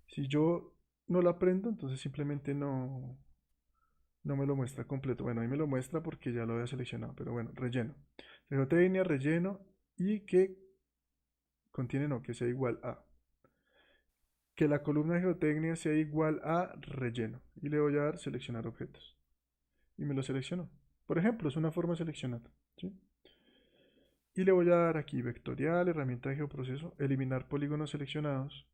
Si yo no la prendo, entonces simplemente no me lo muestra completo. Bueno, ahí me lo muestra porque ya lo había seleccionado, pero bueno, relleno. Geotecnia, relleno y que contiene, no, que sea igual a. Que la columna de geotecnia sea igual a relleno. Y le voy a dar seleccionar objetos. Y me lo seleccionó. Por ejemplo, es una forma de seleccionar. ¿Sí? Y le voy a dar aquí vectorial, herramienta de geoproceso, eliminar polígonos seleccionados.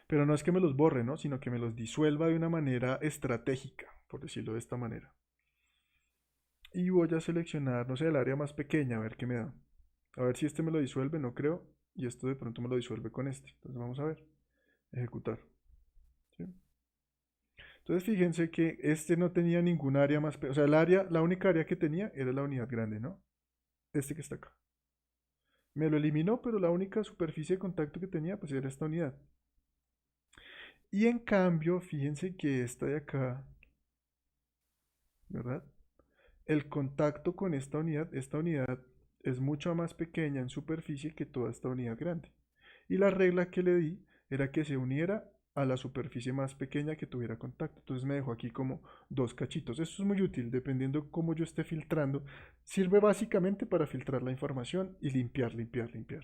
Pero no es que me los borre, ¿no? Sino que me los disuelva de una manera estratégica, por decirlo de esta manera. Y voy a seleccionar, no sé, el área más pequeña, a ver qué me da. A ver si este me lo disuelve, no creo. Y esto de pronto me lo disuelve con este. Entonces vamos a ver. Ejecutar. ¿Sí? Entonces fíjense que este no tenía ningún área más pequeña. O sea, la única área que tenía era la unidad grande, ¿no? Este que está acá. Me lo eliminó, pero la única superficie de contacto que tenía pues era esta unidad. Y en cambio, fíjense que esta de acá, ¿verdad? El contacto con esta unidad es mucho más pequeña en superficie que toda esta unidad grande. Y la regla que le di era que se uniera a la superficie más pequeña que tuviera contacto. Entonces me dejó aquí como dos cachitos. Esto es muy útil dependiendo cómo yo esté filtrando. Sirve básicamente para filtrar la información y limpiar, limpiar, limpiar.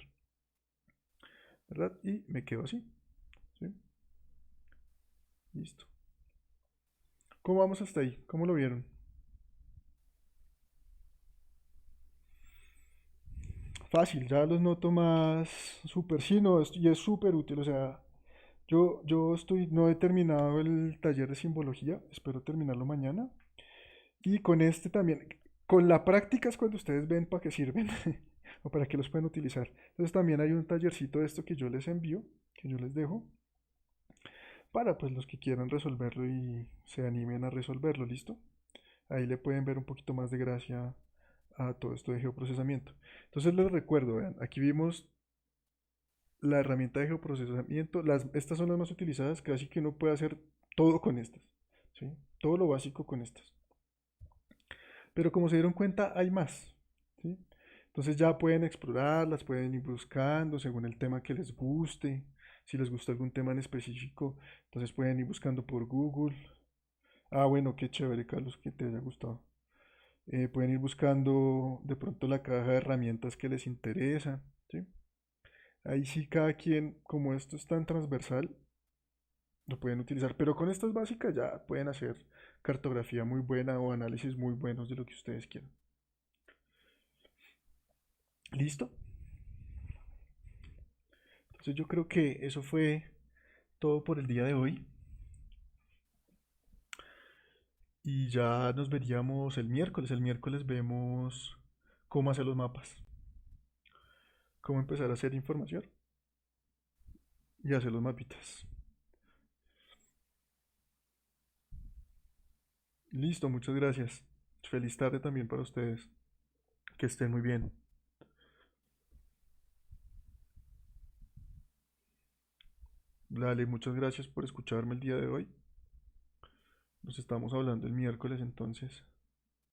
¿Verdad? Y me quedo así. ¿Sí? Listo. ¿Cómo vamos hasta ahí? ¿Cómo lo vieron? Fácil, ya los noto más súper, sí, no, y es súper útil, o sea, no he terminado el taller de simbología, espero terminarlo mañana, y con este también, con la práctica es cuando ustedes ven para qué sirven, o para qué los pueden utilizar. Entonces también hay un tallercito de esto que yo les envío, que yo les dejo, para pues los que quieran resolverlo y se animen a resolverlo, ¿listo? Ahí le pueden ver un poquito más de gracia a todo esto de geoprocesamiento. Entonces les recuerdo, vean, aquí vimos la herramienta de geoprocesamiento, estas son las más utilizadas, casi que uno puede hacer todo con estas, ¿sí? Todo lo básico con estas. Pero como se dieron cuenta, hay más, ¿sí? Entonces ya pueden explorarlas, pueden ir buscando según el tema que les guste. Si les gusta algún tema en específico, entonces pueden ir buscando por Google. Ah, bueno, qué chévere, Carlos, que te haya gustado. Pueden ir buscando de pronto la caja de herramientas que les interesa, ¿sí? Ahí sí cada quien, como esto es tan transversal, lo pueden utilizar, pero con estas básicas ya pueden hacer cartografía muy buena o análisis muy buenos de lo que ustedes quieran. ¿Listo? Entonces yo creo que eso fue todo por el día de hoy y ya nos veríamos el miércoles. El miércoles vemos cómo hacer los mapas, cómo empezar a hacer información y hacer los mapitas. Listo, muchas gracias. Feliz tarde también para ustedes. Que estén muy bien. Dale, muchas gracias por escucharme el día de hoy. Nos estamos hablando el miércoles entonces.